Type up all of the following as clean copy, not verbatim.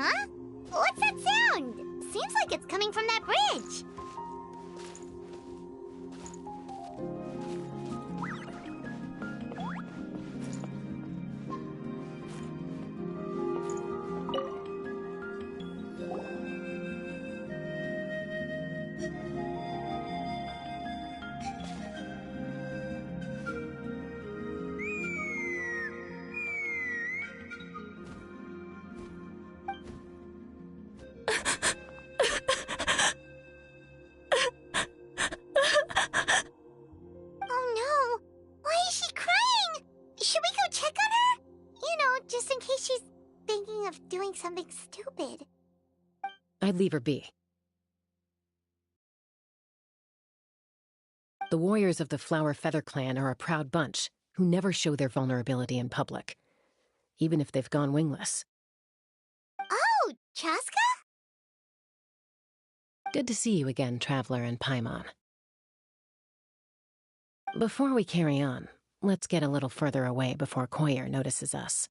Huh? What's that sound? Seems like it's coming from that bridge. Doing something stupid. I'd leave her be. The warriors of the Flower Feather clan are a proud bunch who never show their vulnerability in public, even if they've gone wingless. Oh, Chaska? Good to see you again, Traveler and Paimon. Before we carry on, let's get a little further away before Koyer notices us.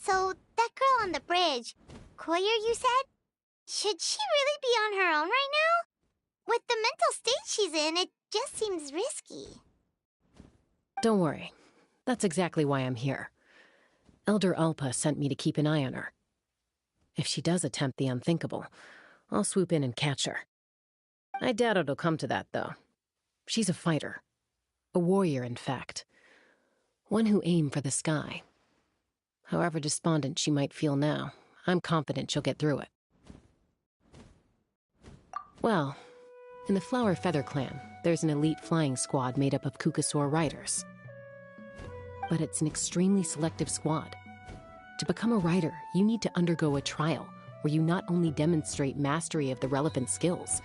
So, that girl on the bridge, Koyer, you said? Should she really be on her own right now? With the mental state she's in, it just seems risky. Don't worry. That's exactly why I'm here. Elder Alpa sent me to keep an eye on her. If she does attempt the unthinkable, I'll swoop in and catch her. I doubt it'll come to that, though. She's a fighter. A warrior, in fact. One who aimed for the sky. However despondent she might feel now, I'm confident she'll get through it. Well, in the Flower Feather clan, there's an elite flying squad made up of Kukasaur riders. But it's an extremely selective squad. To become a rider, you need to undergo a trial where you not only demonstrate mastery of the relevant skills,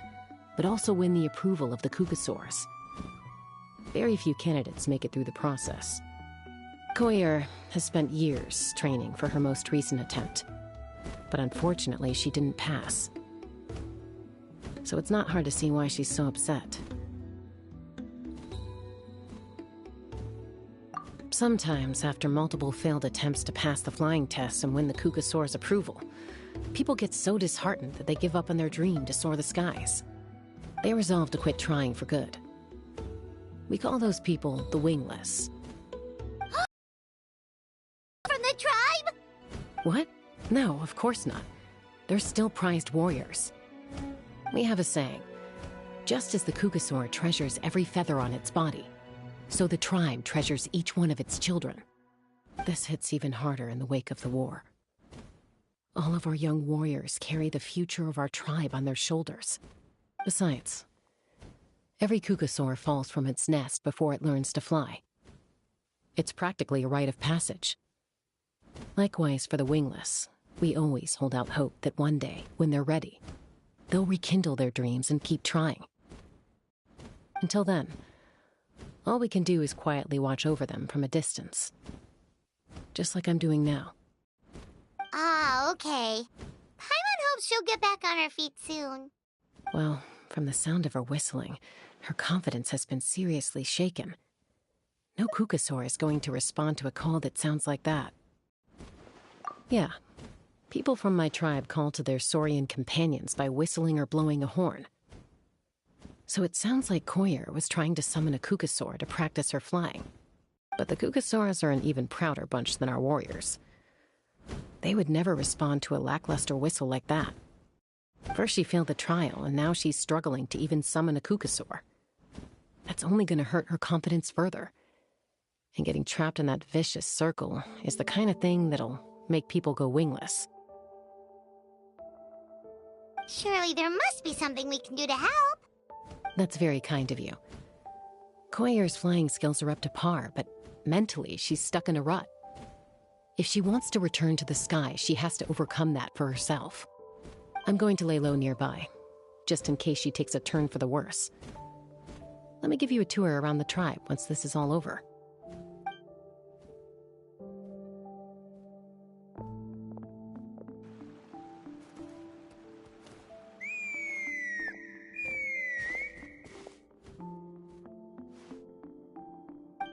but also win the approval of the Kukasaurs. Very few candidates make it through the process. Koyer has spent years training for her most recent attempt, but unfortunately she didn't pass. So it's not hard to see why she's so upset. Sometimes, after multiple failed attempts to pass the flying tests and win the Kukasaur's approval, people get so disheartened that they give up on their dream to soar the skies. They resolve to quit trying for good. We call those people the wingless. From the tribe? What? No, of course not. They're still prized warriors. We have a saying, just as the Kukasaur treasures every feather on its body, so the tribe treasures each one of its children. This hits even harder in the wake of the war. All of our young warriors carry the future of our tribe on their shoulders. Besides, every Kukasaur falls from its nest before it learns to fly. It's practically a rite of passage. Likewise for the wingless, we always hold out hope that one day, when they're ready, they'll rekindle their dreams and keep trying. Until then, all we can do is quietly watch over them from a distance. Just like I'm doing now. Ah, okay. Paimon hopes she'll get back on her feet soon. Well, from the sound of her whistling, her confidence has been seriously shaken. No Kukasaur is going to respond to a call that sounds like that. Yeah, people from my tribe call to their saurian companions by whistling or blowing a horn. So it sounds like Koyer was trying to summon a Kukasaur to practice her flying. But the Kukasaurs are an even prouder bunch than our warriors. They would never respond to a lackluster whistle like that. First she failed the trial, and now she's struggling to even summon a Kukasaur. That's only going to hurt her confidence further. And getting trapped in that vicious circle is the kind of thing that'll make people go wingless. Surely there must be something we can do to help. That's very kind of you. Koyer's flying skills are up to par, but mentally she's stuck in a rut. If she wants to return to the sky, she has to overcome that for herself. I'm going to lay low nearby, just in case she takes a turn for the worse. Let me give you a tour around the tribe once this is all over.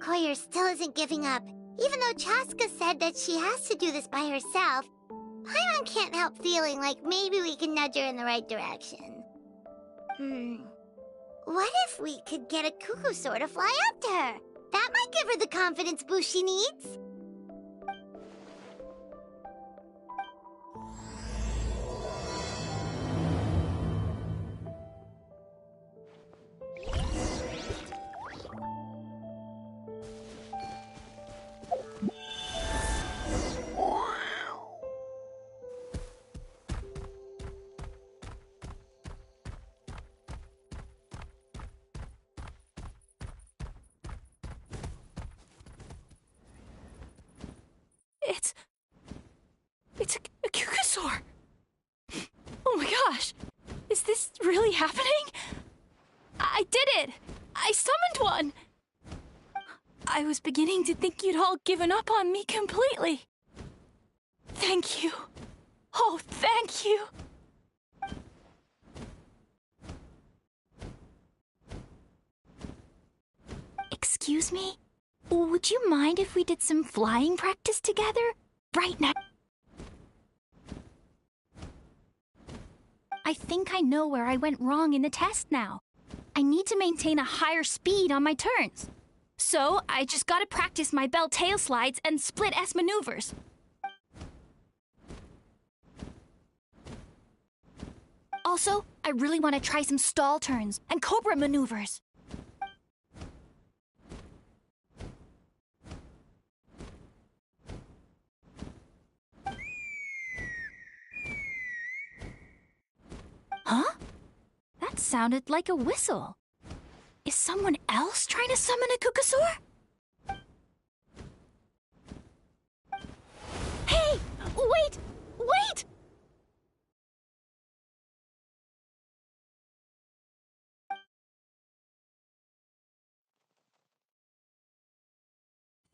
Koyer still isn't giving up. Even though Chaska said that she has to do this by herself, Paimon can't help feeling like maybe we can nudge her in the right direction. What if we could get a Kukusaur to fly up to her? That might give her the confidence boost she needs. It's a Kukusaur! Oh my gosh! Is this really happening? I did it! I summoned one! I was beginning to think you'd all given up on me completely. Thank you. Oh, thank you! Excuse me? Would you mind if we did some flying practice together? Right now. I think I know where I went wrong in the test now. I need to maintain a higher speed on my turns. So, I just gotta practice my bell tail slides and split S maneuvers. Also, I really want to try some stall turns and cobra maneuvers. Huh? That sounded like a whistle. Is someone else trying to summon a Kukusaur? Hey! Wait! Wait!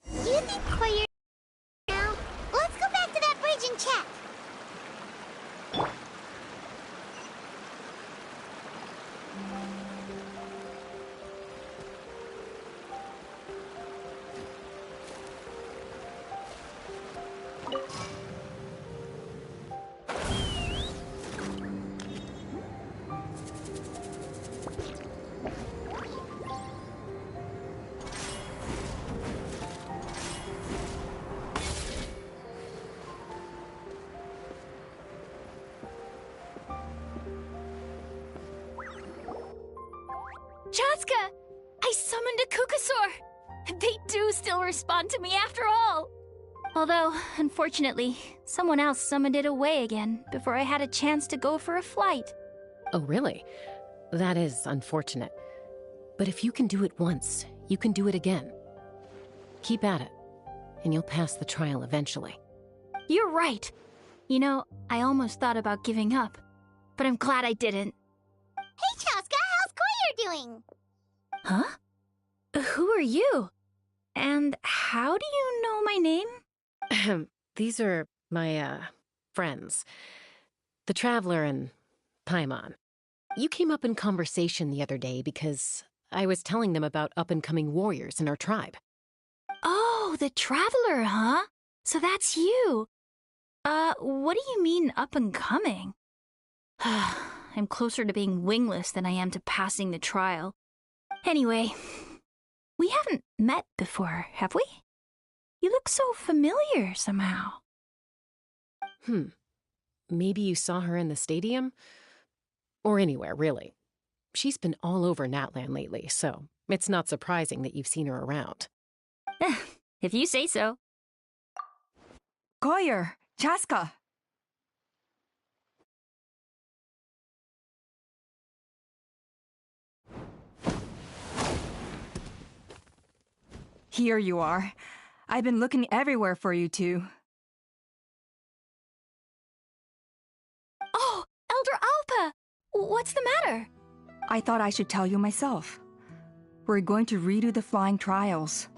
Do you think Koyer now? Let's go back to that bridge and check. Chaska! I summoned a Kukusaur! They do still respond to me after all! Although, unfortunately, someone else summoned it away again before I had a chance to go for a flight. Oh, really? That is unfortunate. But if you can do it once, you can do it again. Keep at it, and you'll pass the trial eventually. You're right. You know, I almost thought about giving up, but I'm glad I didn't. Hey, Chaska, how's Koyer doing? Huh? Who are you? And how do you know my name? These are my, friends. The Traveler and Paimon. You came up in conversation the other day because I was telling them about up-and-coming warriors in our tribe. Oh, the Traveler, huh? So that's you. What do you mean up-and-coming? I'm closer to being wingless than I am to passing the trial. Anyway, we haven't met before, have we? You look so familiar somehow. Maybe you saw her in the stadium? Or anywhere, really. She's been all over Natlan lately, so it's not surprising that you've seen her around. If you say so. Koyer, Chaska. Here you are. I've been looking everywhere for you two. Oh, Elder Alpa! What's the matter? I thought I should tell you myself. We're going to redo the flying trials.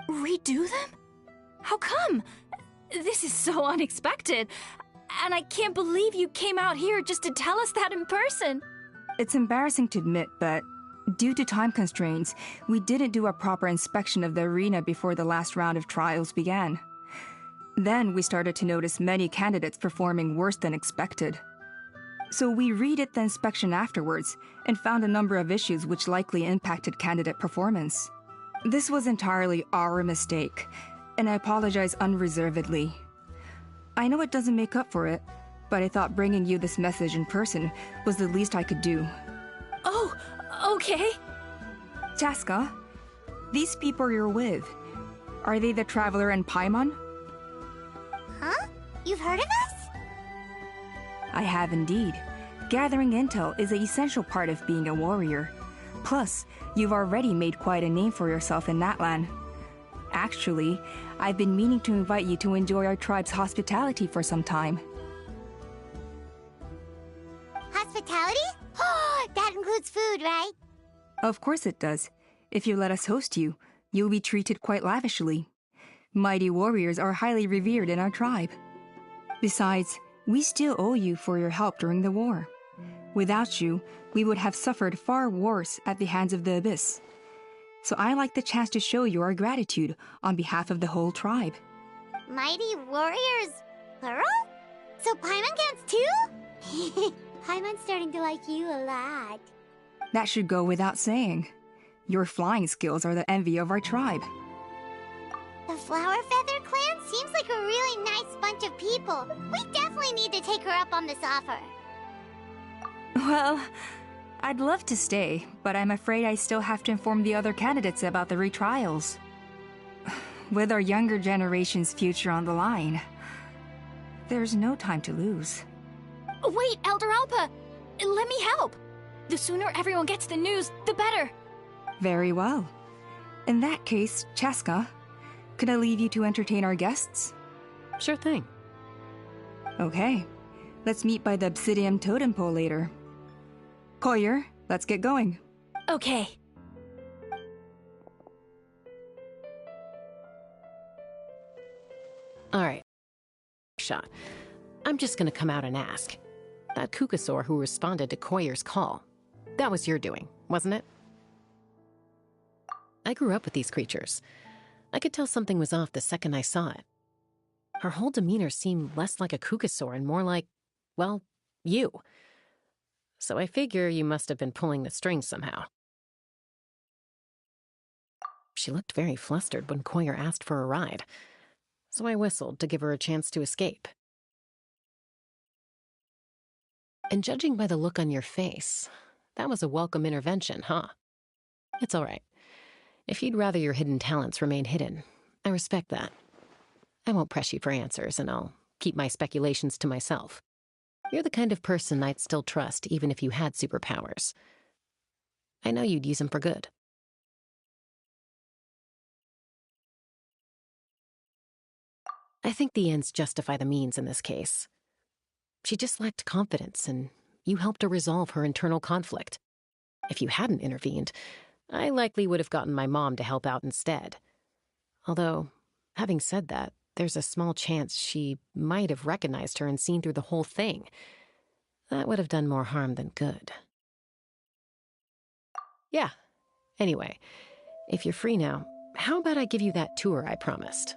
Redo them? How come? This is so unexpected. And I can't believe you came out here just to tell us that in person. It's embarrassing to admit, but Due to time constraints, we didn't do a proper inspection of the arena before the last round of trials began. Then we started to notice many candidates performing worse than expected. So we redid the inspection afterwards and found a number of issues which likely impacted candidate performance. This was entirely our mistake, and I apologize unreservedly. I know it doesn't make up for it, but I thought bringing you this message in person was the least I could do. Oh, okay. Chaska, these people you're with, are they the Traveler and Paimon? Huh? You've heard of us? I have indeed. Gathering intel is an essential part of being a warrior. Plus, you've already made quite a name for yourself in Natlan. Actually, I've been meaning to invite you to enjoy our tribe's hospitality for some time. Hospitality? Oh, that includes food, right? Of course it does. If you let us host you, you'll be treated quite lavishly. Mighty warriors are highly revered in our tribe. Besides, we still owe you for your help during the war. Without you, we would have suffered far worse at the hands of the Abyss. So I like the chance to show you our gratitude on behalf of the whole tribe. Mighty warriors, plural? So Paimon counts too? Paimon's starting to like you a lot. That should go without saying. Your flying skills are the envy of our tribe. The Flower Feather clan seems like a really nice bunch of people. We definitely need to take her up on this offer. Well, I'd love to stay, but I'm afraid I still have to inform the other candidates about the retrials. With our younger generation's future on the line, there's no time to lose. Wait, Elder Alpa! Let me help! The sooner everyone gets the news, the better! Very well. In that case, Chaska, could I leave you to entertain our guests? Sure thing. Okay. Let's meet by the Obsidian Totem Pole later. Collier, let's get going. Okay. Alright. Shot. I'm just gonna come out and ask. That Kukasaur who responded to Koyer's call, that was your doing, wasn't it? I grew up with these creatures. I could tell something was off the second I saw it. Her whole demeanor seemed less like a Kukasaur and more like, well, you. So I figure you must have been pulling the strings somehow. She looked very flustered when Koyer asked for a ride, so I whistled to give her a chance to escape. And judging by the look on your face, that was a welcome intervention, huh? It's all right. If you'd rather your hidden talents remain hidden, I respect that. I won't press you for answers, and I'll keep my speculations to myself. You're the kind of person I'd still trust even if you had superpowers. I know you'd use them for good. I think the ends justify the means in this case. She just lacked confidence, and you helped her resolve her internal conflict. If you hadn't intervened, I likely would have gotten my mom to help out instead. Although, having said that, there's a small chance she might have recognized her and seen through the whole thing. That would have done more harm than good. Yeah. Anyway, if you're free now, how about I give you that tour I promised?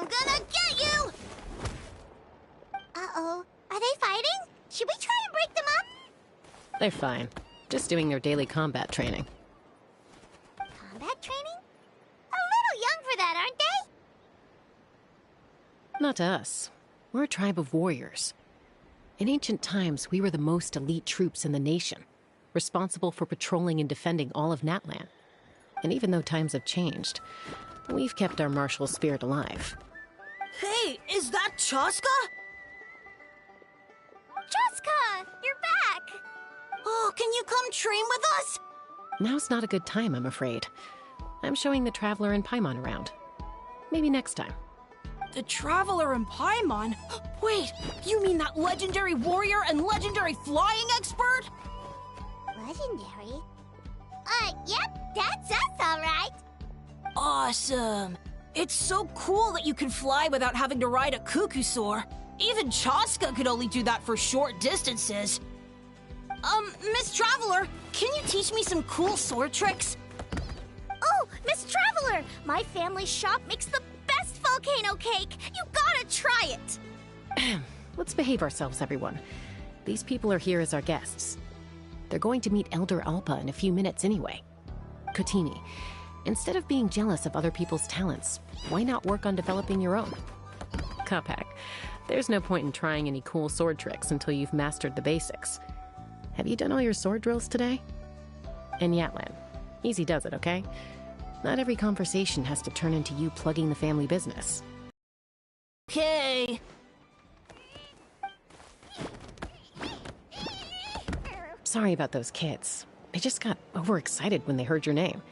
gonna get you! Uh-oh. Are they fighting? Should we try and break them up? They're fine. Just doing their daily combat training. Combat training? A little young for that, aren't they? Not to us. We're a tribe of warriors. In ancient times, we were the most elite troops in the nation, responsible for patrolling and defending all of Natlan. And even though times have changed, we've kept our martial spirit alive. Hey, is that Chaska? Chaska! You're back! Oh, can you come train with us? Now's not a good time, I'm afraid. I'm showing the Traveler and Paimon around. Maybe next time. The Traveler and Paimon? Wait, you mean that legendary warrior and legendary flying expert? Legendary? Yep, that's us, alright. Awesome. It's so cool that you can fly without having to ride a cuckoosaur. Even Chaska could only do that for short distances. Miss Traveler, can you teach me some cool sword tricks? Oh, Miss Traveler! My family's shop makes the best volcano cake! You gotta try it! Let's behave ourselves, everyone. These people are here as our guests. They're going to meet Elder Alpa in a few minutes anyway. Kotini, instead of being jealous of other people's talents, why not work on developing your own? Kapak, there's no point in trying any cool sword tricks until you've mastered the basics. Have you done all your sword drills today? And Yatlan, easy does it, okay? Not every conversation has to turn into you plugging the family business. Okay. Sorry about those kids. They just got overexcited when they heard your name.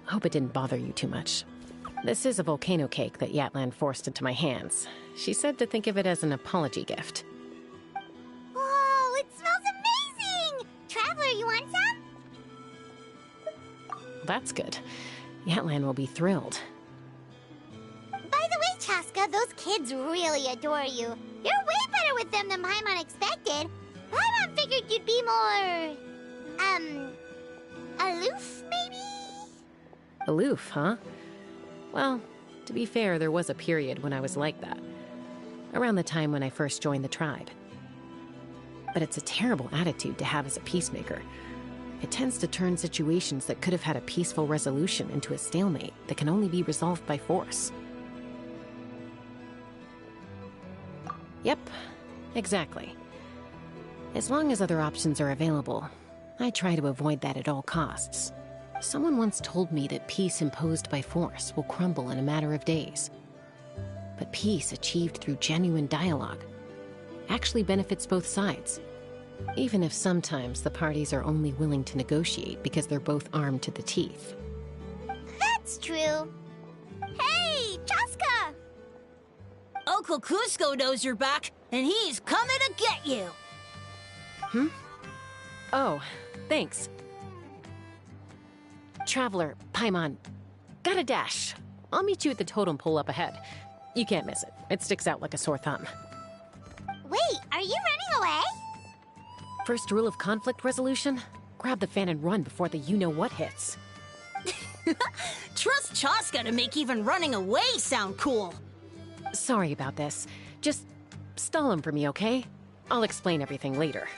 Hope it didn't bother you too much. This is a volcano cake that Yatlan forced into my hands. She said to think of it as an apology gift. Whoa, it smells amazing! Traveler, you want some? That's good. Yatlan will be thrilled. By the way, Chaska, those kids really adore you. You're way better with them than Paimon expected. Paimon figured you'd be more... aloof, maybe? Aloof, huh? Well, to be fair, there was a period when I was like that. Around the time when I first joined the tribe. But it's a terrible attitude to have as a peacemaker. It tends to turn situations that could have had a peaceful resolution into a stalemate that can only be resolved by force. Yep, exactly. As long as other options are available, I try to avoid that at all costs. Someone once told me that peace imposed by force will crumble in a matter of days. But peace achieved through genuine dialogue actually benefits both sides, even if sometimes the parties are only willing to negotiate because they're both armed to the teeth. That's true. Hey, Chaska! Uncle Cusco knows you're back, and he's coming to get you. Oh, thanks. Traveler, Paimon, gotta dash. I'll meet you at the totem pole up ahead. You can't miss it. It sticks out like a sore thumb. Wait, are you running away? First rule of conflict resolution? Grab the fan and run before the you-know-what hits. Trust Chaska to make even running away sound cool. Sorry about this. Just stall him for me, okay? I'll explain everything later.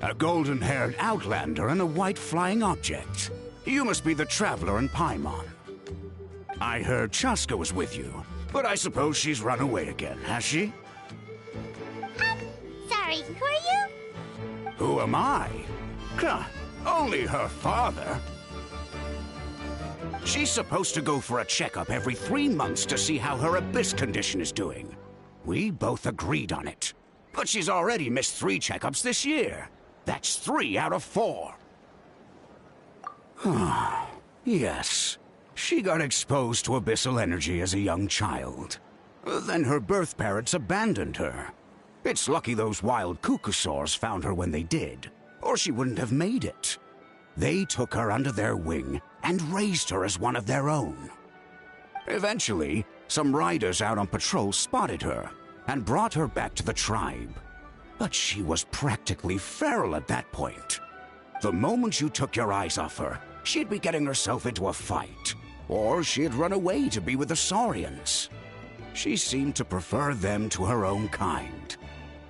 A golden-haired outlander and a white flying object. You must be the Traveler and Paimon. I heard Chaska was with you, but I suppose she's run away again, has she? Sorry, who are you? Who am I? Huh, only her father. She's supposed to go for a checkup every 3 months to see how her abyss condition is doing. We both agreed on it. But she's already missed 3 checkups this year. That's 3 out of 4. Yes. She got exposed to abyssal energy as a young child. Then her birth parents abandoned her. It's lucky those wild cuckoosaurs found her when they did, or she wouldn't have made it. They took her under their wing and raised her as one of their own. Eventually, some riders out on patrol spotted her and brought her back to the tribe. But she was practically feral at that point. The moment you took your eyes off her, she'd be getting herself into a fight, or she'd run away to be with the Saurians. She seemed to prefer them to her own kind.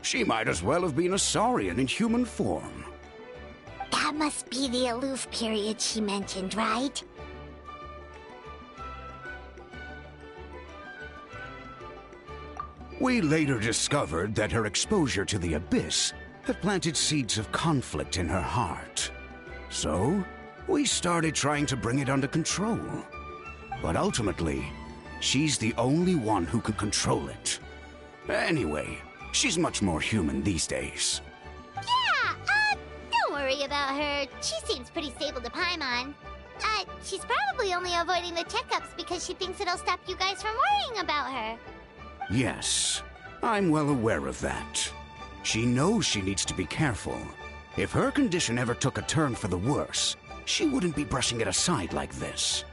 She might as well have been a Saurian in human form. That must be the aloof period she mentioned, right? We later discovered that her exposure to the abyss had planted seeds of conflict in her heart. So, we started trying to bring it under control. But ultimately, she's the only one who can control it. Anyway, she's much more human these days. Yeah, don't worry about her. She seems pretty stable to Paimon. She's probably only avoiding the checkups because she thinks it'll stop you guys from worrying about her. Yes, I'm well aware of that. She knows she needs to be careful. If her condition ever took a turn for the worse, she wouldn't be brushing it aside like this.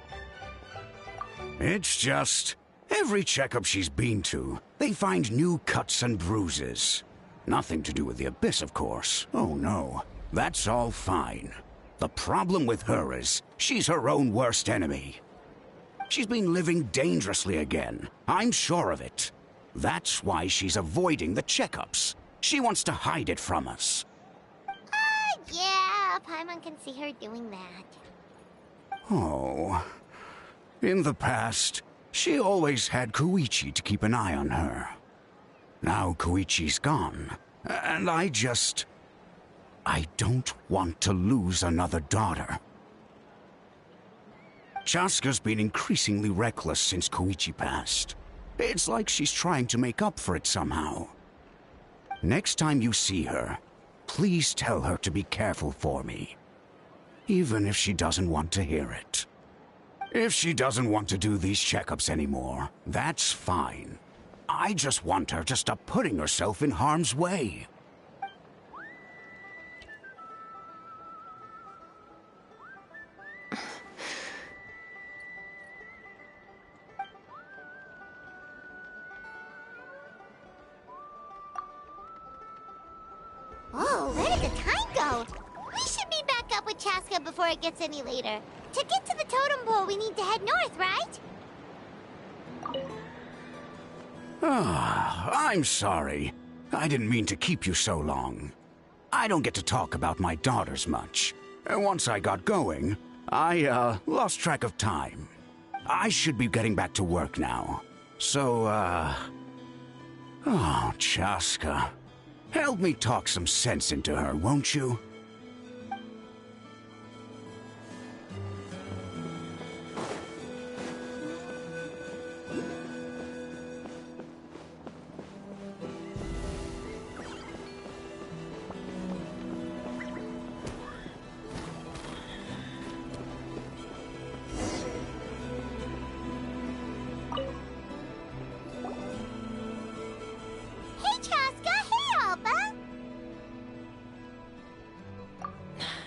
It's just, every checkup she's been to, they find new cuts and bruises. Nothing to do with the abyss, of course. Oh no, that's all fine. The problem with her is, she's her own worst enemy. She's been living dangerously again, I'm sure of it. That's why she's avoiding the checkups. She wants to hide it from us. Yeah, Paimon can see her doing that. Oh. In the past, she always had Koichi to keep an eye on her. Now Koichi's gone, and I don't want to lose another daughter. Chaska's been increasingly reckless since Koichi passed. It's like she's trying to make up for it somehow. Next time you see her, please tell her to be careful for me. Even if she doesn't want to hear it. If she doesn't want to do these checkups anymore, that's fine. I just want her to stop putting herself in harm's way. Whoa, where did the time go? We should be back up with Chaska before it gets any later. To get to the totem pole, we need to head north, right? I'm sorry. I didn't mean to keep you so long. I don't get to talk about my daughters much. Once I got going, I, lost track of time. I should be getting back to work now. So, Oh, Chaska. Help me talk some sense into her, won't you?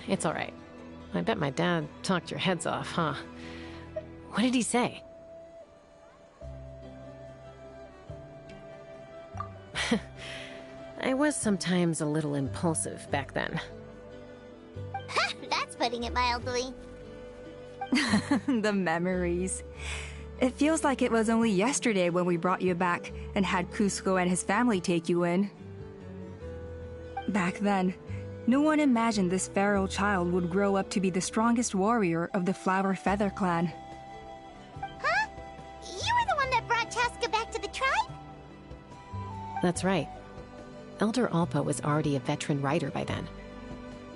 It's all right. I bet my dad talked your heads off, huh? What did he say? I was sometimes a little impulsive back then. That's putting it mildly. The memories. It feels like it was only yesterday when we brought you back and had Cusco and his family take you in. Back then, no one imagined this feral child would grow up to be the strongest warrior of the Flower Feather clan. Huh? You were the one that brought Chaska back to the tribe? That's right. Elder Alpa was already a veteran rider by then.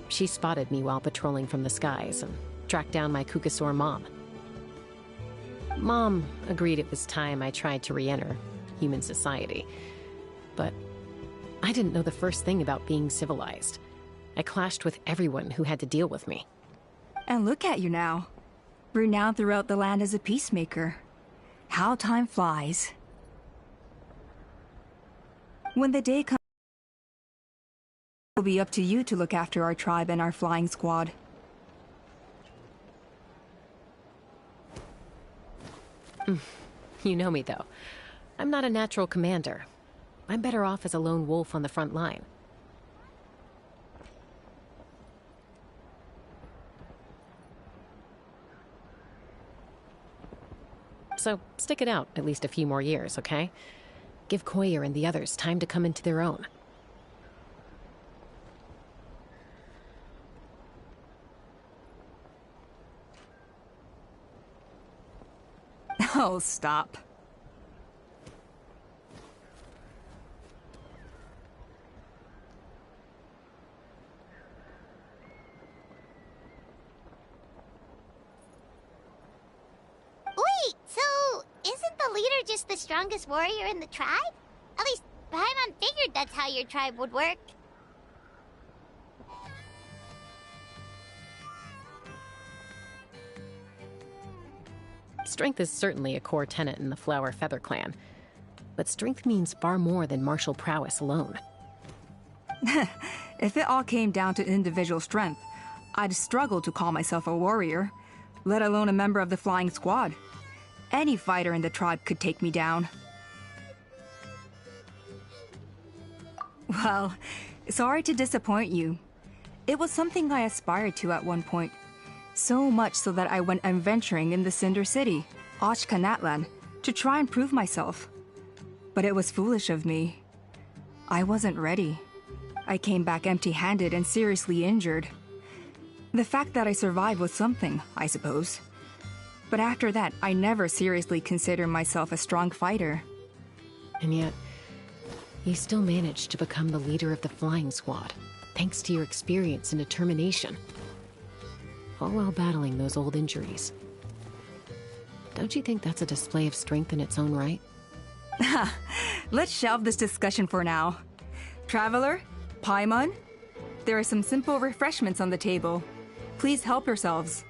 She spotted me while patrolling from the skies and tracked down my Kukasaur mom. Mom agreed it was time I tried to re-enter human society. But I didn't know the first thing about being civilized. I clashed with everyone who had to deal with me. And look at you now. renowned throughout the land as a peacemaker. How time flies. When the day comes, it will be up to you to look after our tribe and our flying squad. You know me, though. I'm not a natural commander. I'm better off as a lone wolf on the front line. So, stick it out at least a few more years, okay? Give Koyer and the others time to come into their own. Oh, stop. Wait, so isn't the leader just the strongest warrior in the tribe? At least Paimon figured that's how your tribe would work. Strength is certainly a core tenet in the Flower Feather clan. But strength means far more than martial prowess alone. If it all came down to individual strength, I'd struggle to call myself a warrior, let alone a member of the flying squad. Any fighter in the tribe could take me down. Well, sorry to disappoint you. It was something I aspired to at one point. So much so that I went adventuring in the Cinder City, Natlan, to try and prove myself. But it was foolish of me. I wasn't ready. I came back empty-handed and seriously injured. The fact that I survived was something, I suppose. But after that, I never seriously considered myself a strong fighter. And yet, you still managed to become the leader of the flying squad, thanks to your experience and determination. All while battling those old injuries. Don't you think that's a display of strength in its own right? Let's shelve this discussion for now. Traveler, Paimon, there are some simple refreshments on the table. Please help yourselves.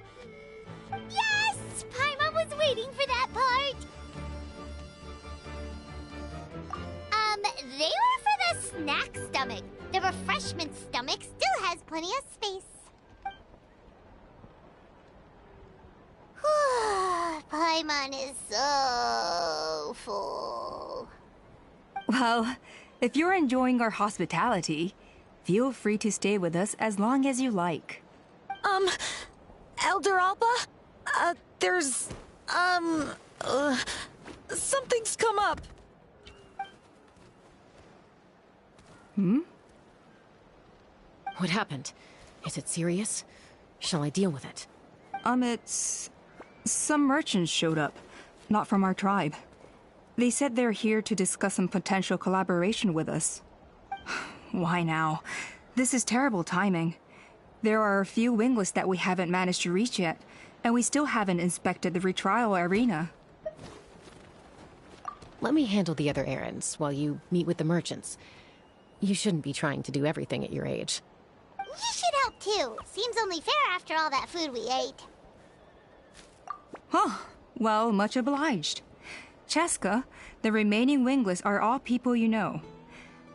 Yes! Paimon was waiting for that part! They were for the snack stomach. The refreshment stomach still has plenty of space. Paimon is so full. Well, if you're enjoying our hospitality, feel free to stay with us as long as you like. Elder Alba? Something's come up. What happened? Is it serious? Shall I deal with it? It's... Some merchants showed up, not from our tribe. They said they're here to discuss some potential collaboration with us. Why now? This is terrible timing. There are a few wingless that we haven't managed to reach yet, and we still haven't inspected the retrial arena. Let me handle the other errands while you meet with the merchants. You shouldn't be trying to do everything at your age. You should help too. Seems only fair after all that food we ate. Huh. Well, much obliged. Chaska, the remaining wingless are all people you know.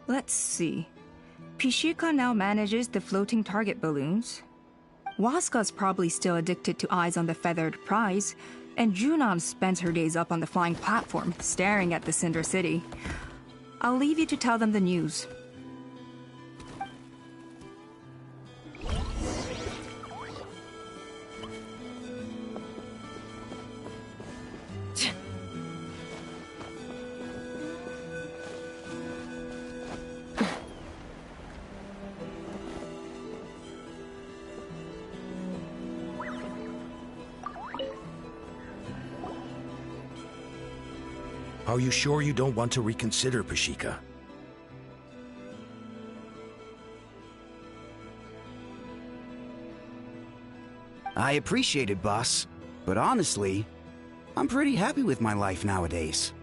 Let's see. Pishika now manages the floating target balloons. Waska's probably still addicted to eyes on the feathered prize, and Junon spends her days up on the flying platform, staring at the Cinder City. I'll leave you to tell them the news. Are you sure you don't want to reconsider, Pashika? I appreciate it, boss. But honestly, I'm pretty happy with my life nowadays.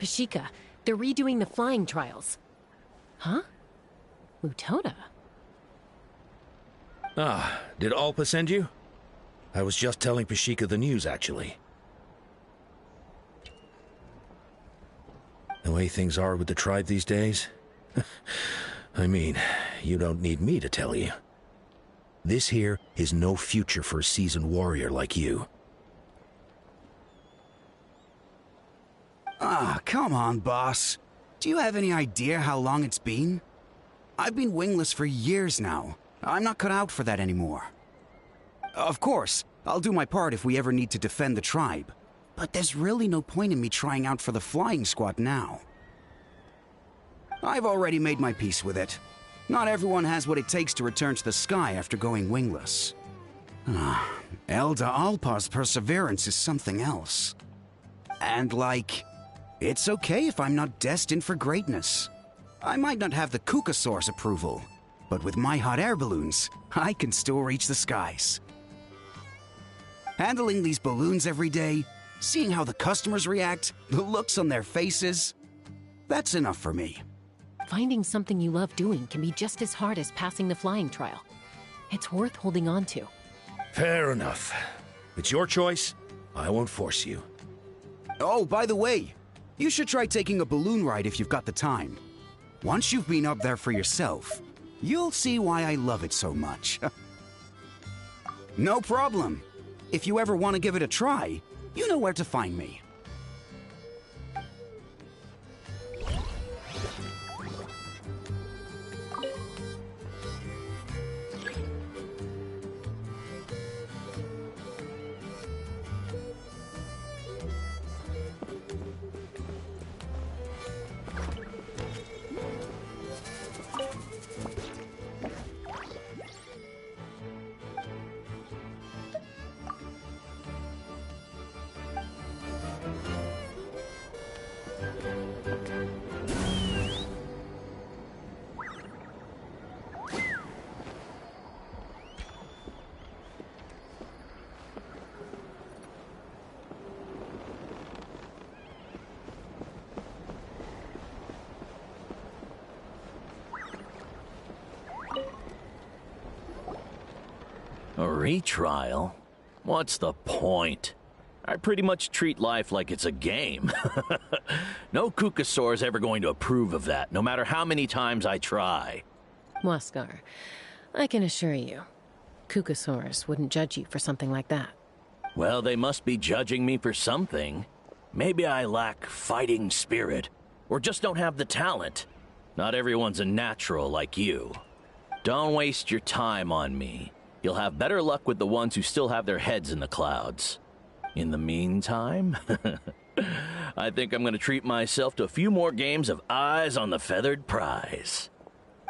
Pashika, they're redoing the flying trials. Huh? Lutoda? Ah, did Alpa send you? I was just telling Pashika the news, actually. The way things are with the tribe these days? I mean, you don't need me to tell you. This here is no future for a seasoned warrior like you. Ah, come on, boss. Do you have any idea how long it's been? I've been wingless for years now. I'm not cut out for that anymore. Of course, I'll do my part if we ever need to defend the tribe. But there's really no point in me trying out for the flying squad now. I've already made my peace with it. Not everyone has what it takes to return to the sky after going wingless. Elder Alpa's perseverance is something else. And it's okay if I'm not destined for greatness. I might not have the Kukasaur's approval, but with my hot air balloons, I can still reach the skies. Handling these balloons every day, seeing how the customers react, the looks on their faces, that's enough for me. Finding something you love doing can be just as hard as passing the flying trial. It's worth holding on to. Fair enough. It's your choice. I won't force you. Oh, by the way, you should try taking a balloon ride if you've got the time. Once you've been up there for yourself, you'll see why I love it so much. No problem. If you ever want to give it a try, you know where to find me. A retrial? What's the point? I pretty much treat life like it's a game. No Kukasaur's ever going to approve of that, no matter how many times I try. Waskar, I can assure you, Kukasaurs wouldn't judge you for something like that. Well, they must be judging me for something. Maybe I lack fighting spirit, or just don't have the talent. Not everyone's a natural like you. Don't waste your time on me. You'll have better luck with the ones who still have their heads in the clouds. In the meantime, I think I'm going to treat myself to a few more games of Eyes on the Feathered Prize.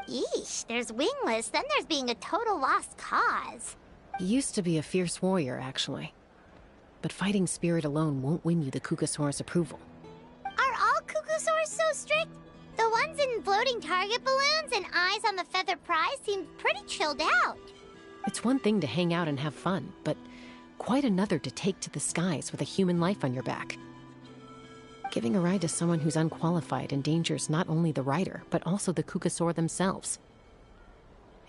Yeesh, there's wingless, then there's being a total lost cause. You used to be a fierce warrior, actually. But fighting spirit alone won't win you the Kukasaur's approval. Are all Kukusaurs so strict? The ones in floating target balloons and Eyes on the Feathered Prize seem pretty chilled out. It's one thing to hang out and have fun, but quite another to take to the skies with a human life on your back. Giving a ride to someone who's unqualified endangers not only the rider, but also the Kukasaur themselves.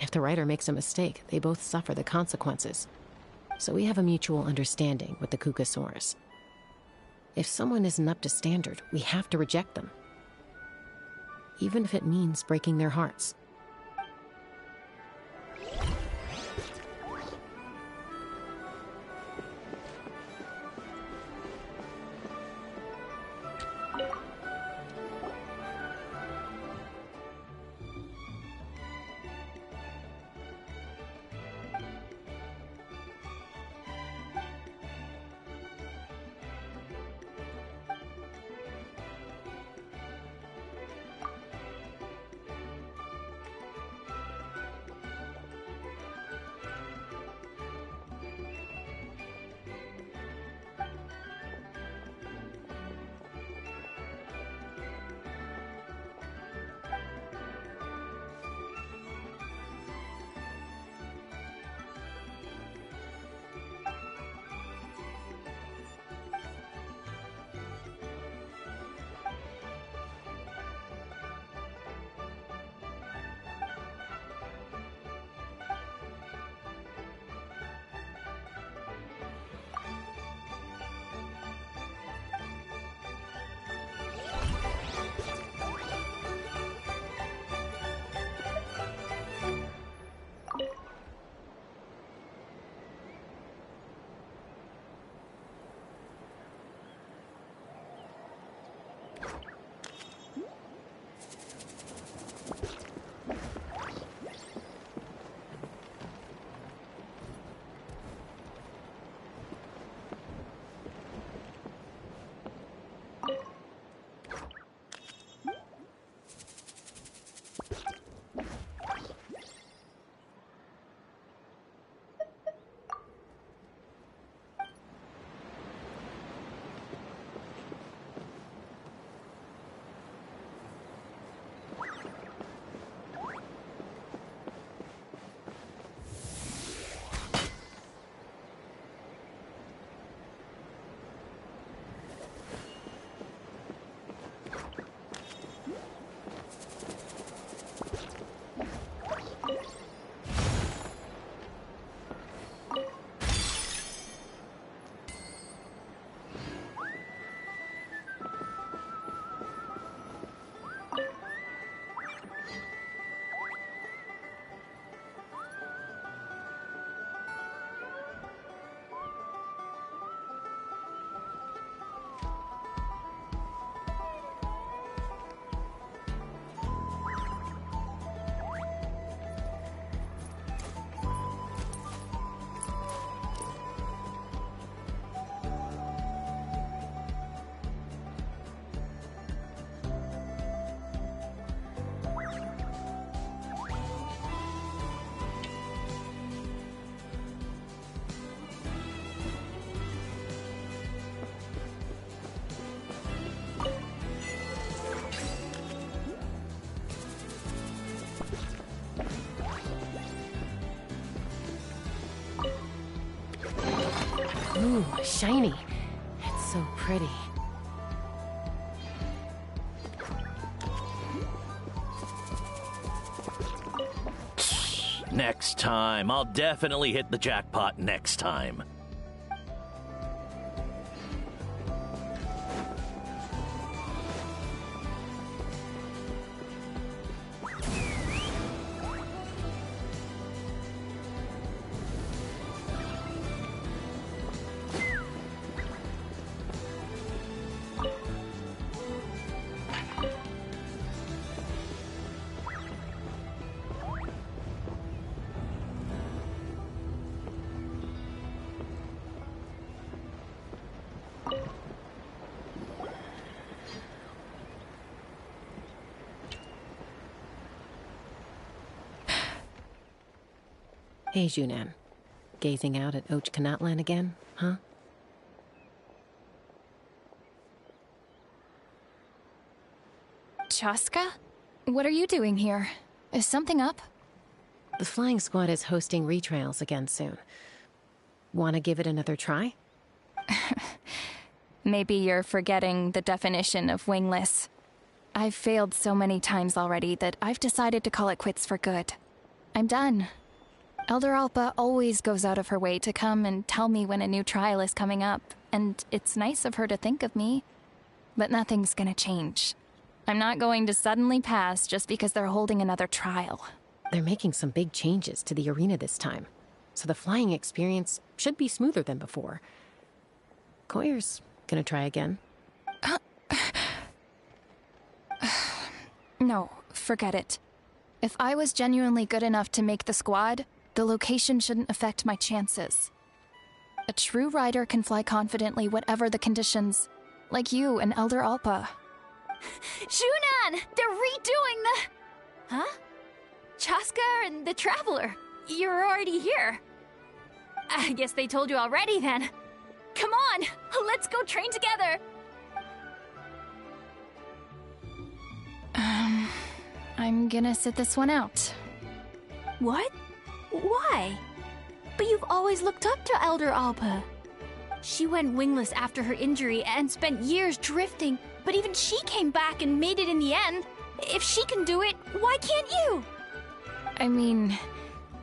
If the rider makes a mistake, they both suffer the consequences. So we have a mutual understanding with the Kukasaurs. If someone isn't up to standard, we have to reject them. Even if it means breaking their hearts. Ooh, shiny. It's so pretty. Next time. I'll definitely hit the jackpot next time. Hey, Junan. Gazing out at Natlan again, huh? Chaska? What are you doing here? Is something up? The flying squad is hosting retrials again soon. Want to give it another try? Maybe you're forgetting the definition of wingless. I've failed so many times already that I've decided to call it quits for good. I'm done. Elder Alpa always goes out of her way to come and tell me when a new trial is coming up, and it's nice of her to think of me. But nothing's gonna change. I'm not going to suddenly pass just because they're holding another trial. They're making some big changes to the arena this time, so the flying experience should be smoother than before. Koyer's gonna try again. No, forget it. If I was genuinely good enough to make the squad, the location shouldn't affect my chances. A true rider can fly confidently whatever the conditions, like you and Elder Alpa. Junan! They're redoing the... Huh? Chaska and the Traveler. You're already here. I guess they told you already then. Come on, let's go train together. I'm gonna sit this one out. What? Why? But you've always looked up to Elder Alpa. She went wingless after her injury and spent years drifting, but even she came back and made it in the end. If she can do it, why can't you? I mean,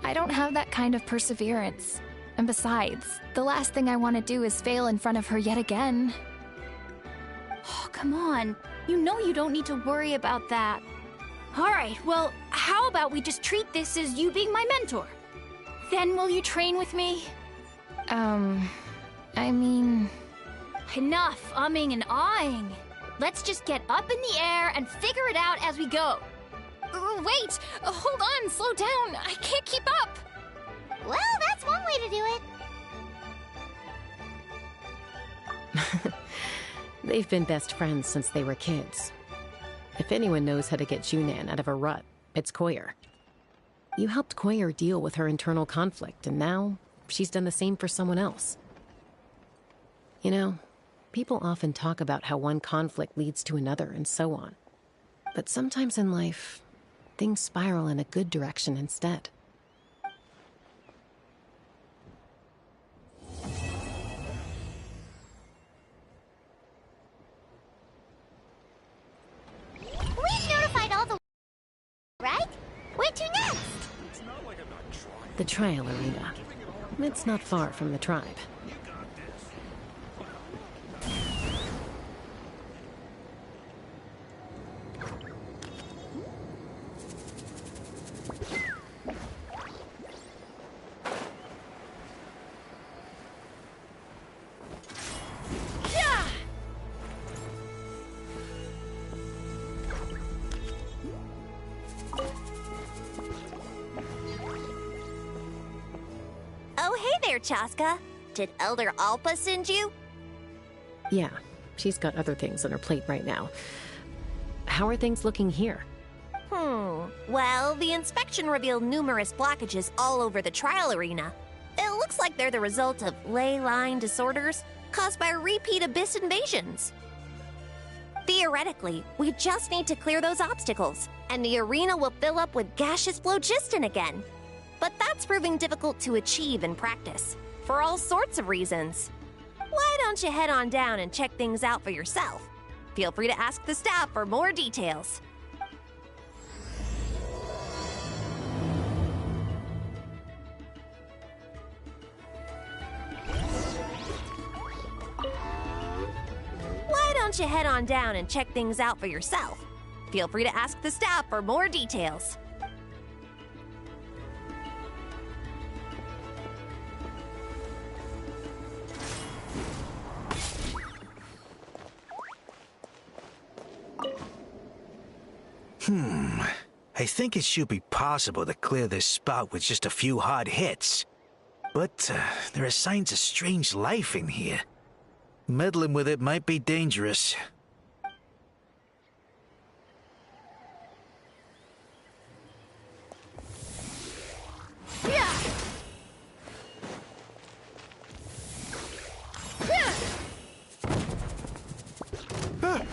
I don't have that kind of perseverance. And besides, the last thing I want to do is fail in front of her yet again. Oh, come on. You know you don't need to worry about that. Alright, well, how about we just treat this as you being my mentor? Then will you train with me? I mean... Enough umming and ahhing. Let's just get up in the air and figure it out as we go. Wait! Hold on, slow down! I can't keep up! Well, that's one way to do it. They've been best friends since they were kids. If anyone knows how to get Junan out of a rut, it's Koyer. You helped Koyer deal with her internal conflict, and now she's done the same for someone else. You know, people often talk about how one conflict leads to another and so on. But sometimes in life, things spiral in a good direction instead. We've notified all the... Right? Where to next? The trial arena. It's not far from the tribe. Oh, hey there, Chaska. Did Elder Alpa send you? Yeah, she's got other things on her plate right now. How are things looking here? Well, the inspection revealed numerous blockages all over the trial arena. It looks like they're the result of ley line disorders caused by repeat abyss invasions. Theoretically, we just need to clear those obstacles, and the arena will fill up with gaseous phlogiston again. But that's proving difficult to achieve in practice, for all sorts of reasons. Why don't you head on down and check things out for yourself? Feel free to ask the staff for more details. Why don't you head on down and check things out for yourself? Feel free to ask the staff for more details. I think it should be possible to clear this spout with just a few hard hits. But there are signs of strange life in here. Meddling with it might be dangerous.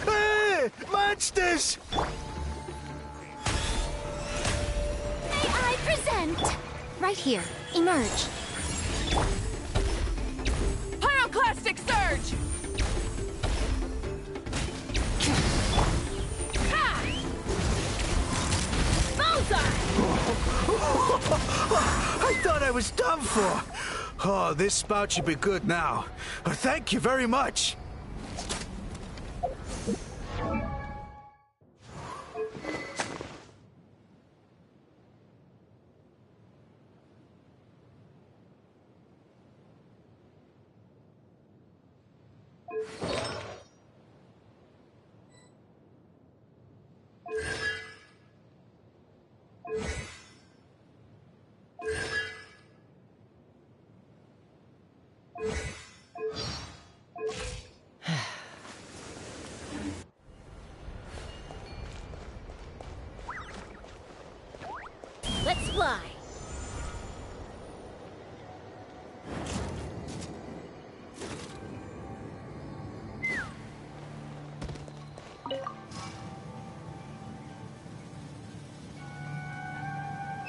Hey! Monsters! May I present? Right here. Emerge. Pyroclastic Surge! Ha! I thought I was done for. Oh, this spout should be good now. Thank you very much. Let's fly.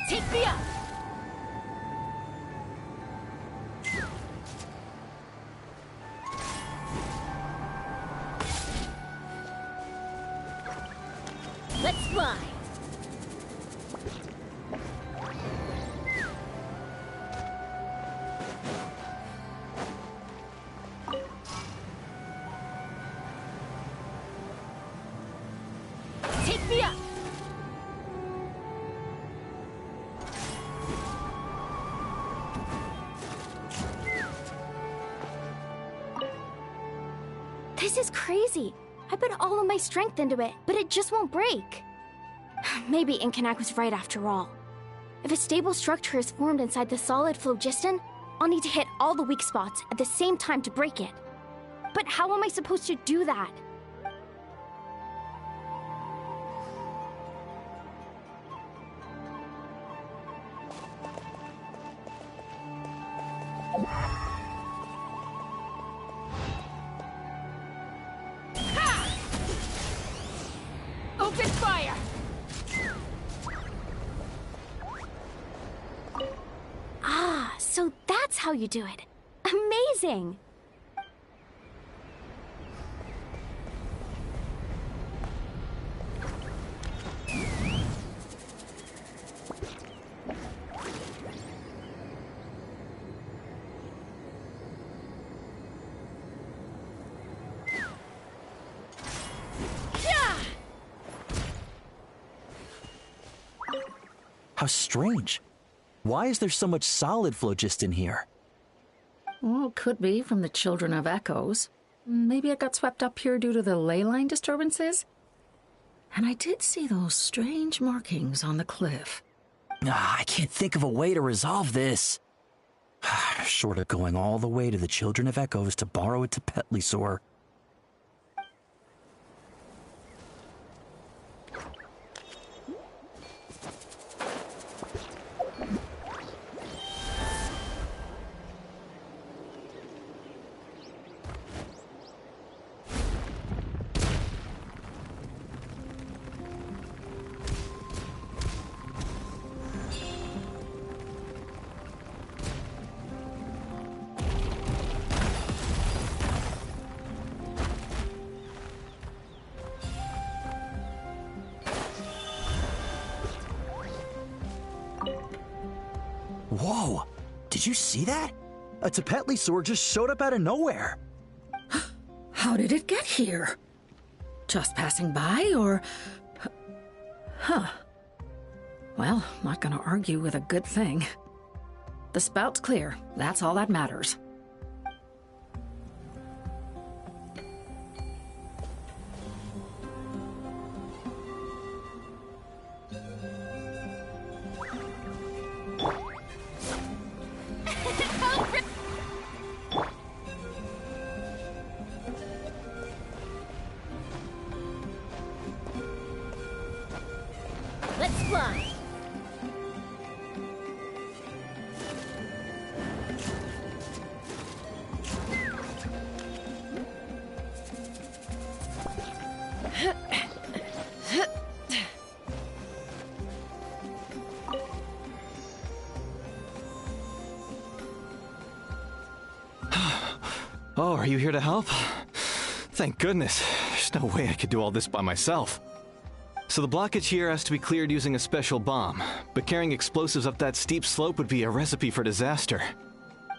Take me up! Let's fly. Take me up! This is crazy. I put all of my strength into it, but it just won't break. Maybe Inkanak was right after all. If a stable structure is formed inside the solid phlogiston, I'll need to hit all the weak spots at the same time to break it. But how am I supposed to do that? Open fire! Ah, so that's how you do it. Amazing! How strange. Why is there so much solid phlogiston here? Well, could be from the Children of Echoes. Maybe it got swept up here due to the ley line disturbances? And I did see those strange markings on the cliff. I can't think of a way to resolve this. Short of going all the way to the Children of Echoes to borrow it to Petlisaur. Whoa! Did you see that? A Tepetli just showed up out of nowhere. How did it get here? Just passing by, or... Huh. Well, not gonna argue with a good thing. The spout's clear. That's all that matters. Let's fly. Oh, are you here to help? Thank goodness. There's no way I could do all this by myself. So the blockage here has to be cleared using a special bomb, but carrying explosives up that steep slope would be a recipe for disaster.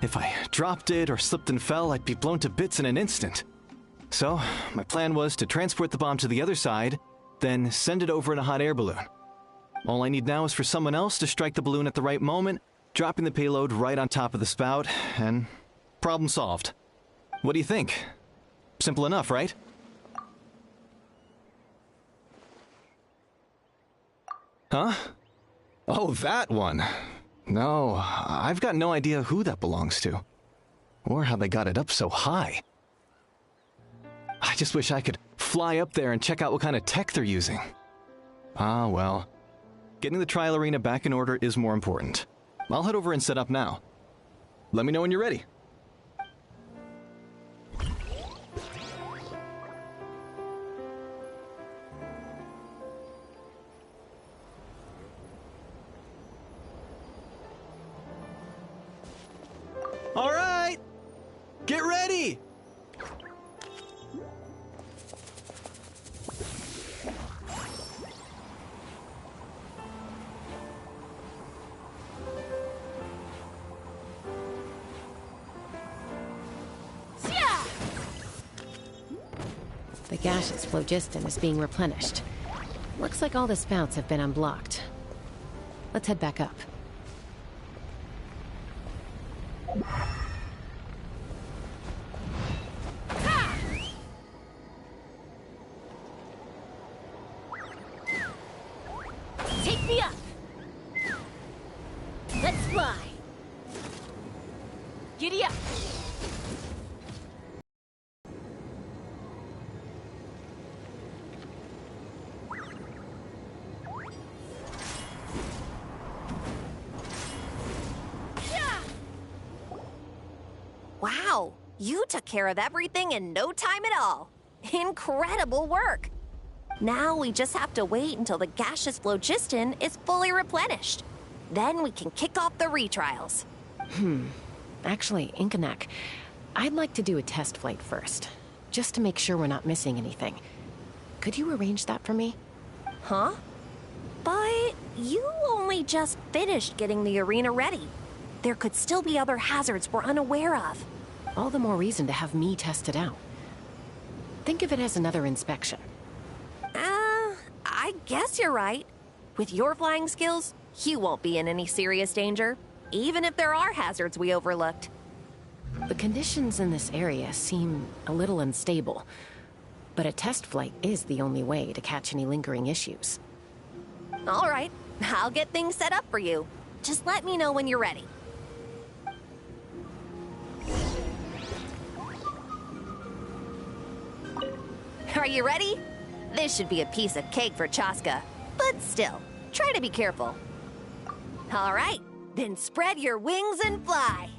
If I dropped it or slipped and fell, I'd be blown to bits in an instant. So, my plan was to transport the bomb to the other side, then send it over in a hot air balloon. All I need now is for someone else to strike the balloon at the right moment, dropping the payload right on top of the spout, and problem solved. What do you think? Simple enough, right? Huh? Oh, that one. No, I've got no idea who that belongs to. Or how they got it up so high. I just wish I could fly up there and check out what kind of tech they're using. Ah, well. Getting the trial arena back in order is more important. I'll head over and set up now. Let me know when you're ready. All right! Get ready! The gaseous phlogiston is being replenished. Looks like all the spouts have been unblocked. Let's head back up. Take me up. Let's fly. Giddy up. Wow, you took care of everything in no time at all. Incredible work. Now we just have to wait until the gaseous phlogiston is fully replenished. Then we can kick off the retrials. Actually, Inkanak, I'd like to do a test flight first, just to make sure we're not missing anything. Could you arrange that for me? Huh? But you only just finished getting the arena ready. There could still be other hazards we're unaware of. All the more reason to have me test it out. Think of it as another inspection. I guess you're right. With your flying skills, you won't be in any serious danger, even if there are hazards we overlooked. The conditions in this area seem a little unstable, but a test flight is the only way to catch any lingering issues. All right, I'll get things set up for you. Just let me know when you're ready. Are you ready? This should be a piece of cake for Chaska, but still, try to be careful. All right, then spread your wings and fly.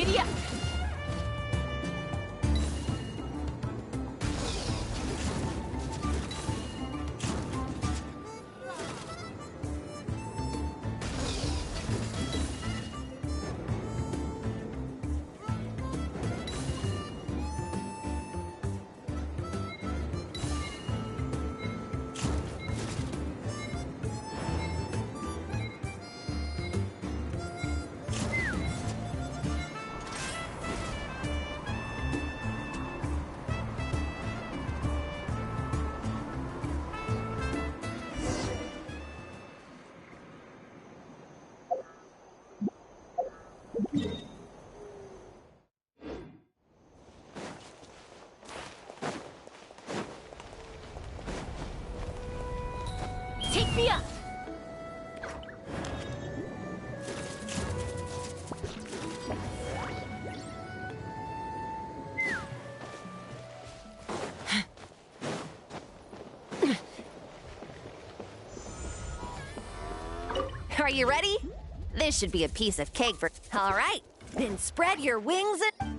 Giddy up! Take me up! Are you ready? This should be a piece of cake for... All right, then spread your wings and...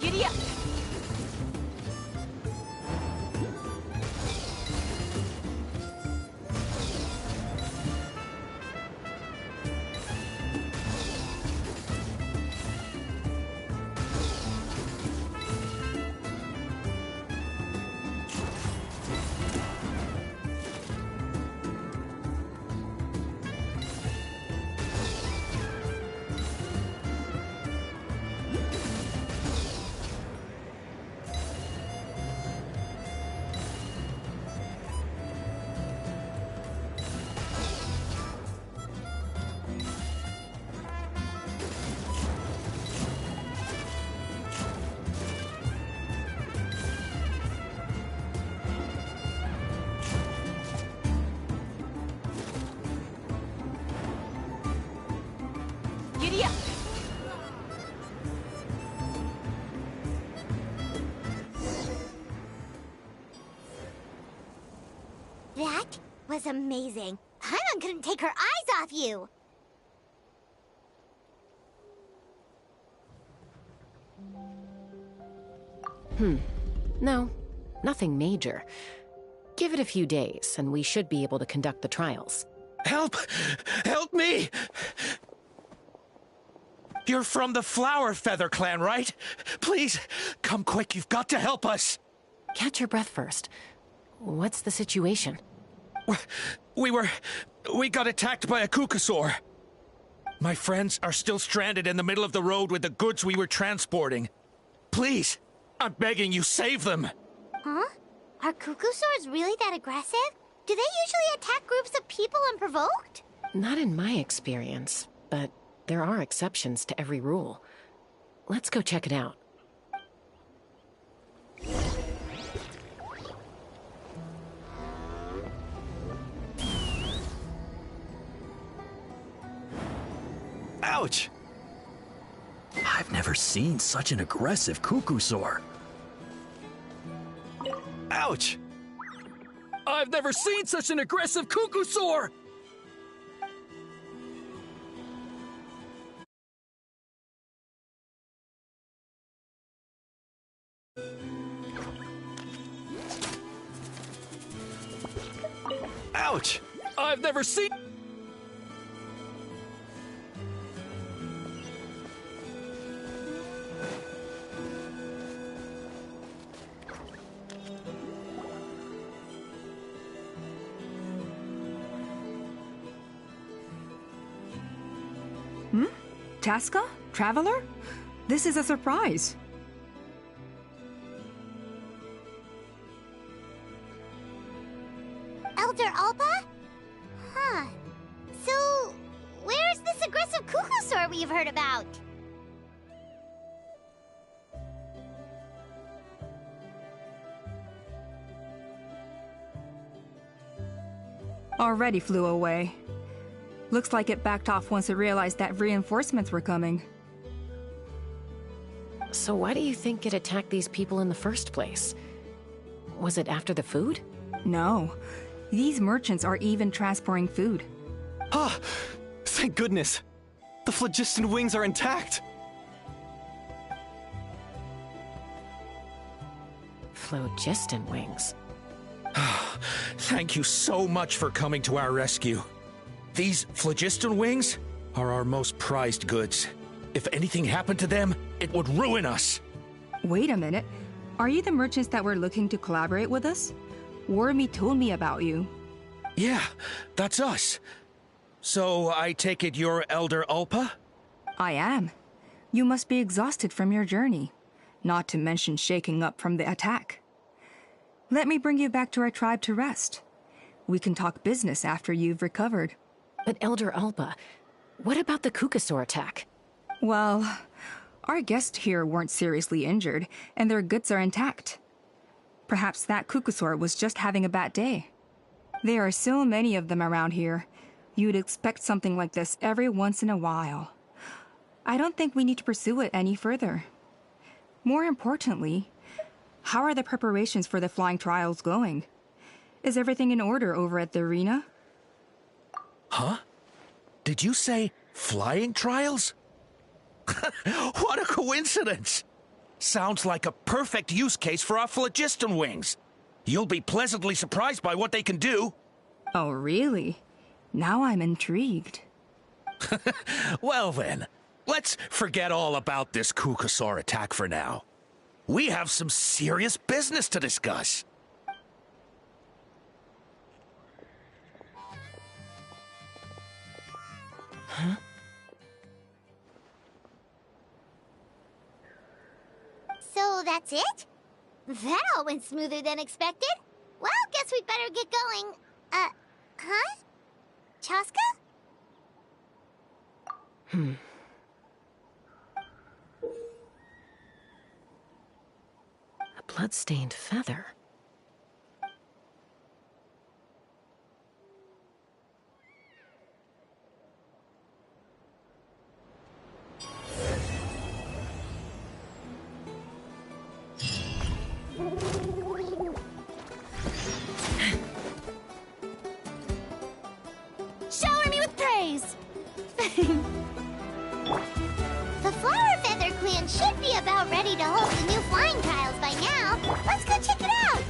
Giddy up! Giddy up! That was amazing. Paimon couldn't take her eyes off you. No, nothing major. Give it a few days, and we should be able to conduct the trials. Help! Help me! You're from the Flower Feather clan, right? Please, come quick, you've got to help us! Catch your breath first. What's the situation? We got attacked by a Kukusaur. My friends are still stranded in the middle of the road with the goods we were transporting. Please, I'm begging you, save them! Huh? Are Kukusaurs really that aggressive? Do they usually attack groups of people unprovoked? Not in my experience, but there are exceptions to every rule. Let's go check it out. Ouch! I've never seen such an aggressive Kukusaur. Ouch! I've never seen such an aggressive Kukusaur! Ouch! I've never seen... Chaska? Traveler? This is a surprise. Elder Alpa? Huh. So, where's this aggressive Kukusaur we've heard about? Already flew away. Looks like it backed off once it realized that reinforcements were coming. So why do you think it attacked these people in the first place? Was it after the food? No. These merchants are even transporting food. Ah! Thank goodness! The phlogiston wings are intact! Phlogiston wings? Thank you so much for coming to our rescue. These phlogiston wings are our most prized goods. If anything happened to them, it would ruin us. Wait a minute. Are you the merchants that were looking to collaborate with us? Wormy told me about you. Yeah, that's us. So I take it you're Elder Ulpa? I am. You must be exhausted from your journey, not to mention shaking up from the attack. Let me bring you back to our tribe to rest. We can talk business after you've recovered. But Elder Ulpa, what about the Kukasaur attack? Well, our guests here weren't seriously injured, and their goods are intact. Perhaps that Kukasaur was just having a bad day. There are so many of them around here. You'd expect something like this every once in a while. I don't think we need to pursue it any further. More importantly, how are the preparations for the flying trials going? Is everything in order over at the arena? Huh? Did you say flying trials? What a coincidence! Sounds like a perfect use case for our phlogiston wings. You'll be pleasantly surprised by what they can do. Oh, really? Now I'm intrigued. Well then, let's forget all about this Kukasaur attack for now. We have some serious business to discuss. Huh? So that's it? That all went smoother than expected. Well, guess we'd better get going. Huh? Chaska? A blood-stained feather. Shower me with praise! The Flower Feather Clan should be about ready to hold the new flying trials by now. Let's go check it out!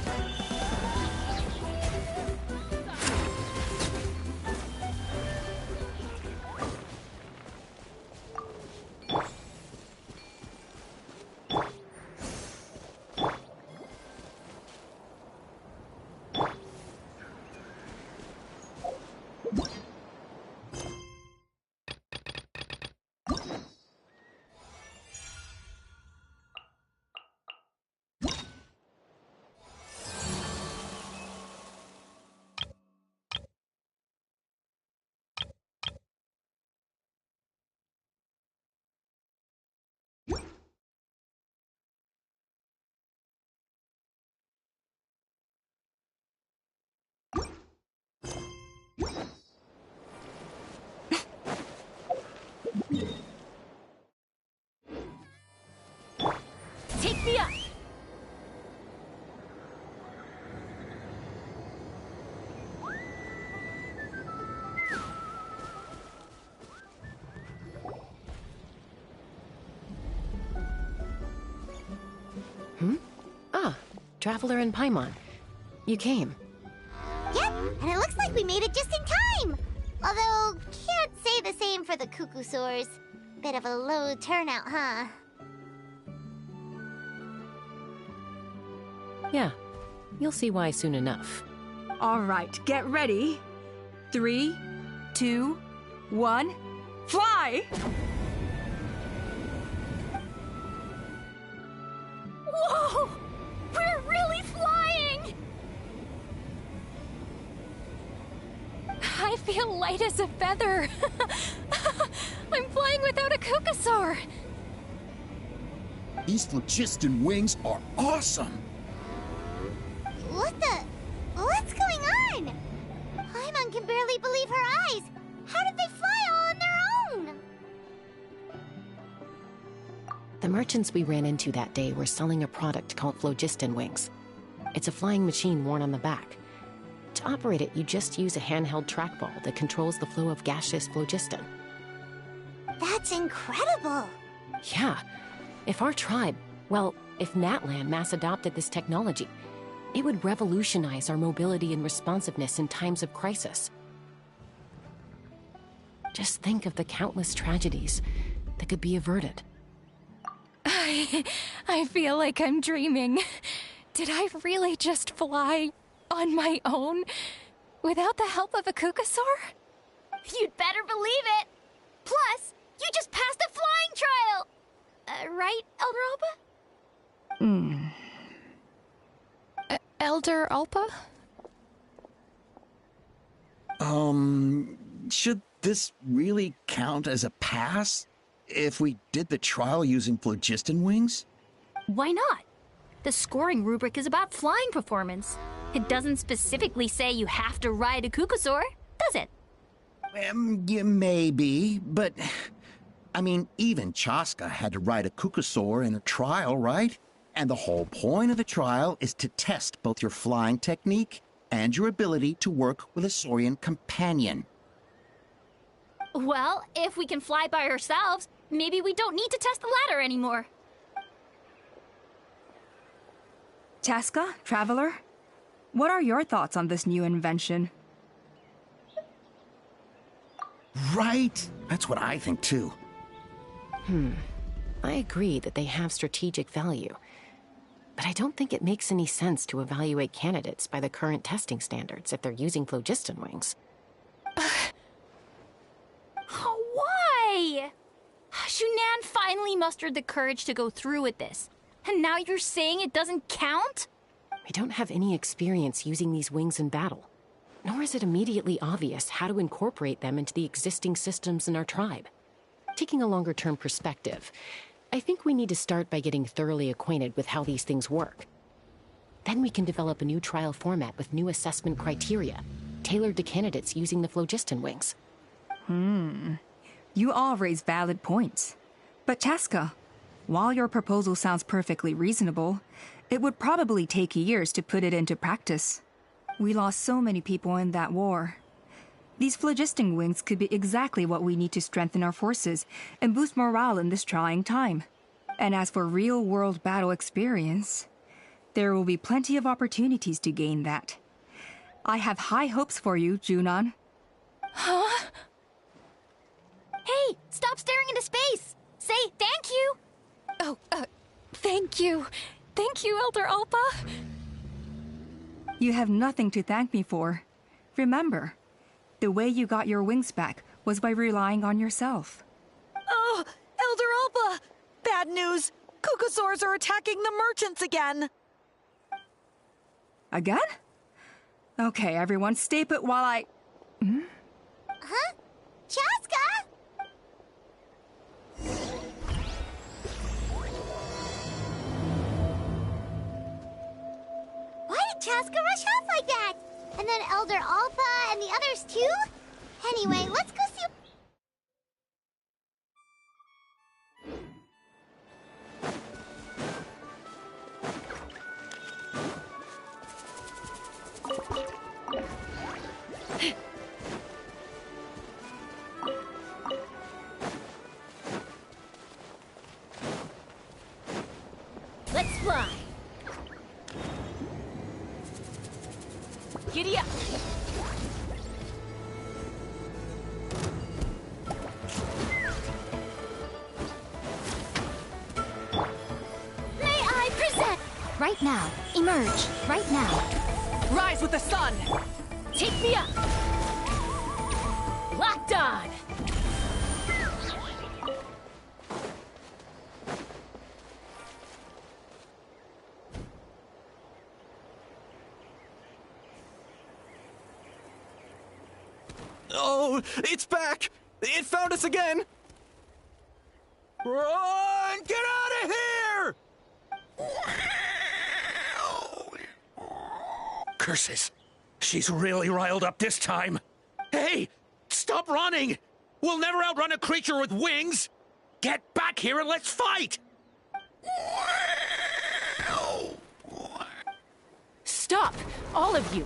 Take me up! Ah, Traveler and Paimon. You came. Yep, and it looks like we made it just in time! Although, can't say the same for the Kukusaurs. Bit of a low turnout, huh? Yeah, you'll see why soon enough. All right, get ready. 3, 2, 1, fly! Whoa! We're really flying! I feel light as a feather. I'm flying without a Kukasaur. These phlogiston wings are awesome! What's going on? Paimon can barely believe her eyes. How did they fly merchants we ran into that day were selling a product called phlogiston wings. It's a flying machine worn on the back. To operate it, you just use a handheld trackball that controls the flow of gaseous phlogiston. That's incredible! Yeah. If our tribe, well, if Natlan mass adopted this technology, it would revolutionize our mobility and responsiveness in times of crisis. Just think of the countless tragedies that could be averted. I feel like I'm dreaming. Did I really just fly on my own without the help of a Kukasaur? You'd better believe it! Plus, you just passed a flying trial! Right, Elder Alpa? Elder Alpa? Should this really count as a pass? If we did the trial using phlogiston wings? Why not? The scoring rubric is about flying performance. It doesn't specifically say you have to ride a Kukasaur, does it? Yeah, maybe, but... I mean, even Chaska had to ride a Kukasaur in a trial, right? And the whole point of the trial is to test both your flying technique and your ability to work with a Saurian companion. Well, if we can fly by ourselves, maybe we don't need to test the ladder anymore. Chaska, Traveler, what are your thoughts on this new invention? Right? That's what I think, too. I agree that they have strategic value, but I don't think it makes any sense to evaluate candidates by the current testing standards if they're using phlogiston wings. Why? Shunan finally mustered the courage to go through with this, and now you're saying it doesn't count? We don't have any experience using these wings in battle, nor is it immediately obvious how to incorporate them into the existing systems in our tribe. Taking a longer-term perspective, I think we need to start by getting thoroughly acquainted with how these things work. Then we can develop a new trial format with new assessment criteria, tailored to candidates using the phlogiston wings. You all raise valid points. But Chaska, while your proposal sounds perfectly reasonable, it would probably take years to put it into practice. We lost so many people in that war. These phlogiston wings could be exactly what we need to strengthen our forces and boost morale in this trying time. And as for real-world battle experience, there will be plenty of opportunities to gain that. I have high hopes for you, Junon. Huh? Hey, stop staring into space! Say thank you! Oh, thank you. Thank you, Elder Alpa. You have nothing to thank me for. Remember, the way you got your wings back was by relying on yourself. Oh, Elder Alpa! Bad news! Kukasaurs are attacking the merchants again! Again? Okay, everyone, stay put while I... Huh? Chaska? Why did Chaska rush off like that? And then Elder Alpa and the others too? Anyway, let's go see... Let's fly! Giddy up! May I present? Right now. Emerge. Right now. Rise with the sun! Take me up! Locked on! Oh, it's back! It found us again! Run! Get out of here! Curses! She's really riled up this time. Hey! Stop running! We'll never outrun a creature with wings! Get back here and let's fight! Stop! All of you!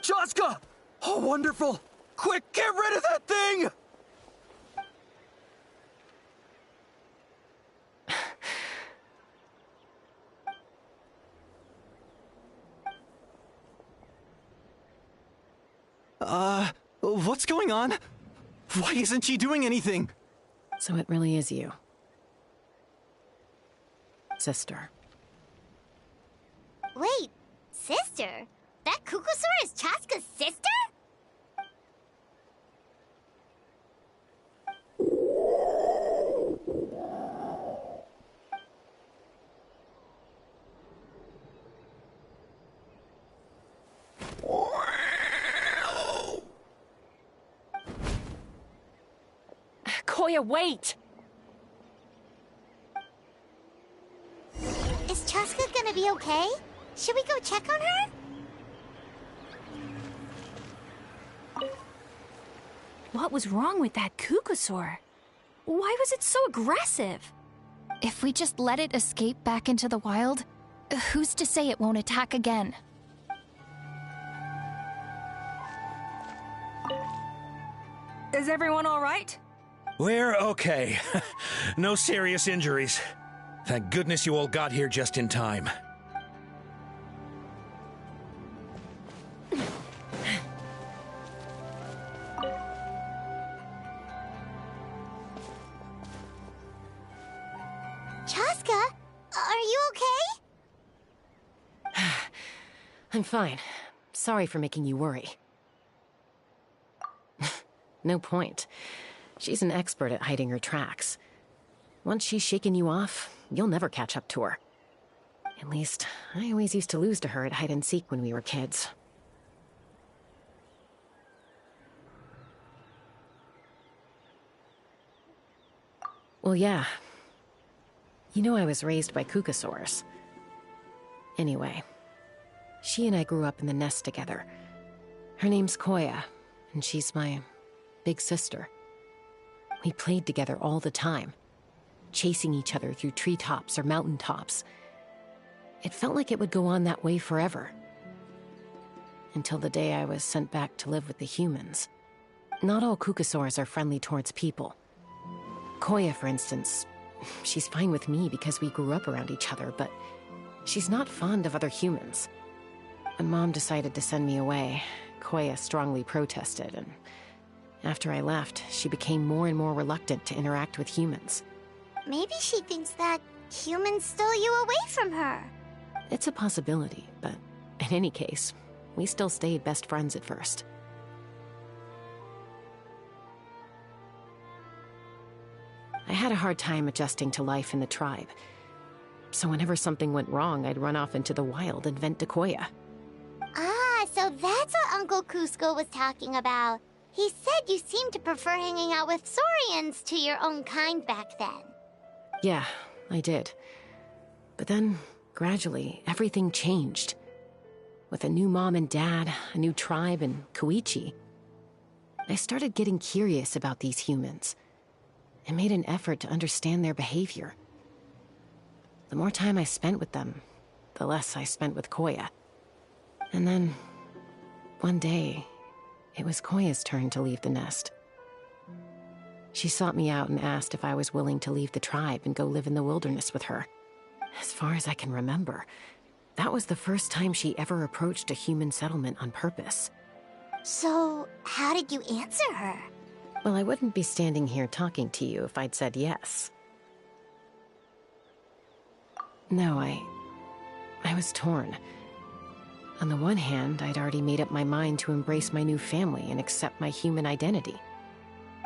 Chaska! Oh, wonderful! Quick, get rid of that thing! What's going on? Why isn't she doing anything? So it really is you. Sister. Wait, sister? That Kukusaur is Chaska's sister? Koya, wait! Is Chaska gonna be okay? Should we go check on her? What was wrong with that Kukusaur? Why was it so aggressive? If we just let it escape back into the wild, who's to say it won't attack again? Is everyone all right? We're okay. No serious injuries. Thank goodness you all got here just in time. Chaska, are you okay? I'm fine. Sorry for making you worry. No point. She's an expert at hiding her tracks. Once she's shaken you off, you'll never catch up to her. At least, I always used to lose to her at hide-and-seek when we were kids. Well, yeah. You know I was raised by Kukusaurs. Anyway, she and I grew up in the nest together. Her name's Koya, and she's my big sister. We played together all the time, chasing each other through treetops or mountaintops. It felt like it would go on that way forever. Until the day I was sent back to live with the humans. Not all Kukusaurs are friendly towards people. Koya, for instance, she's fine with me because we grew up around each other, but she's not fond of other humans. When Mom decided to send me away, Koya strongly protested, and after I left, she became more and more reluctant to interact with humans. Maybe she thinks that humans stole you away from her. It's a possibility, but in any case, we still stayed best friends at first. I had a hard time adjusting to life in the tribe. So whenever something went wrong, I'd run off into the wild and vent to Koya. Ah, so that's what Uncle Cusco was talking about. He said you seemed to prefer hanging out with Saurians to your own kind back then. Yeah, I did. But then, gradually, everything changed. With a new mom and dad, a new tribe, and Koichi, I started getting curious about these humans. I made an effort to understand their behavior. The more time I spent with them, the less I spent with Koya. And then, one day, it was Koya's turn to leave the nest. She sought me out and asked if I was willing to leave the tribe and go live in the wilderness with her. As far as I can remember, that was the first time she ever approached a human settlement on purpose. So, how did you answer her? Well, I wouldn't be standing here talking to you if I'd said yes. No, I was torn. On the one hand, I'd already made up my mind to embrace my new family and accept my human identity.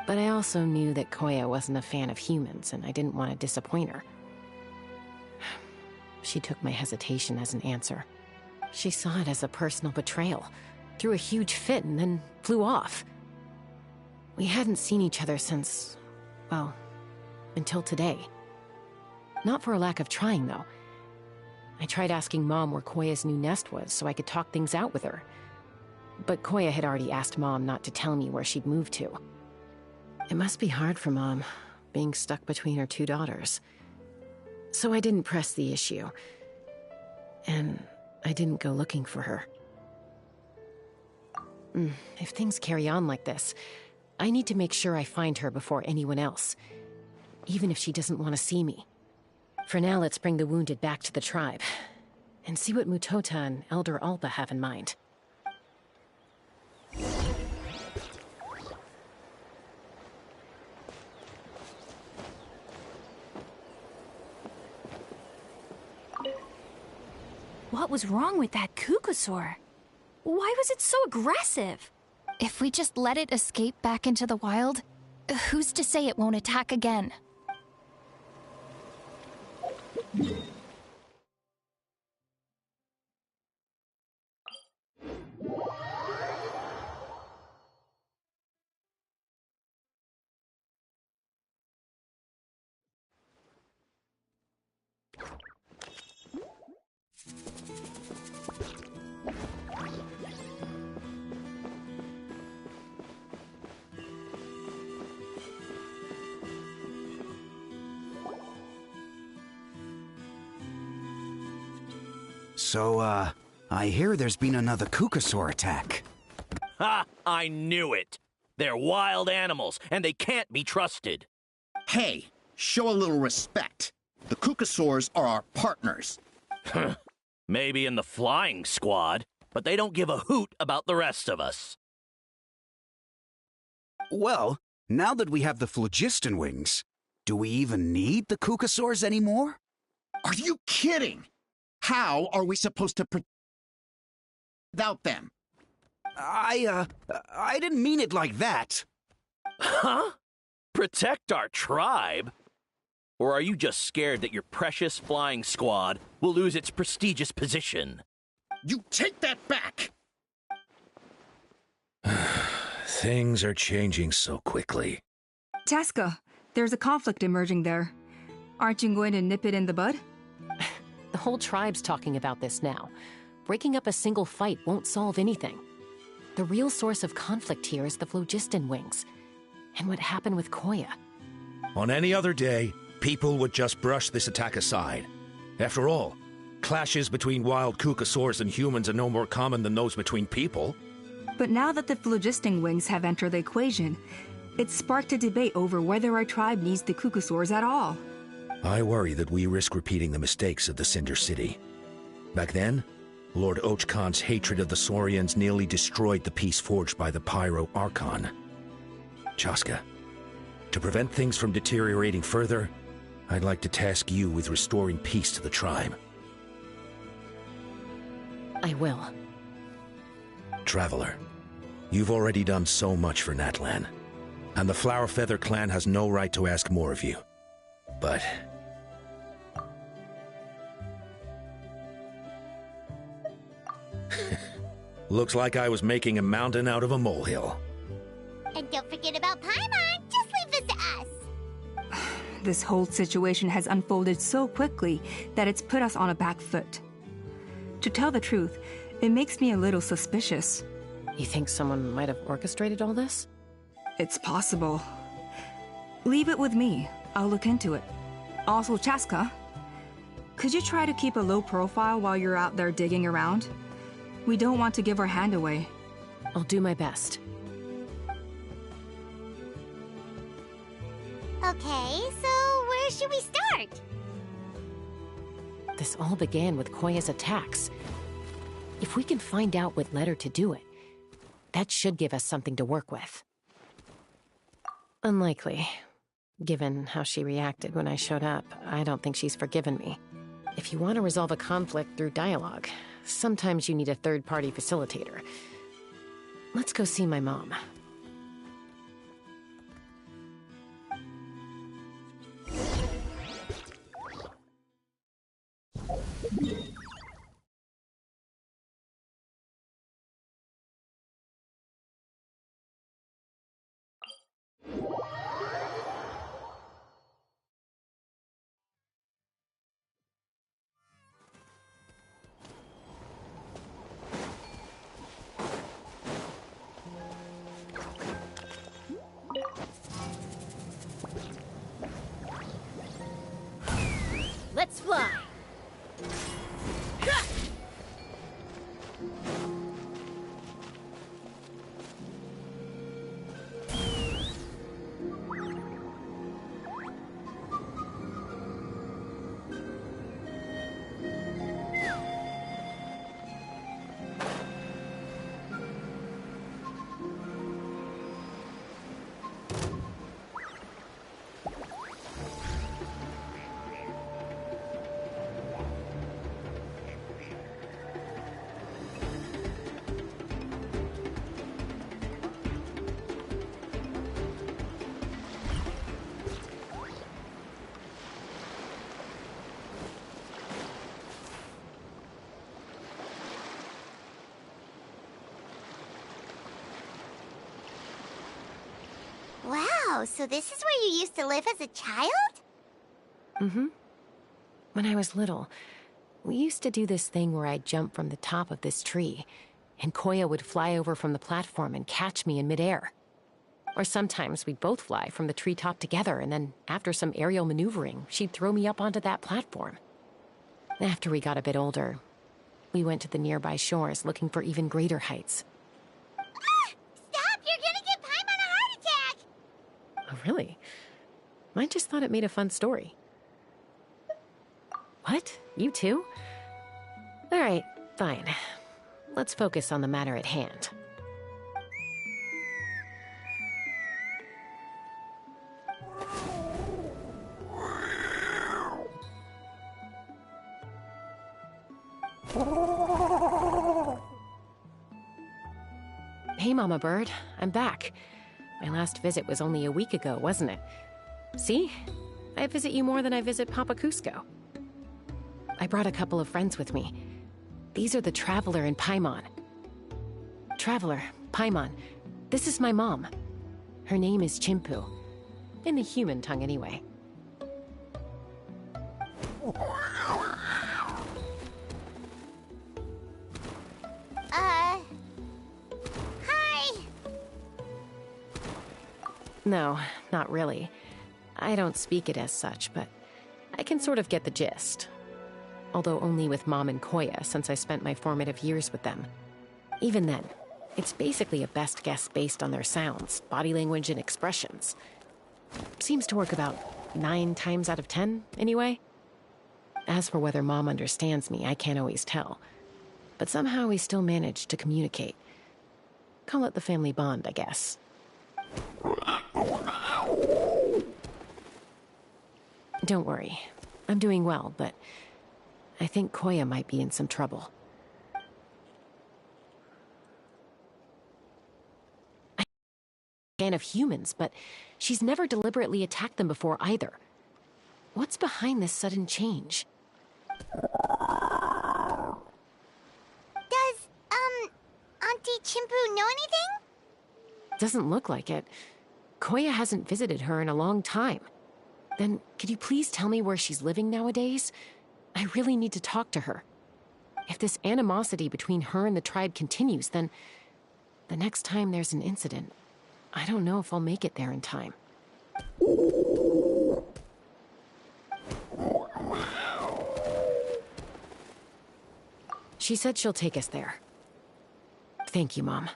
But I also knew that Koya wasn't a fan of humans, and I didn't want to disappoint her. She took my hesitation as an answer. She saw it as a personal betrayal, threw a huge fit, and then flew off. We hadn't seen each other since, well, until today. Not for a lack of trying, though. I tried asking Mom where Koya's new nest was so I could talk things out with her. But Koya had already asked Mom not to tell me where she'd moved to. It must be hard for Mom, being stuck between her two daughters. So I didn't press the issue. And I didn't go looking for her. If things carry on like this, I need to make sure I find her before anyone else. Even if she doesn't want to see me. For now, let's bring the wounded back to the tribe. And see what Mutota and Elder Alba have in mind. What was wrong with that Kukusaur? Why was it so aggressive? If we just let it escape back into the wild, who's to say it won't attack again? So, I hear there's been another Kukusaur attack. Ha! I knew it! They're wild animals, and they can't be trusted. Hey, show a little respect. The Kukusaurs are our partners. Maybe in the flying squad, but they don't give a hoot about the rest of us. Well, now that we have the phlogiston wings, do we even need the Kukusaurs anymore? Are you kidding? How are we supposed to without them? I didn't mean it like that. Huh? Protect our tribe? Or are you just scared that your precious flying squad will lose its prestigious position? You take that back! Things are changing so quickly. Chaska, there's a conflict emerging there. Aren't you going to nip it in the bud? The whole tribe's talking about this now. Breaking up a single fight won't solve anything. The real source of conflict here is the phlogiston wings. And what happened with Koya. On any other day, people would just brush this attack aside. After all, clashes between wild Kukusaurs and humans are no more common than those between people. But now that the phlogiston wings have entered the equation, it's sparked a debate over whether our tribe needs the Kukusaurs at all. I worry that we risk repeating the mistakes of the Cinder City. Back then, Lord Ochkan's hatred of the Saurians nearly destroyed the peace forged by the Pyro Archon. Chaska, to prevent things from deteriorating further, I'd like to task you with restoring peace to the tribe. I will. Traveler, you've already done so much for Natlan, and the Flower Feather clan has no right to ask more of you. But looks like I was making a mountain out of a molehill. And don't forget about Paimon. Just leave this to us. This whole situation has unfolded so quickly that it's put us on a back foot. To tell the truth, it makes me a little suspicious. You think someone might have orchestrated all this? It's possible. Leave it with me. I'll look into it. Also, Chaska, could you try to keep a low profile while you're out there digging around? We don't want to give our hand away. I'll do my best. Okay, so where should we start? This all began with Koya's attacks. If we can find out what led her to do it, that should give us something to work with. Unlikely. Given how she reacted when I showed up, I don't think she's forgiven me. If you want to resolve a conflict through dialogue, sometimes you need a third-party facilitator. Let's go see my mom. Let's fly! Wow, so this is where you used to live as a child? Mm-hmm. When I was little, we used to do this thing where I'd jump from the top of this tree, and Koya would fly over from the platform and catch me in midair. Or sometimes we'd both fly from the treetop together, and then after some aerial maneuvering, she'd throw me up onto that platform. After we got a bit older, we went to the nearby shores looking for even greater heights. Stop! You're gonna give Paimon a heart attack! Oh, really? I just thought it made a fun story. What? You too? All right, fine. Let's focus on the matter at hand. Hey, Mama Bird. I'm back. My last visit was only a week ago, wasn't it? See? I visit you more than I visit Papa Cusco. I brought a couple of friends with me. These are the Traveler and Paimon. Traveler, Paimon, this is my mom. Her name is Chimpu. In the human tongue, anyway. Hi! No, not really. I don't speak it as such, but I can sort of get the gist. Although only with Mom and Koya, since I spent my formative years with them. Even then, it's basically a best guess based on their sounds, body language, and expressions. Seems to work about 9 times out of 10, anyway. As for whether Mom understands me, I can't always tell. But somehow we still manage to communicate. Call it the family bond, I guess. Don't worry. I'm doing well, but I think Koya might be in some trouble. I'm a fan of humans, but she's never deliberately attacked them before either. What's behind this sudden change? Does, Auntie Chimpu know anything? Doesn't look like it. Koya hasn't visited her in a long time. Then, could you please tell me where she's living nowadays? I really need to talk to her. If this animosity between her and the tribe continues, then the next time there's an incident, I don't know if I'll make it there in time. She said she'll take us there. Thank you, Mom.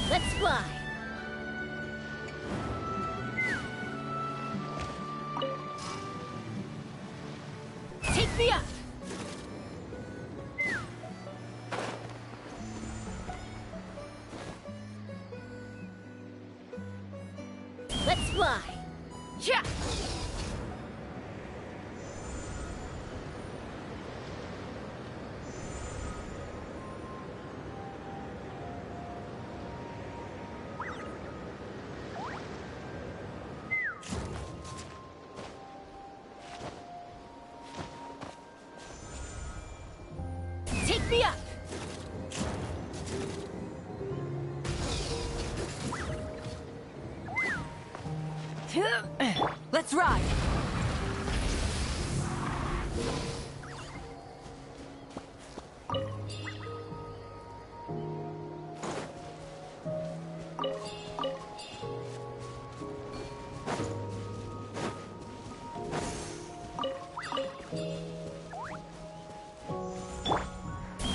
Let's fly! Take me up! Let's fly! Yeah! me up! Let's ride!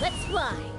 Let's fly!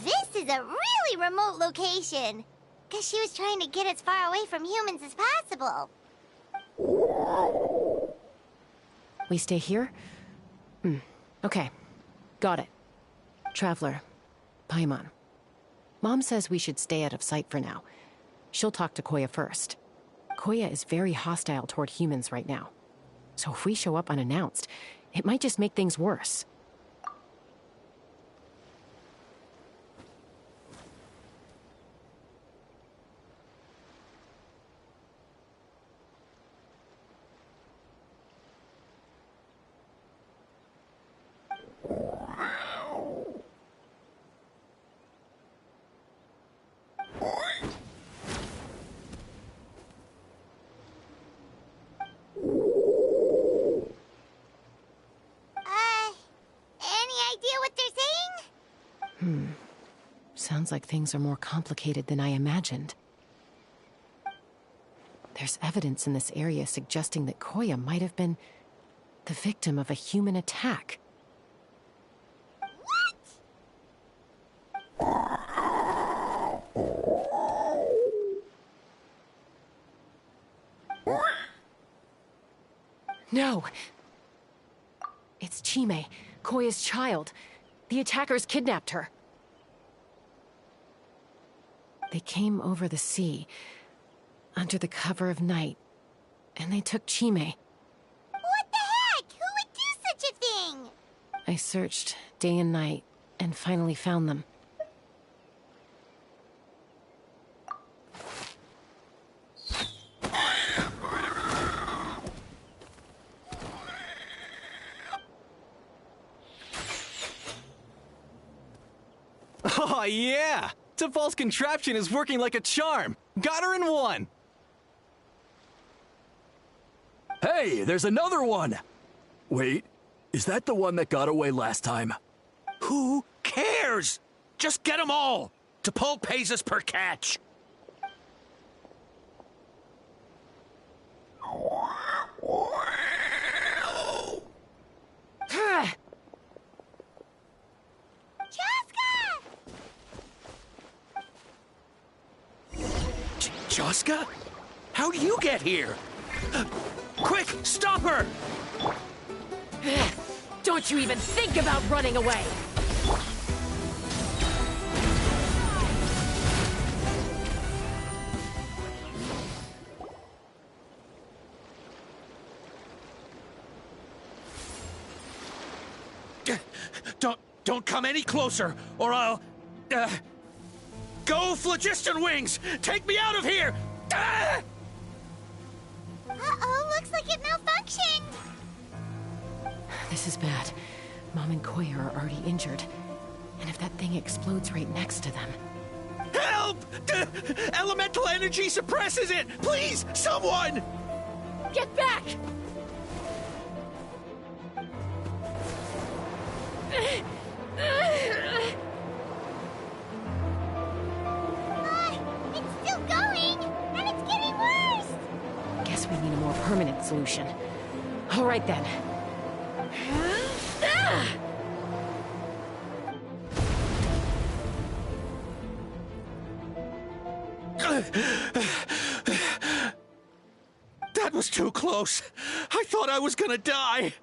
This is a really remote location. Guess she was trying to get as far away from humans as possible. We stay here? Okay. Got it. Traveler. Paimon. Mom says we should stay out of sight for now. She'll talk to Koya first. Koya is very hostile toward humans right now. So if we show up unannounced, it might just make things worse. Any idea what they're saying? Sounds like things are more complicated than I imagined. There's evidence in this area suggesting that Koya might have been the victim of a human attack. No! It's Chime, Koya's child. The attackers kidnapped her. They came over the sea, under the cover of night, and they took Chime. What the heck? Who would do such a thing? I searched day and night, and finally found them. Oh, yeah! Tafal's contraption is working like a charm! Got her in one! Hey, there's another one! Wait, is that the one that got away last time? Who cares? Just get them all! T'Pol pays us per catch. Chaska? How do you get here? Quick, stop her! Don't you even think about running away! Don't come any closer, or I'll... Go, Phlogiston Wings! Take me out of here! Ah! Uh-oh, looks like it malfunctioned. This is bad. Mom and Koya are already injured. And if that thing explodes right next to them... Help! Elemental energy suppresses it! Please, someone! Get back! It's still going, and it's getting worse. Guess we need a more permanent solution. All right then. That was too close. I thought I was gonna die.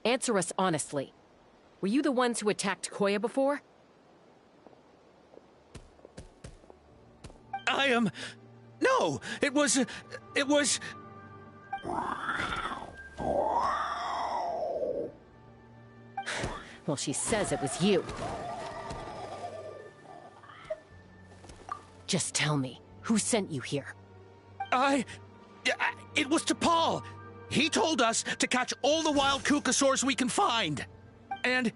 Answer us honestly. Were you the ones who attacked Koya before? No, it was... Well, she says it was you. Just tell me, who sent you here? It was T'Pol. He told us to catch all the wild Kukasaurs we can find. And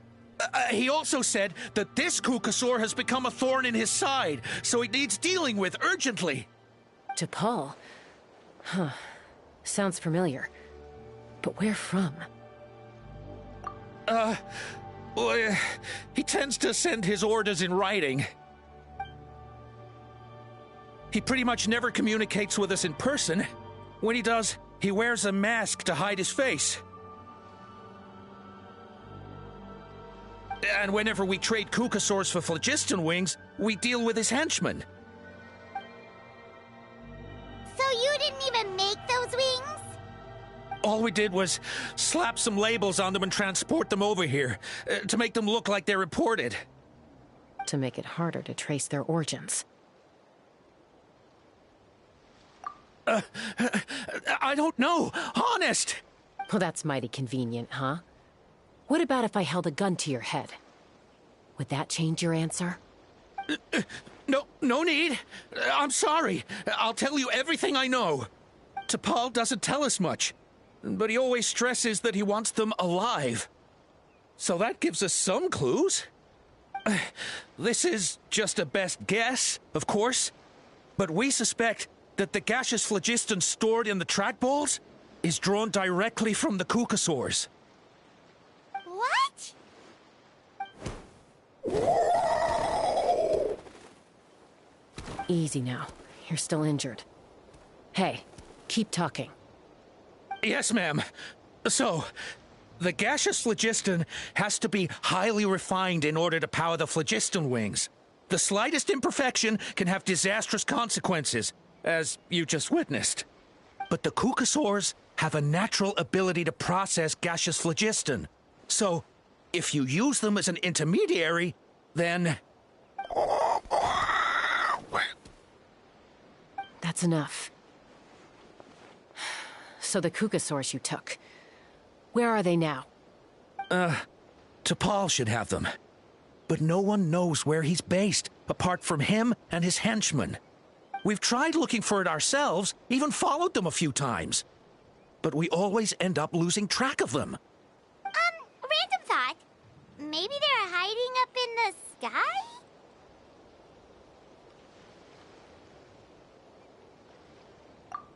he also said that this Kukasaur has become a thorn in his side, so it needs dealing with urgently. T'Pol? Huh. Sounds familiar. But where from? Well, he tends to send his orders in writing. He pretty much never communicates with us in person. When he does, he wears a mask to hide his face. And whenever we trade Kukasaurs for phlogiston wings, we deal with his henchmen. So you didn't even make those wings? All we did was slap some labels on them and transport them over here, to make them look like they're imported. To make it harder to trace their origins. I don't know, honest! Well, that's mighty convenient, huh? What about if I held a gun to your head? Would that change your answer? No need. I'm sorry. I'll tell you everything I know. T'Pol doesn't tell us much, but he always stresses that he wants them alive. So that gives us some clues. This is just a best guess, of course, but we suspect that the gaseous phlogiston stored in the trackballs is drawn directly from the Kukasaurs. What? Easy now. You're still injured. Hey, keep talking. Yes, ma'am. So, the gaseous phlogiston has to be highly refined in order to power the phlogiston wings. The slightest imperfection can have disastrous consequences, as you just witnessed. But the Kukasaurs have a natural ability to process gaseous phlogiston. So, if you use them as an intermediary, then... That's enough. So the Kukasaurs you took, where are they now? T'Pol should have them. But no one knows where he's based, apart from him and his henchmen. We've tried looking for it ourselves, even followed them a few times. But we always end up losing track of them. Random thought. Maybe they're hiding up in the sky?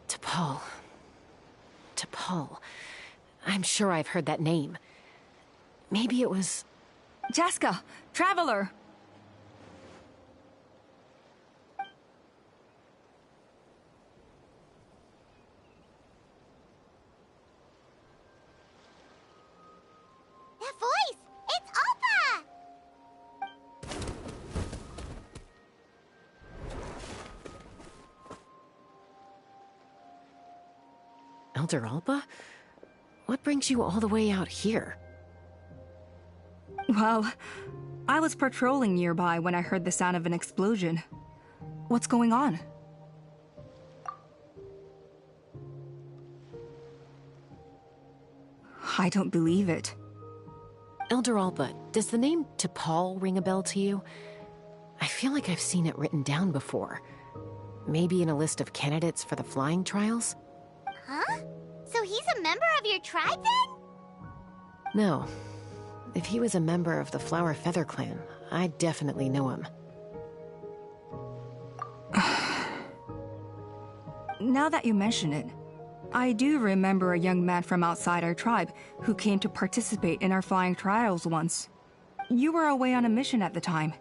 T'Pol. T'Pol. I'm sure I've heard that name. Maybe it was... Jaska, Traveler! That voice! It's Alpha! Elder Alba? What brings you all the way out here? Well, I was patrolling nearby when I heard the sound of an explosion. What's going on? I don't believe it. Elder Alba, does the name T'Pol ring a bell to you? I feel like I've seen it written down before. Maybe in a list of candidates for the flying trials? Huh? So he's a member of your tribe then? No. If he was a member of the Flower Feather clan, I'd definitely know him. Now that you mention it, I do remember a young man from outside our tribe who came to participate in our flying trials once. You were away on a mission at the time,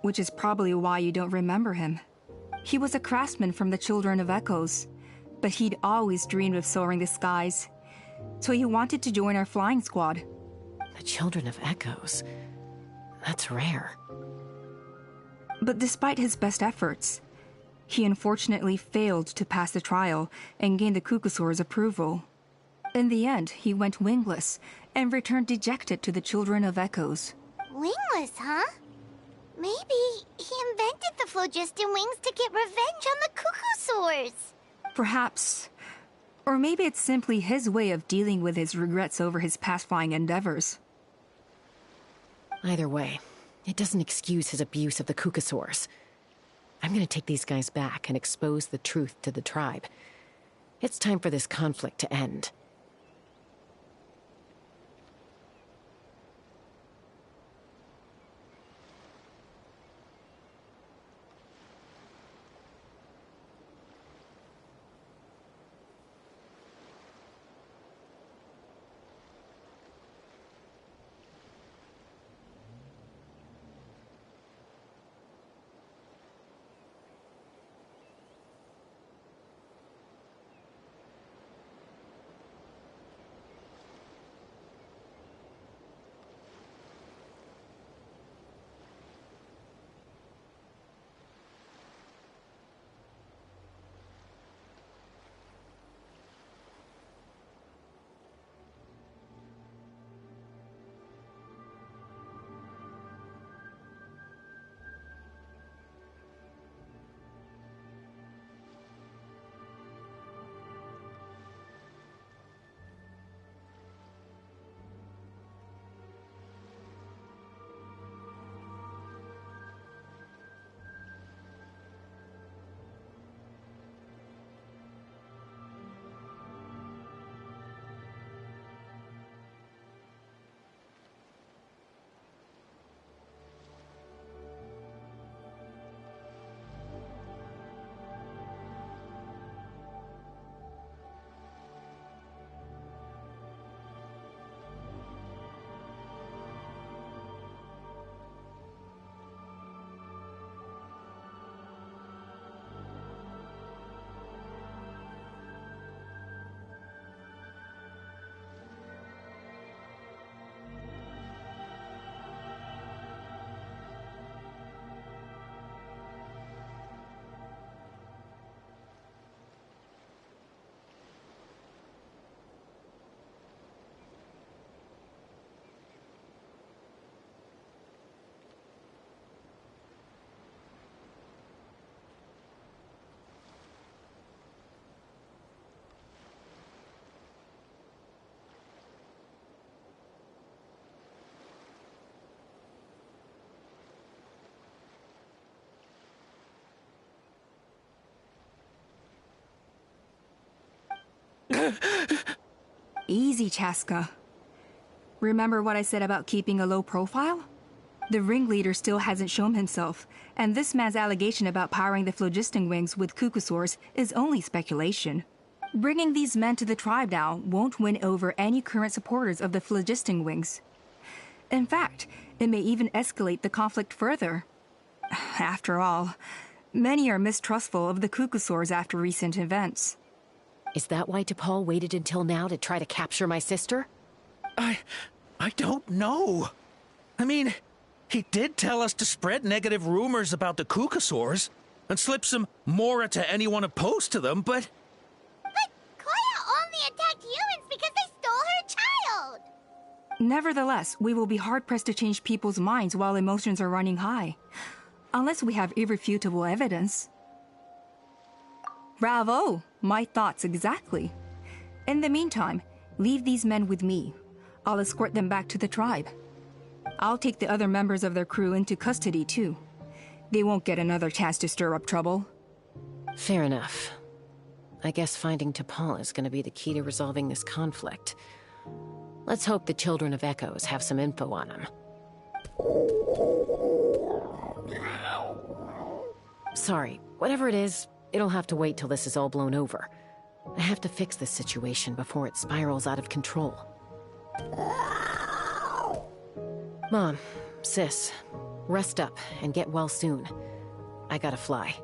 which is probably why you don't remember him. He was a craftsman from the Children of Echoes, but he'd always dreamed of soaring the skies, so he wanted to join our flying squad. The Children of Echoes? That's rare. But despite his best efforts, he unfortunately failed to pass the trial and gain the Kukusaur's approval. In the end, he went wingless and returned dejected to the Children of Echoes. Wingless, huh? Maybe he invented the phlogiston wings to get revenge on the Kukusaurs. Perhaps. Or maybe it's simply his way of dealing with his regrets over his past flying endeavors. Either way, it doesn't excuse his abuse of the Kukusaurs. I'm gonna take these guys back and expose the truth to the tribe. It's time for this conflict to end. Easy, Chaska. Remember what I said about keeping a low profile? The ringleader still hasn't shown himself, and this man's allegation about powering the phlogiston wings with Kukusaurs is only speculation. Bringing these men to the tribe now won't win over any current supporters of the phlogiston wings. In fact, it may even escalate the conflict further. After all, many are mistrustful of the Kukusaurs after recent events. Is that why T'Pol waited until now to try to capture my sister? I don't know. I mean, he did tell us to spread negative rumors about the Kukusaurs and slip some Mora to anyone opposed to them, but... But Koya only attacked humans because they stole her child! Nevertheless, we will be hard-pressed to change people's minds while emotions are running high. Unless we have irrefutable evidence. Bravo! My thoughts exactly. In the meantime, leave these men with me. I'll escort them back to the tribe. I'll take the other members of their crew into custody, too. They won't get another chance to stir up trouble. Fair enough. I guess finding T'Pol is gonna be the key to resolving this conflict. Let's hope the Children of Echoes have some info on him. Sorry, whatever it is, it'll have to wait till this is all blown over. I have to fix this situation before it spirals out of control. Mom, sis, rest up and get well soon. I gotta fly.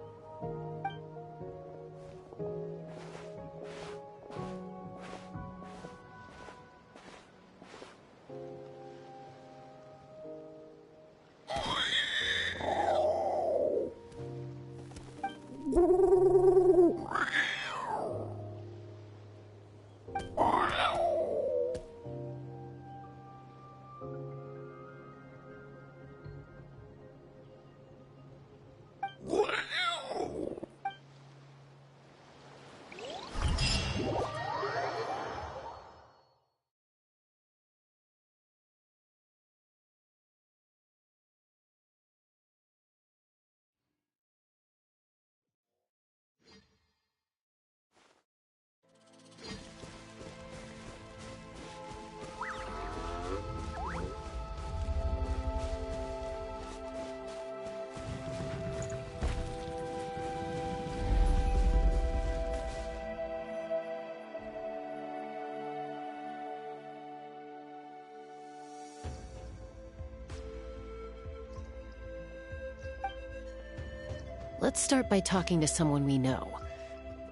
Let's start by talking to someone we know.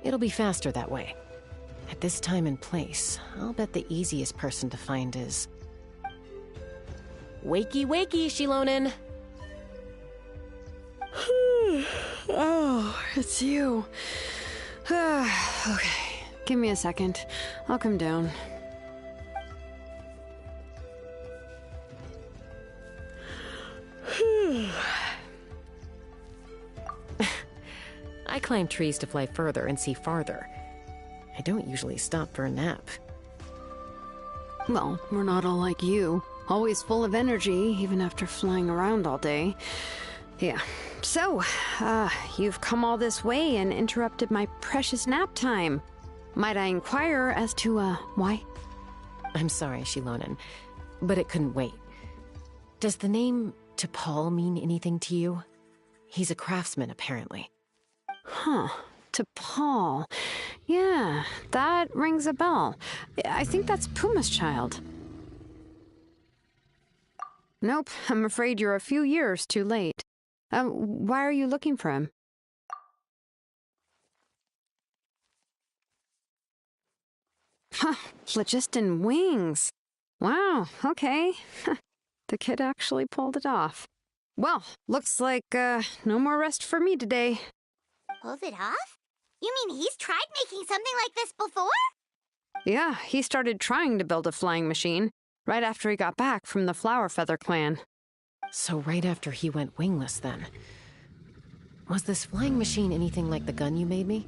It'll be faster that way. At this time and place, I'll bet the easiest person to find is... Wakey, wakey, Shilonen! Oh, it's you. Okay, give me a second. I'll come down. I climb trees to fly further and see farther. I don't usually stop for a nap. Well, we're not all like you. Always full of energy, even after flying around all day. Yeah. So, you've come all this way and interrupted my precious nap time. Might I inquire as to, why? I'm sorry, Shilonen, but it couldn't wait. Does the name T'Pol mean anything to you? He's a craftsman, apparently. Huh. T'Pol. Yeah, that rings a bell. I think that's Puma's child. Nope, I'm afraid you're a few years too late. Why are you looking for him? Huh, phlogiston wings. Wow, okay. The kid actually pulled it off. Well, looks like, no more rest for me today. Pulled it off? You mean he's tried making something like this before? Yeah, he started trying to build a flying machine right after he got back from the Flower Feather clan. So right after he went wingless, then. Was this flying machine anything like the gun you made me?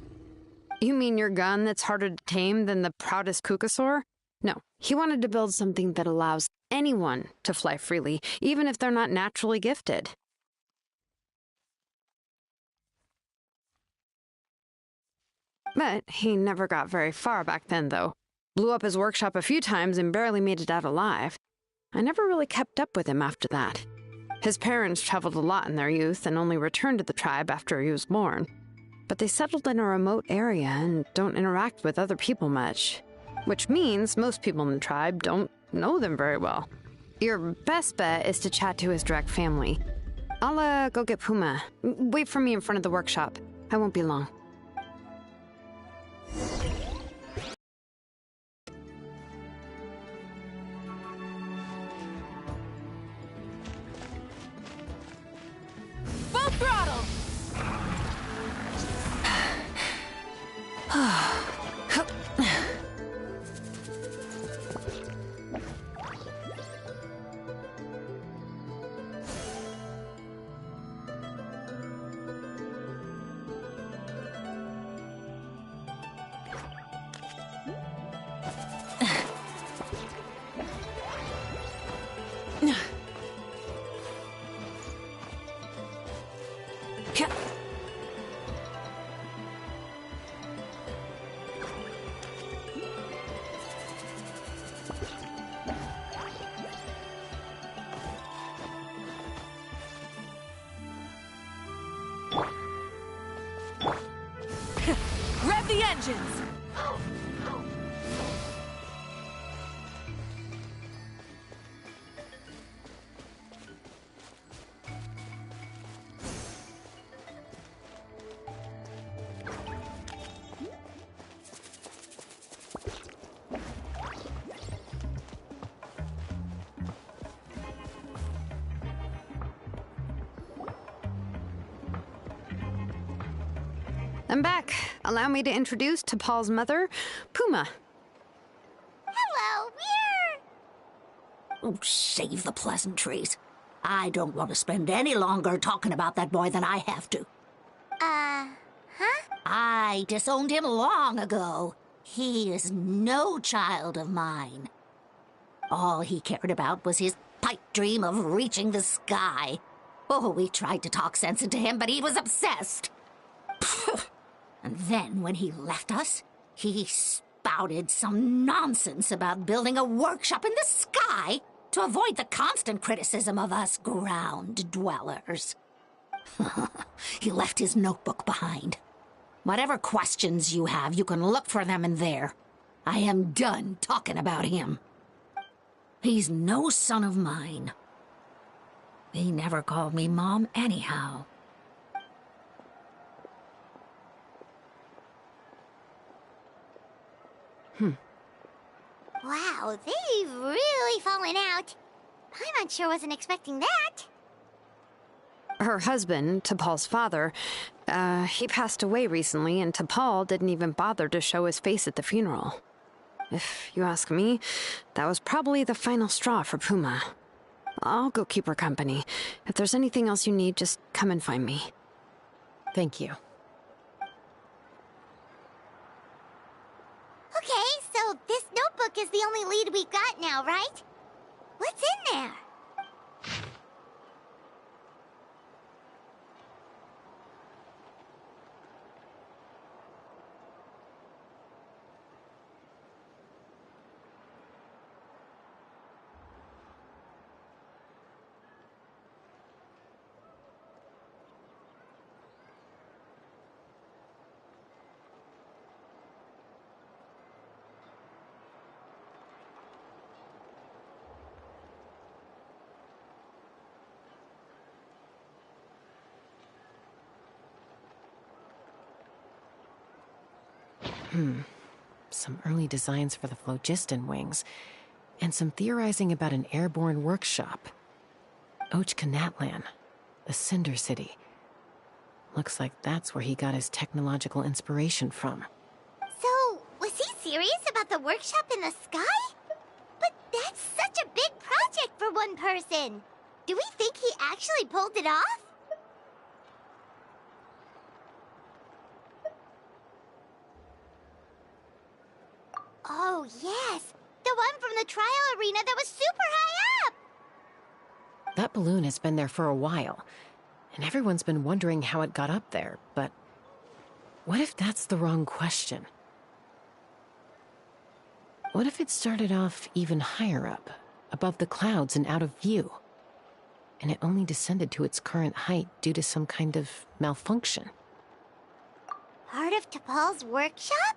You mean your gun that's harder to tame than the proudest Kukasaur? No, he wanted to build something that allows anyone to fly freely, even if they're not naturally gifted. But he never got very far back then, though. Blew up his workshop a few times and barely made it out alive. I never really kept up with him after that. His parents traveled a lot in their youth and only returned to the tribe after he was born. But they settled in a remote area and don't interact with other people much. Which means most people in the tribe don't know them very well. Your best bet is to chat to his direct family. I'll, go get Puma. Wait for me in front of the workshop. I won't be long. Full throttle! Rev the engines! I'm back. Allow me to introduce T'Pol's mother, Puma. Hello, Oh, save the pleasantries. I don't want to spend any longer talking about that boy than I have to. Huh? I disowned him long ago. He is no child of mine. All he cared about was his pipe dream of reaching the sky. Oh, we tried to talk sense into him, but he was obsessed. And then, when he left us, he spouted some nonsense about building a workshop in the sky to avoid the constant criticism of us ground dwellers. He left his notebook behind. Whatever questions you have, you can look for them in there. I am done talking about him. He's no son of mine. He never called me Mom anyhow. Wow, they've really fallen out. Paimon sure wasn't expecting that. Her husband, T'Pol's father, he passed away recently, and T'Pol didn't even bother to show his face at the funeral. If you ask me, that was probably the final straw for Puma. I'll go keep her company. If there's anything else you need, just come and find me. Thank you. Okay, so this notebook is the only lead we've got now, right? What's in there? Some early designs for the phlogiston wings, and some theorizing about an airborne workshop. Natlan, the Cinder City. Looks like that's where he got his technological inspiration from. So, was he serious about the workshop in the sky? But that's such a big project for one person. Do we think he actually pulled it off? Oh, yes. The one from the trial arena that was super high up! That balloon has been there for a while, and everyone's been wondering how it got up there, but what if that's the wrong question? What if it started off even higher up, above the clouds and out of view, and it only descended to its current height due to some kind of malfunction? Part of T'Pol's workshop?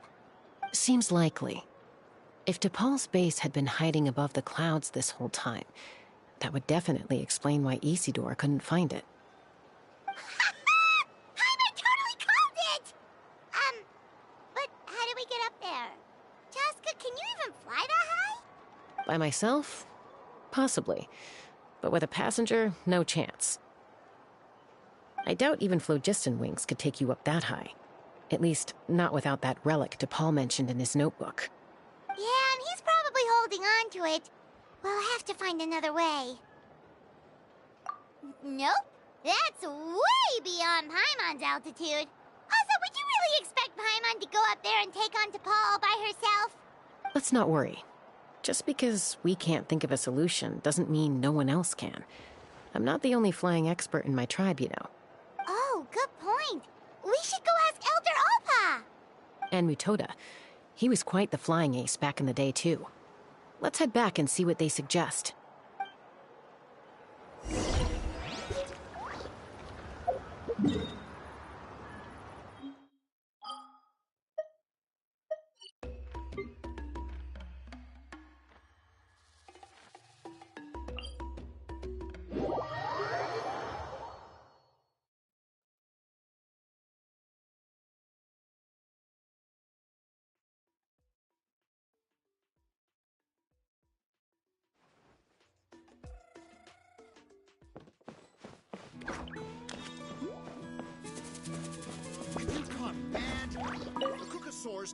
Seems likely. If T'Pol's base had been hiding above the clouds this whole time, that would definitely explain why Isidore couldn't find it. Paimon totally called it! But how do we get up there? Chaska, can you even fly that high? By myself? Possibly. But with a passenger, no chance. I doubt even phlogiston wings could take you up that high. At least, not without that relic T'Pol mentioned in his notebook. Yeah, and he's probably holding on to it. We'll have to find another way. Nope. That's way beyond Paimon's altitude. Also, would you really expect Paimon to go up there and take on T'Pol all by herself? Let's not worry. Just because we can't think of a solution doesn't mean no one else can. I'm not the only flying expert in my tribe, you know. Oh, good point. We should go ask Elder Alpa. And Mutoda. He was quite the flying ace back in the day, too. Let's head back and see what they suggest.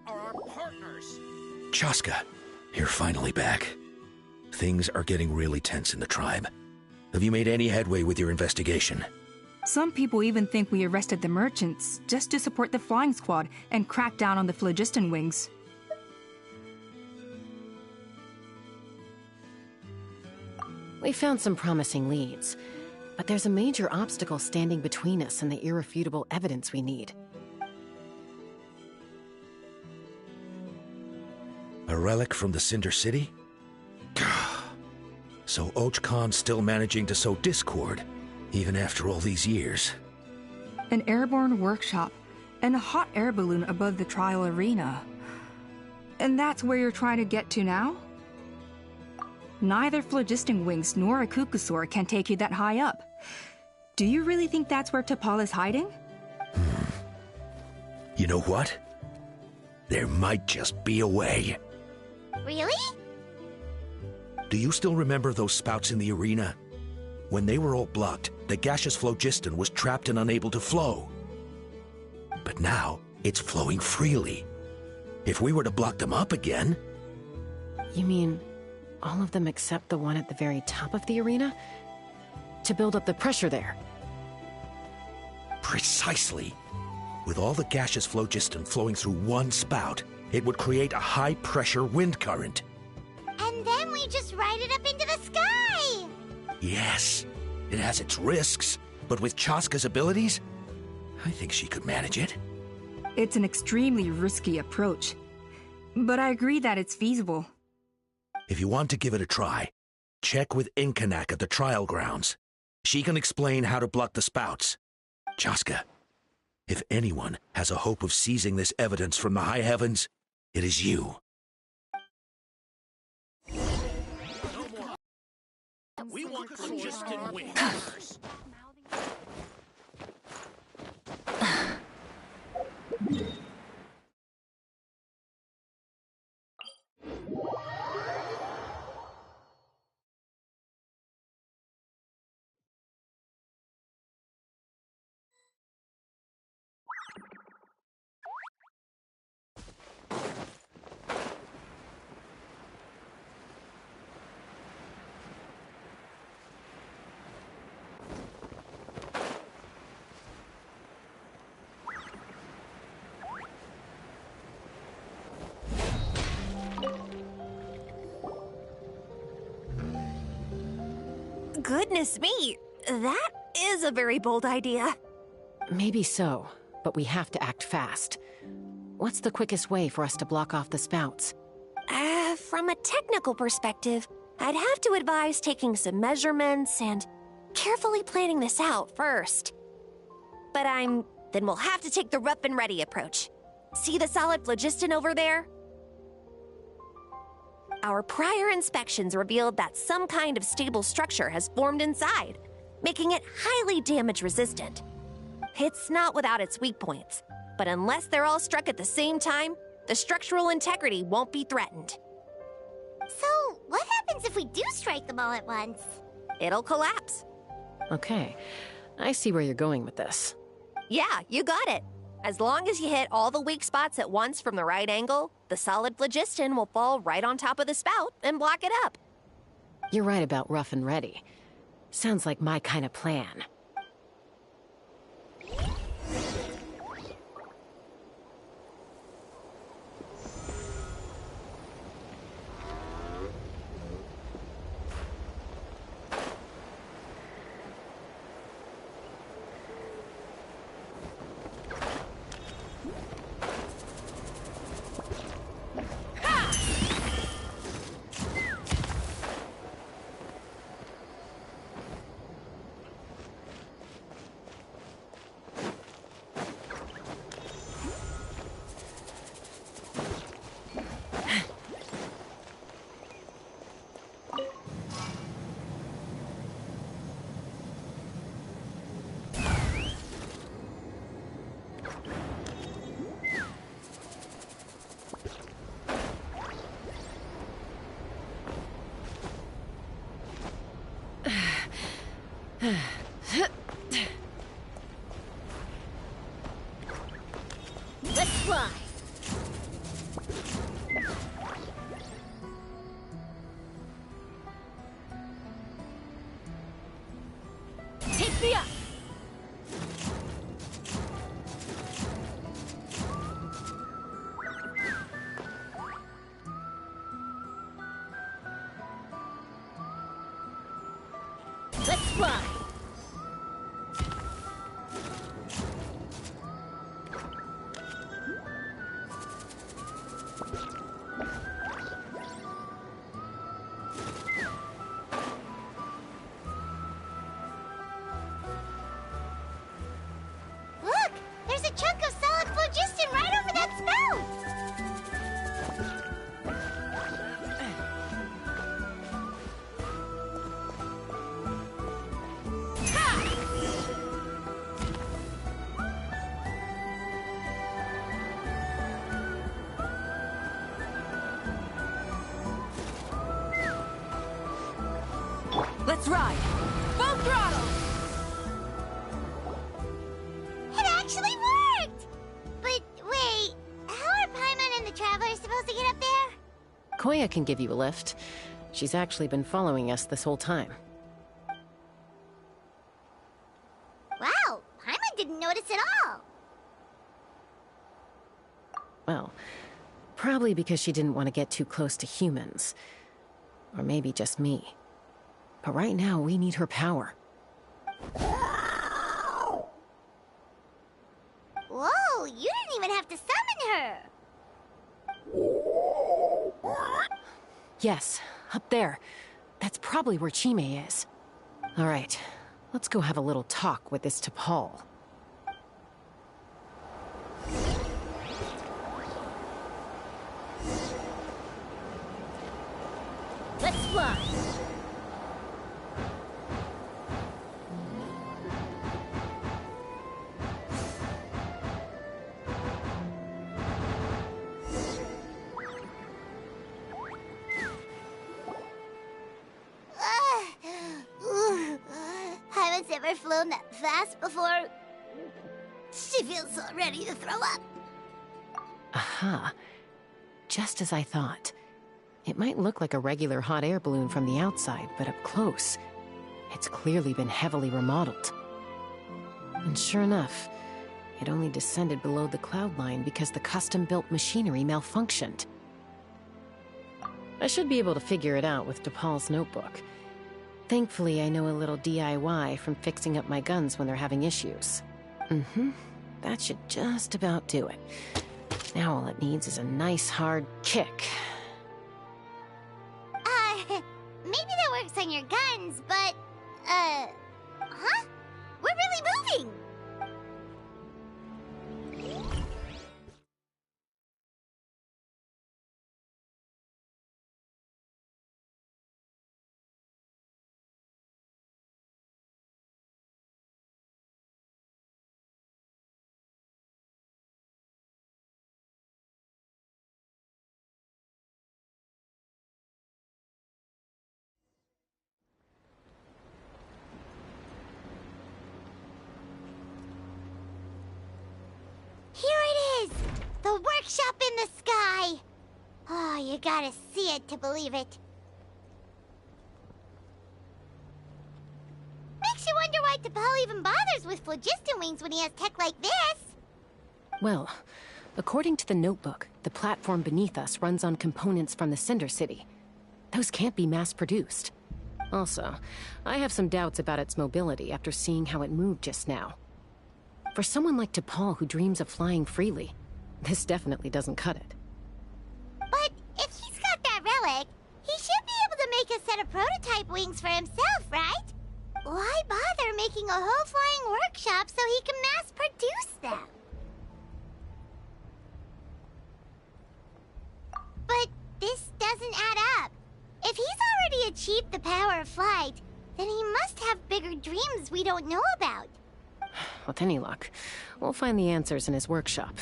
Are our partners. Chaska, you're finally back. Things are getting really tense in the tribe. Have you made any headway with your investigation? Some people even think we arrested the merchants just to support the flying squad and crack down on the phlogiston wings. We found some promising leads, but there's a major obstacle standing between us and the irrefutable evidence we need. A relic from the Cinder City? So Khan's still managing to sow discord, even after all these years. An airborne workshop and a hot air balloon above the trial arena. And that's where you're trying to get to now? Neither phlogiston wings nor a Kukusaur can take you that high up. Do you really think that's where T'Pol is hiding? You know what? There might just be a way. Really? Do you still remember those spouts in the arena? When they were all blocked, the gaseous phlogiston was trapped and unable to flow. But now, it's flowing freely. If we were to block them up again... You mean all of them except the one at the very top of the arena? To build up the pressure there? Precisely. With all the gaseous phlogiston flowing through one spout, it would create a high-pressure wind current. And then we just ride it up into the sky! Yes, it has its risks, but with Chaska's abilities, I think she could manage it. It's an extremely risky approach, but I agree that it's feasible. If you want to give it a try, check with Inkanak at the trial grounds. She can explain how to block the spouts. Chaska, if anyone has a hope of seizing this evidence from the high heavens, it is you. We want Phlogiston wings. Goodness me, that is a very bold idea. Maybe so, but we have to act fast. What's the quickest way for us to block off the spouts? From a technical perspective, I'd have to advise taking some measurements and carefully planning this out first. But then we'll have to take the rough and ready approach. See the solid phlogiston over there? Our prior inspections revealed that some kind of stable structure has formed inside, making it highly damage resistant. It's not without its weak points, but unless they're all struck at the same time, the structural integrity won't be threatened. So, what happens if we do strike them all at once? It'll collapse. Okay, I see where you're going with this. Yeah, you got it. As long as you hit all the weak spots at once from the right angle, the solid phlogiston will fall right on top of the spout and block it up. You're right about rough and ready. Sounds like my kind of plan. Let's fly. Take me up. Let's fly. Look! There's a chunk of solid phlogiston right over that spout! Let's ride! Full throttle! It actually worked! But wait, how are Paimon and the Traveler supposed to get up there? Koya can give you a lift. She's actually been following us this whole time. Wow, Paimon didn't notice at all. Well, probably because she didn't want to get too close to humans. Or maybe just me. But right now, we need her power. Whoa, you didn't even have to summon her! Yes, up there. That's probably where Chime is. All right, let's go have a little talk with this T'Pol. Let's fly! Haven't ever flown that fast before. She feels so ready to throw up. Aha. Just as I thought. It might look like a regular hot air balloon from the outside, but up close, it's clearly been heavily remodeled. And sure enough, it only descended below the cloud line because the custom-built machinery malfunctioned. I should be able to figure it out with T'Pol's notebook. Thankfully, I know a little DIY from fixing up my guns when they're having issues. That should just about do it. Now all it needs is a nice hard kick. Maybe that works on your guns, but, huh? We're really moving! Here it is! The workshop in the sky! Oh, you gotta see it to believe it. Makes you wonder why T'Pol even bothers with phlogiston wings when he has tech like this. Well, according to the notebook, the platform beneath us runs on components from the Cinder City. Those can't be mass-produced. Also, I have some doubts about its mobility after seeing how it moved just now. For someone like T'Pol who dreams of flying freely, this definitely doesn't cut it. But if he's got that relic, he should be able to make a set of prototype wings for himself, right? Why bother making a whole flying workshop so he can mass-produce them? But this doesn't add up. If he's already achieved the power of flight, then he must have bigger dreams we don't know about. With any luck, we'll find the answers in his workshop.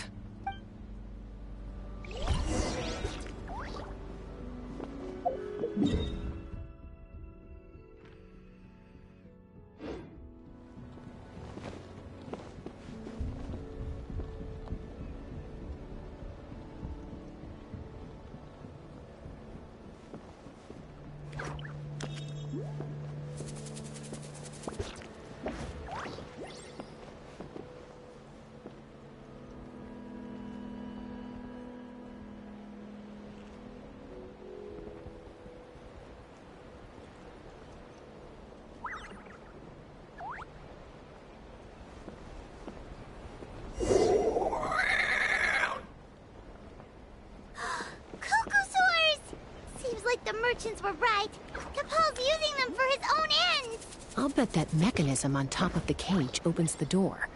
Merchants were right. T'Pol's using them for his own ends. I'll bet that mechanism on top of the cage opens the door.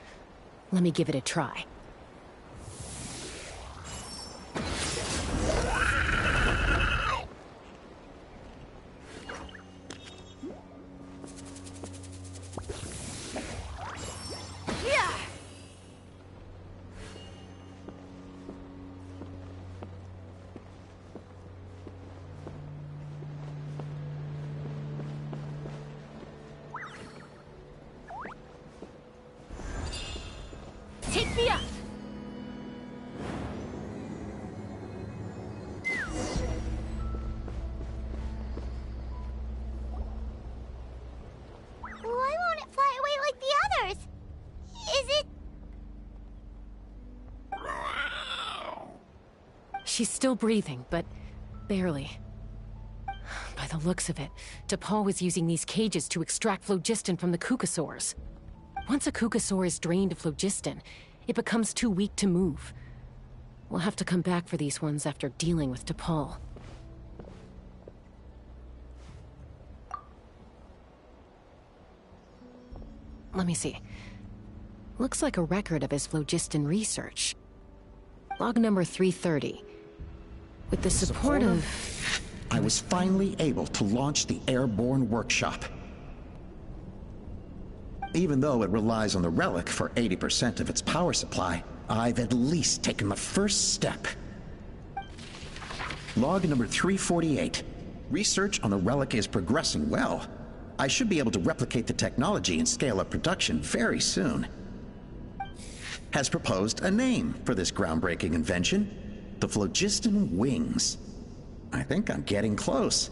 Let me give it a try. Yeah. Why won't it fly away like the others? Is it... She's still breathing, but barely. By the looks of it, T'Pol was using these cages to extract phlogiston from the Kukasaurs. Once a Kukasaur is drained of phlogiston, it becomes too weak to move. We'll have to come back for these ones after dealing with T'Pol. Let me see. Looks like a record of his phlogiston research. Log number 330. With the support of... I was finally able to launch the airborne workshop. Even though it relies on the relic for 80% of its power supply, I've at least taken the first step. Log number 348. Research on the relic is progressing well. I should be able to replicate the technology and scale up production very soon. Has proposed a name for this groundbreaking invention: the phlogiston wings. I think I'm getting close.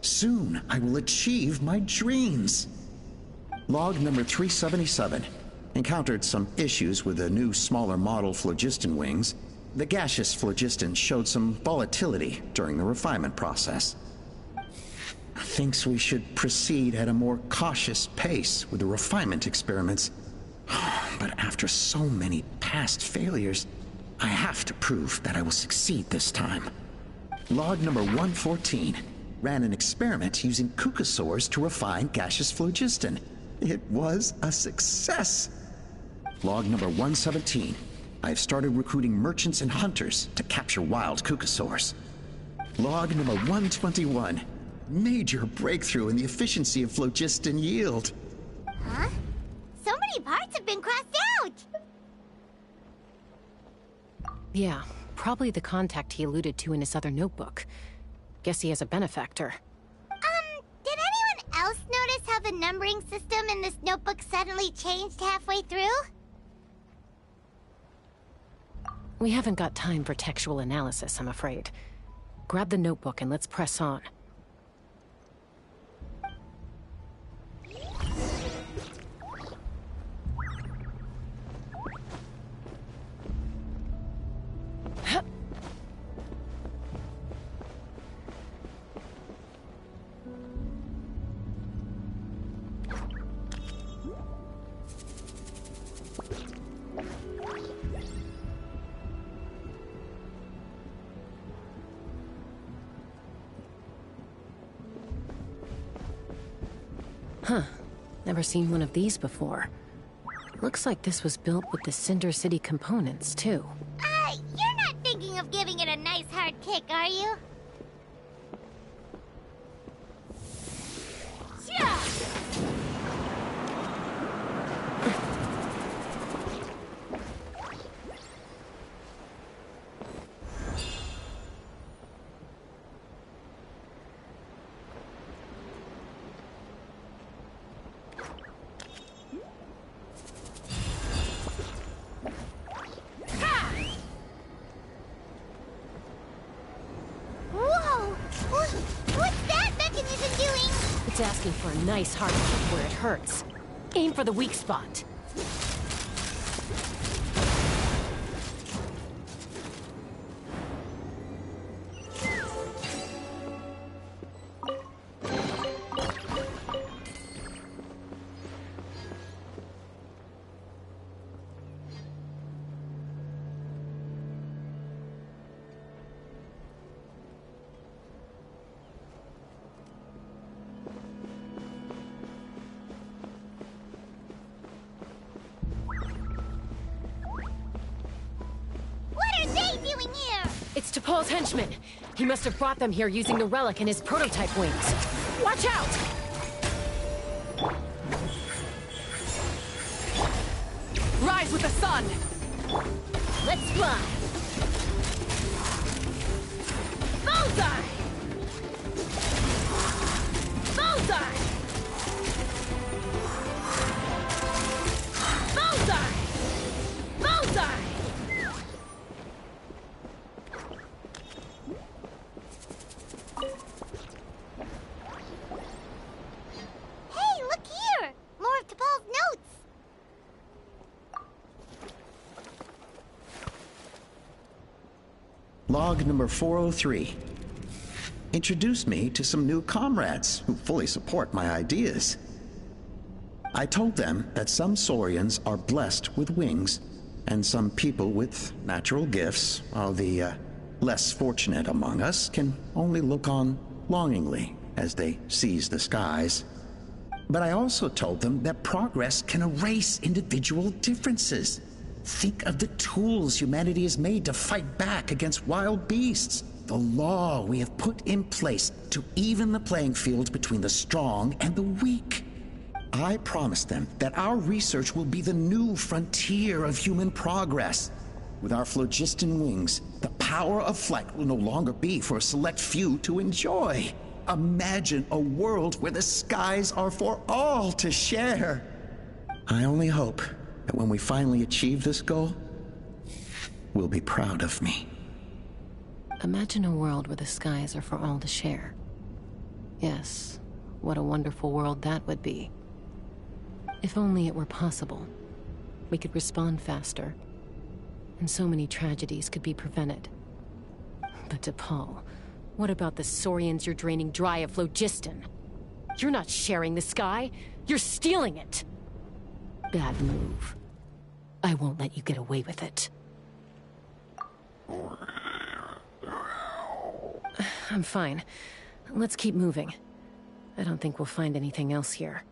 Soon I will achieve my dreams. Log number 377. Encountered some issues with the new smaller model phlogiston wings. The gaseous phlogiston showed some volatility during the refinement process. Thinks we should proceed at a more cautious pace with the refinement experiments. But after so many past failures, I have to prove that I will succeed this time. Log number 114. Ran an experiment using Kukasaurs to refine gaseous phlogiston. It was a success. Log number 117. I've started recruiting merchants and hunters to capture wild Kukasaurs. Log number 121. Major breakthrough in the efficiency of phlogiston yield. Huh? So many parts have been crossed out! Yeah, probably the contact he alluded to in his other notebook. Guess he has a benefactor. Did anyone else notice how the numbering system in this notebook suddenly changed halfway through? We haven't got time for textual analysis, I'm afraid. Grab the notebook and let's press on. Huh. Never seen one of these before. Looks like this was built with the Cinder City components, too. You're not thinking of giving it a nice hard kick, are you? Yeah! It's asking for a nice hard kick where it hurts. Aim for the weak spot. It's T'Pol's henchman. He must have brought them here using the relic in his prototype wings. Watch out! Rise with the sun! Let's fly! Bullseye! Bullseye! Bullseye! Bullseye! Log number 403. Introduced me to some new comrades who fully support my ideas. I told them that some saurians are blessed with wings, and some people with natural gifts, while the less fortunate among us can only look on longingly as they seize the skies. But I also told them that progress can erase individual differences. Think of the tools humanity has made to fight back against wild beasts. The law we have put in place to even the playing field between the strong and the weak. I promised them that our research will be the new frontier of human progress. With our phlogiston wings, the power of flight will no longer be for a select few to enjoy. Imagine a world where the skies are for all to share. I only hope that when we finally achieve this goal, we'll be proud of me. Imagine a world where the skies are for all to share. Yes, what a wonderful world that would be. If only it were possible, we could respond faster, and so many tragedies could be prevented. But DePaul, what about the saurians you're draining dry of phlogiston? You're not sharing the sky, you're stealing it! Bad move. I won't let you get away with it. I'm fine. Let's keep moving. I don't think we'll find anything else here.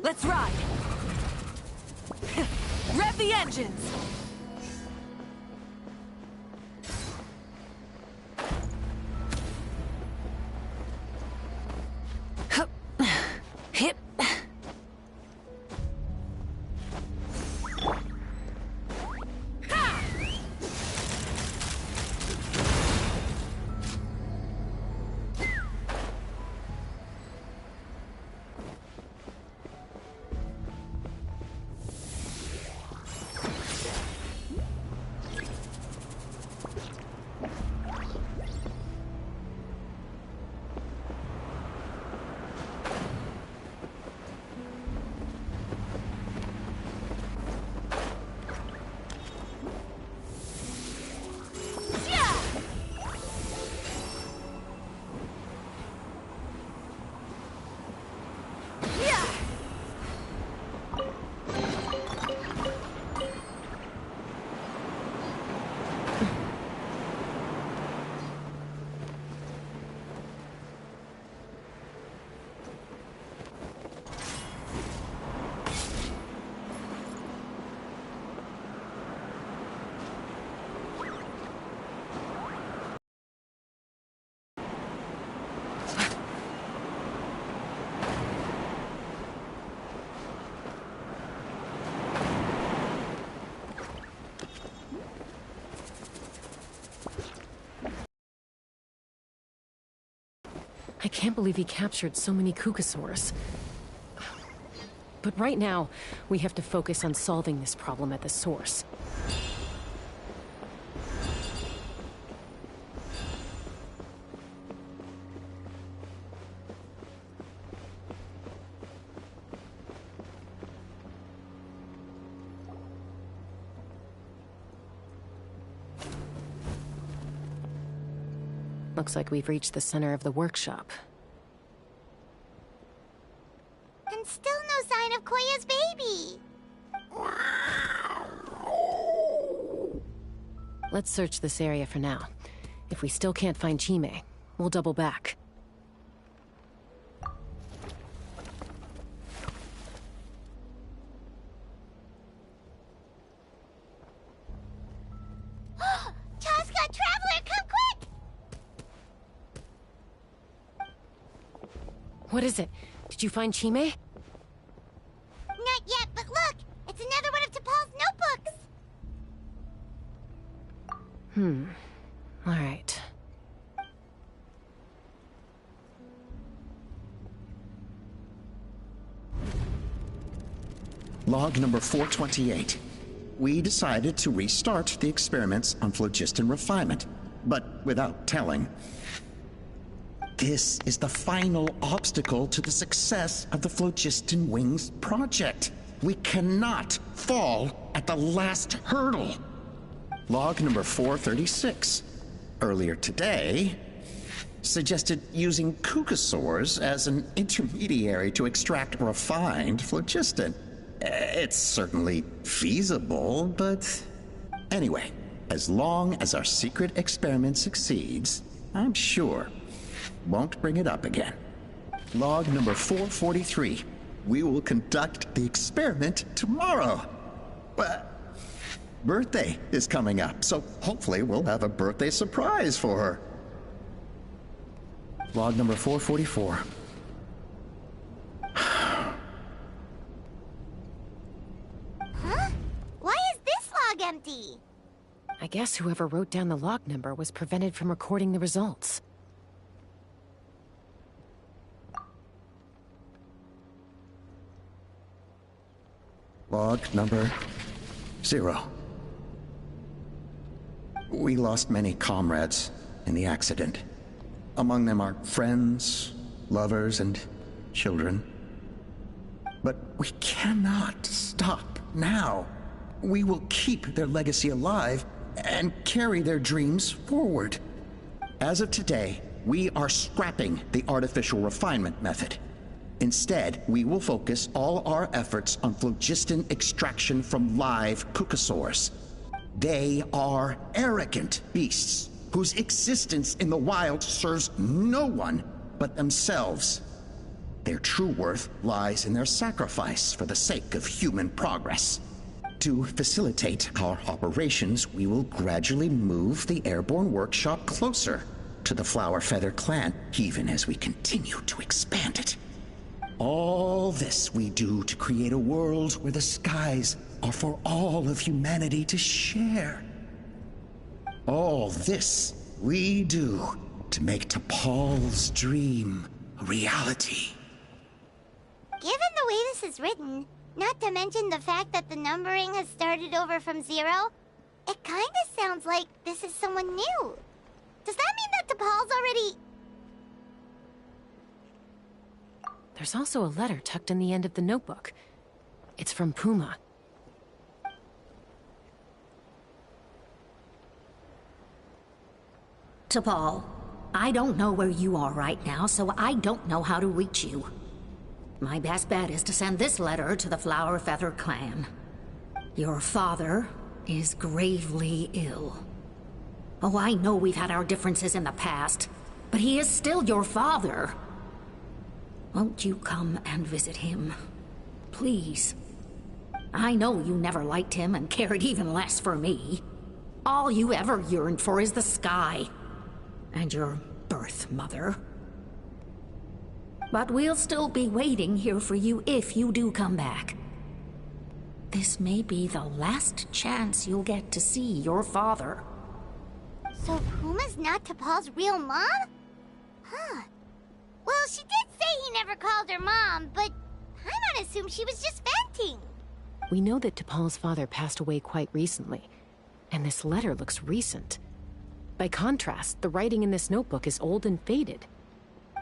Let's ride! Rev the engines! Hip! I can't believe he captured so many Kukasaurs. But right now, we have to focus on solving this problem at the source. Looks like we've reached the center of the workshop. And still no sign of Koya's baby. Let's search this area for now. If we still can't find Chime, we'll double back. What is it? Did you find Chime? Not yet, but look! It's another one of T'Pol's notebooks! Alright. Log number 428. We decided to restart the experiments on phlogiston refinement, but without telling. This is the final obstacle to the success of the Phlogiston Wings project. We cannot fall at the last hurdle. Log number 436. Earlier today, suggested using cucosaurs as an intermediary to extract refined phlogiston. It's certainly feasible, but... Anyway, as long as our secret experiment succeeds, I'm sure won't bring it up again. Log number 443. We will conduct the experiment tomorrow. Birthday is coming up, so hopefully we'll have a birthday surprise for her. Log number 444. Huh? Why is this log empty? I guess whoever wrote down the log number was prevented from recording the results. Log number 0. We lost many comrades in the accident. Among them are friends, lovers, and children. But we cannot stop now. We will keep their legacy alive and carry their dreams forward. As of today, we are scrapping the artificial refinement method. Instead, we will focus all our efforts on phlogiston extraction from live cucosaurs. They are arrogant beasts whose existence in the wild serves no one but themselves. Their true worth lies in their sacrifice for the sake of human progress. To facilitate our operations, we will gradually move the airborne workshop closer to the Flower Feather clan, even as we continue to expand it. All this we do to create a world where the skies are for all of humanity to share. All this we do to make T'Pol's dream a reality. Given the way this is written, not to mention the fact that the numbering has started over from 0, it kinda sounds like this is someone new. Does that mean that T'Pol's already... There's also a letter tucked in the end of the notebook. It's from Puma. T'Pol, I don't know where you are right now, so I don't know how to reach you. My best bet is to send this letter to the Flower Feather clan. Your father is gravely ill. Oh, I know we've had our differences in the past, but he is still your father. Won't you come and visit him? Please. I know you never liked him and cared even less for me. All you ever yearned for is the sky. And your birth mother. But we'll still be waiting here for you if you do come back. This may be the last chance you'll get to see your father. So Puma's not T'Pol's real mom? Huh. Well, she did say he never called her mom, but Paimon assumed she was just venting. We know that T'Pol's father passed away quite recently, and this letter looks recent. By contrast, the writing in this notebook is old and faded.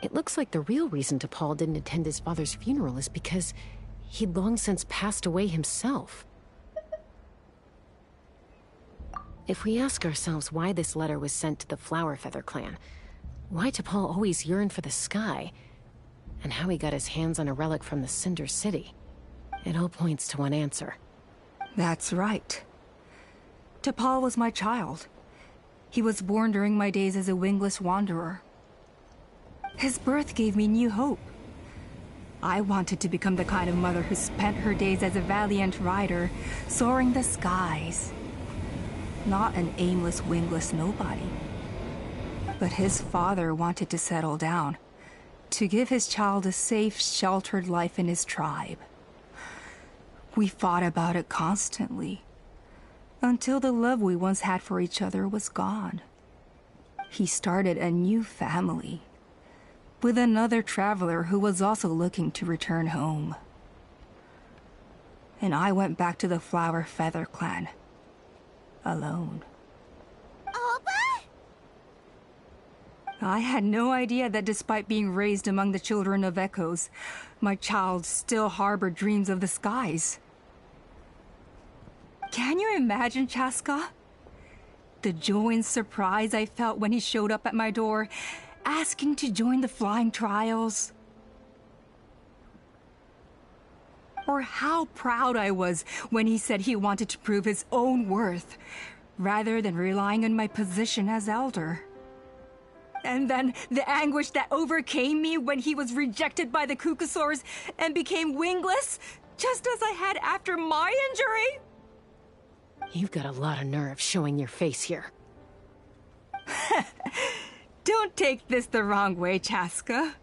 It looks like the real reason T'Pol didn't attend his father's funeral is because he'd long since passed away himself. If we ask ourselves why this letter was sent to the Flower Feather clan, why T'Pol always yearned for the sky, and how he got his hands on a relic from the Cinder City, it all points to one answer. That's right. T'Pol was my child. He was born during my days as a wingless wanderer. His birth gave me new hope. I wanted to become the kind of mother who spent her days as a valiant rider, soaring the skies. Not an aimless, wingless nobody. But his father wanted to settle down, to give his child a safe, sheltered life in his tribe. We fought about it constantly, until the love we once had for each other was gone. He started a new family, with another traveler who was also looking to return home. And I went back to the Flower Feather clan, alone. I had no idea that despite being raised among the children of echoes, my child still harbored dreams of the skies. Can you imagine, Chaska? The joy and surprise I felt when he showed up at my door, asking to join the flying trials. Or how proud I was when he said he wanted to prove his own worth, rather than relying on my position as elder. And then the anguish that overcame me when he was rejected by the Kukusaurs and became wingless, just as I had after my injury. You've got a lot of nerve showing your face here. Don't take this the wrong way, Chaska.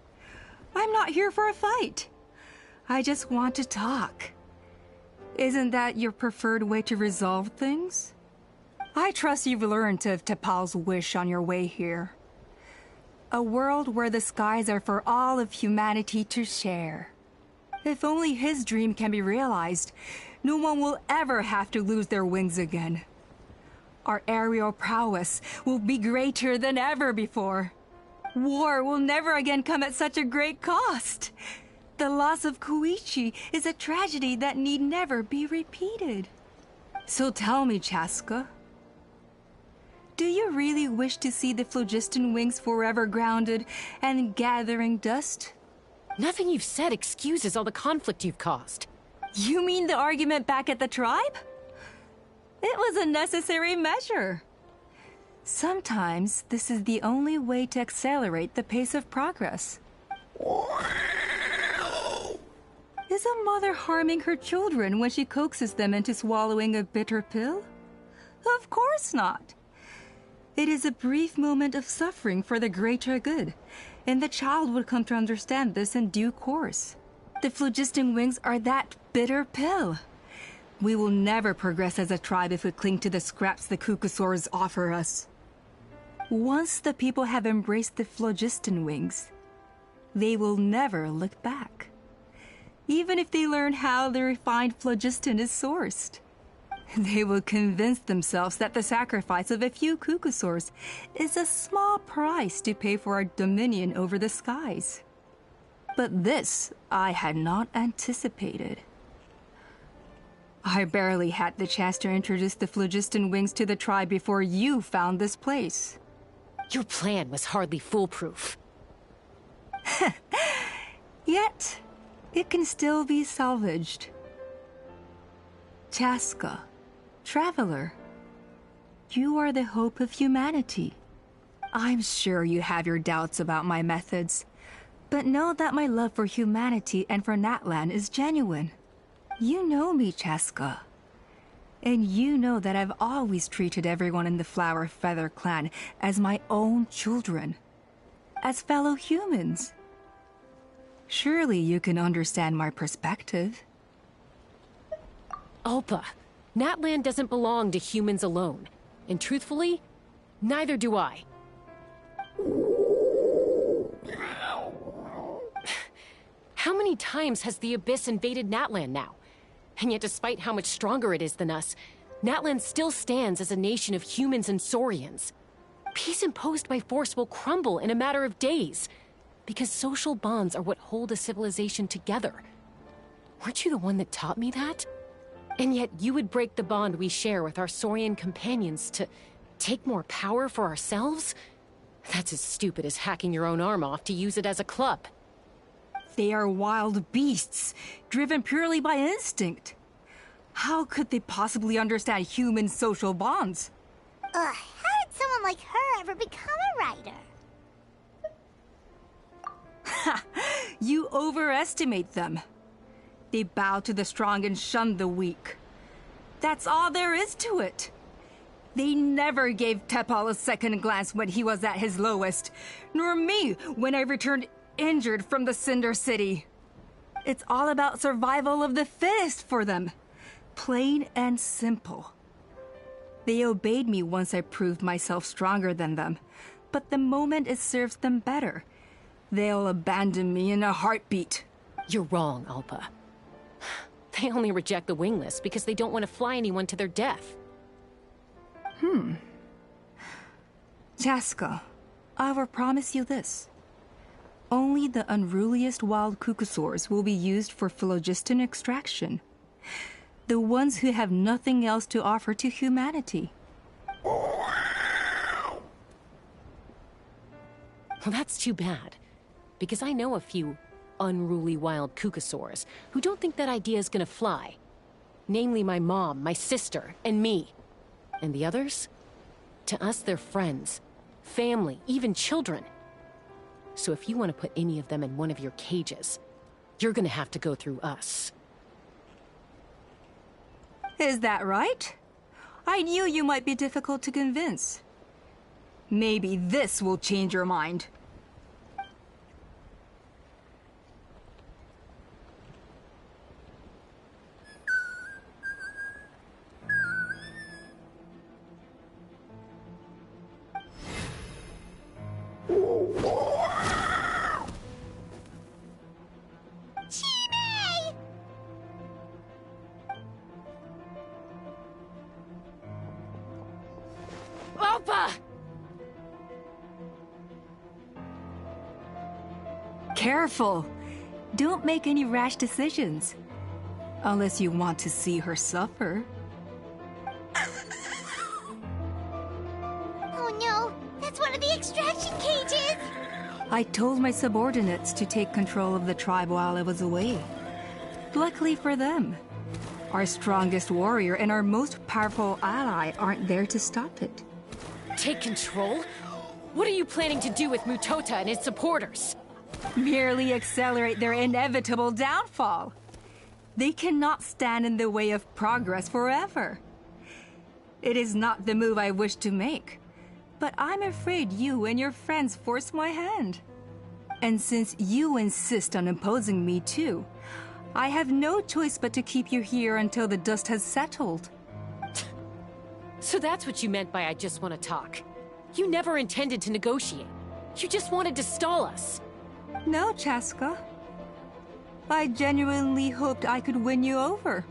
I'm not here for a fight. I just want to talk. Isn't that your preferred way to resolve things? I trust you've learned of T'Pol's wish on your way here. A world where the skies are for all of humanity to share. If only his dream can be realized, no one will ever have to lose their wings again. Our aerial prowess will be greater than ever before. War will never again come at such a great cost. The loss of Koichi is a tragedy that need never be repeated. So tell me, Chaska, do you really wish to see the phlogiston wings forever grounded and gathering dust? Nothing you've said excuses all the conflict you've caused. You mean the argument back at the tribe? It was a necessary measure. Sometimes this is the only way to accelerate the pace of progress. Is a mother harming her children when she coaxes them into swallowing a bitter pill? Of course not. It is a brief moment of suffering for the greater good, and the child would come to understand this in due course. The phlogiston wings are that bitter pill. We will never progress as a tribe if we cling to the scraps the Kukusaurs offer us. Once the people have embraced the phlogiston wings, they will never look back. Even if they learn how the refined phlogiston is sourced. They will convince themselves that the sacrifice of a few Kukusaurs is a small price to pay for our dominion over the skies. But this I had not anticipated. I barely had the chance to introduce the phlogiston wings to the tribe before you found this place. Your plan was hardly foolproof. Yet, it can still be salvaged. Chaska, traveler, you are the hope of humanity. I'm sure you have your doubts about my methods, but know that my love for humanity and for Natlan is genuine. You know me, Chaska. And you know that I've always treated everyone in the Flower Feather clan as my own children. As fellow humans. Surely you can understand my perspective. Alpa, Natlan doesn't belong to humans alone. And truthfully, neither do I. How many times has the Abyss invaded Natlan now? And yet despite how much stronger it is than us, Natlan still stands as a nation of humans and Saurians. Peace imposed by force will crumble in a matter of days, because social bonds are what hold a civilization together. Weren't you the one that taught me that? And yet you would break the bond we share with our Saurian companions to take more power for ourselves? That's as stupid as hacking your own arm off to use it as a club. They are wild beasts, driven purely by instinct. How could they possibly understand human social bonds? How did someone like her ever become a writer? Ha! You overestimate them. They bow to the strong and shun the weak. That's all there is to it. They never gave T'Pol a second glance when he was at his lowest, nor me when I returned injured from the Cinder City. It's all about survival of the fittest for them. Plain and simple. They obeyed me once I proved myself stronger than them, but the moment it serves them better, they'll abandon me in a heartbeat. You're wrong, Alpa. They only reject the wingless because they don't want to fly anyone to their death. Chaska, I will promise you this. Only the unruliest wild cucosaurs will be used for phlogiston extraction. The ones who have nothing else to offer to humanity. Well, that's too bad. Because I know a few unruly wild cucosaurs who don't think that idea is gonna fly. Namely my mom, my sister, and me. And the others? To us, they're friends, family, even children. So if you want to put any of them in one of your cages, you're gonna have to go through us. Is that right? I knew you might be difficult to convince. Maybe this will change your mind. Alpa! Careful! Don't make any rash decisions. Unless you want to see her suffer. Oh no, that's one of the extraction cages! I told my subordinates to take control of the tribe while I was away. Luckily for them, our strongest warrior and our most powerful ally aren't there to stop it. Take control? What are you planning to do with Mutota and his supporters? Merely accelerate their inevitable downfall. They cannot stand in the way of progress forever. It is not the move I wish to make, but I'm afraid you and your friends force my hand. And since you insist on imposing me too, I have no choice but to keep you here until the dust has settled. So that's what you meant by I just want to talk. You never intended to negotiate. You just wanted to stall us. No, Chaska. I genuinely hoped I could win you over.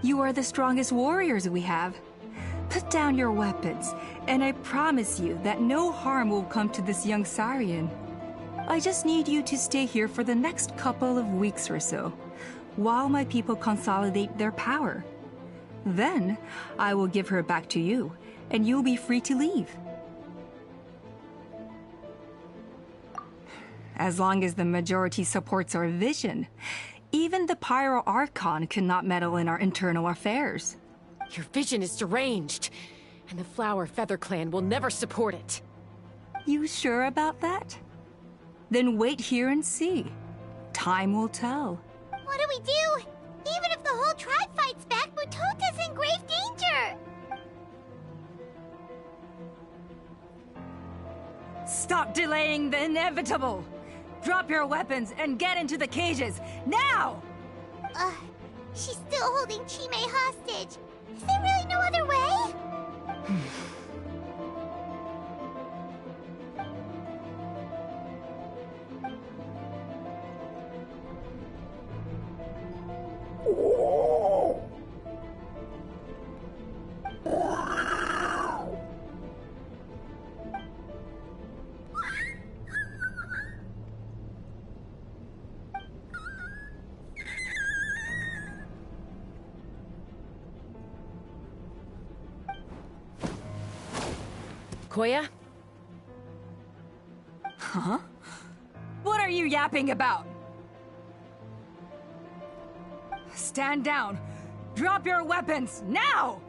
You are the strongest warriors we have. Put down your weapons, and I promise you that no harm will come to this young Saurian. I just need you to stay here for the next couple of weeks or so, while my people consolidate their power. Then, I will give her back to you, and you'll be free to leave. As long as the majority supports our vision, even the Pyro Archon cannot meddle in our internal affairs. Your vision is deranged, and the Flower Feather Clan will never support it. You sure about that? Then wait here and see. Time will tell. What do we do? Even if the whole tribe fights back, Mutota's in grave danger! Stop delaying the inevitable! Drop your weapons and get into the cages, now! She's still holding Chime hostage. Is there really no other way? Koya? Huh? What are you yapping about? Stand down! Drop your weapons, now!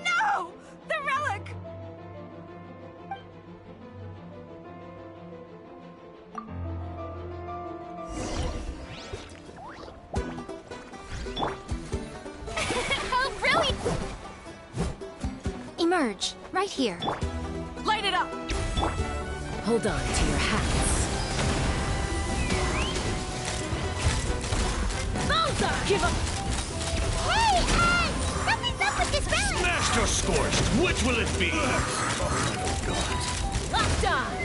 No! The relic! charge. Right here. Light it up! Hold on to your hats. Balza! Give up! Hey, something's up with this relic! Smashed or scorched, which will it be? Locked on!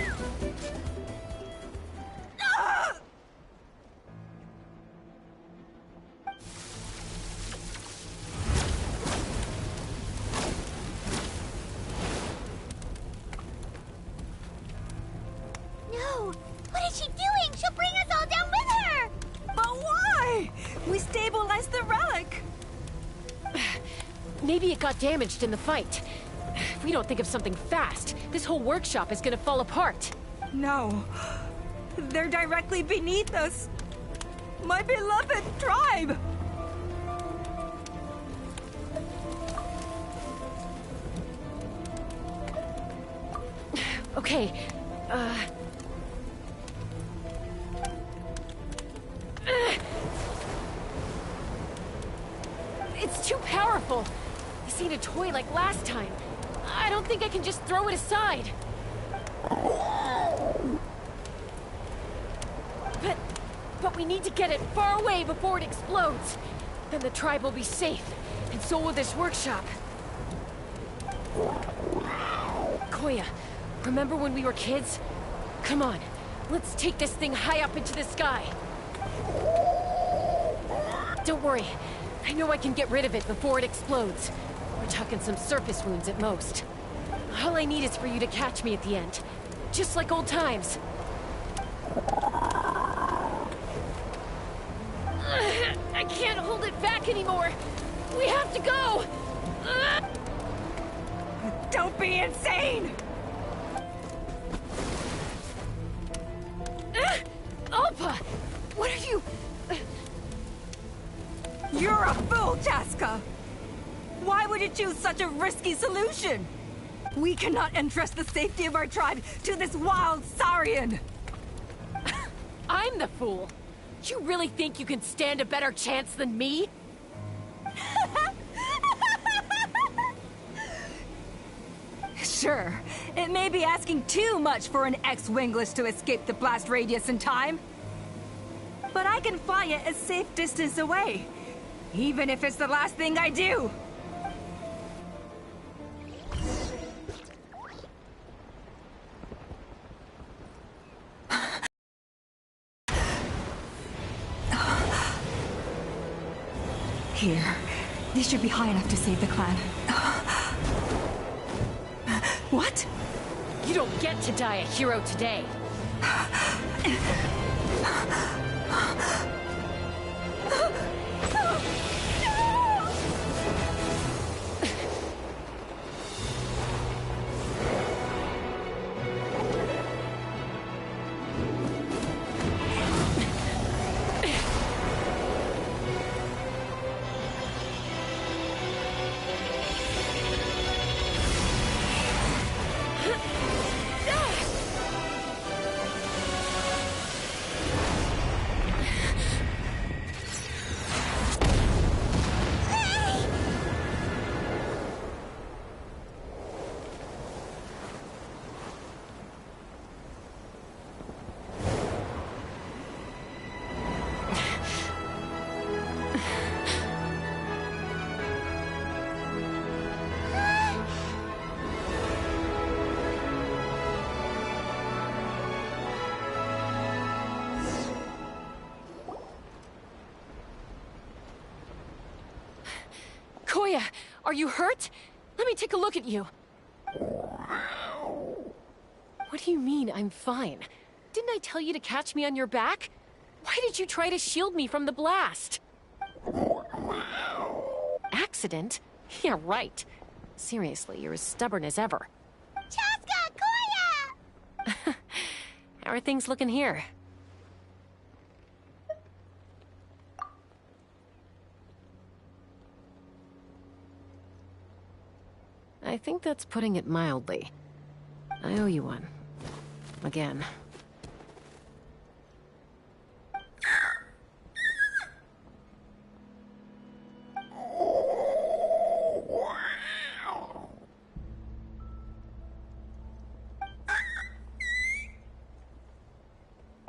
No! What is she doing? She'll bring us all down with her! But why? We stabilized the relic! Maybe it got damaged in the fight. If we don't think of something fast, this whole workshop is gonna fall apart. No. They're directly beneath us. My beloved tribe! Okay, It's too powerful. This ain't a toy like last time. I don't think I can just throw it aside. But we need to get it far away before it explodes. Then the tribe will be safe, and so will this workshop. Koya, remember when we were kids? Come on, let's take this thing high up into the sky. Don't worry, I know I can get rid of it before it explodes. We're talking some surface wounds at most. All I need is for you to catch me at the end. Just like old times. I can't hold it back anymore. We have to go. Don't be insane! Alpa! What are you... You're a fool, Chaska! Why would you choose such a risky solution? We cannot entrust the safety of our tribe to this wild Saurian! I'm the fool. You really think you can stand a better chance than me? Sure, it may be asking too much for an ex-wingless to escape the blast radius in time. But I can fly it a safe distance away, even if it's the last thing I do. Here. These should be high enough to save the clan. What? You don't get to die a hero today. Koya, are you hurt? Let me take a look at you. What do you mean, I'm fine? Didn't I tell you to catch me on your back? Why did you try to shield me from the blast? Accident? Yeah, right. Seriously, you're as stubborn as ever. Chaska! Koya! How are things looking here? I think that's putting it mildly. I owe you one. Again.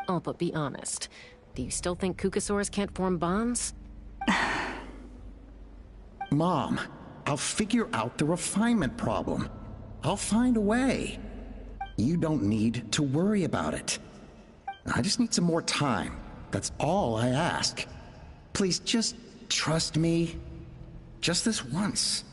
Alpa, be honest. Do you still think Kukasaurs can't form bonds? Mom, I'll figure out the refinement problem. I'll find a way. You don't need to worry about it. I just need some more time. That's all I ask. Please just trust me. Just this once.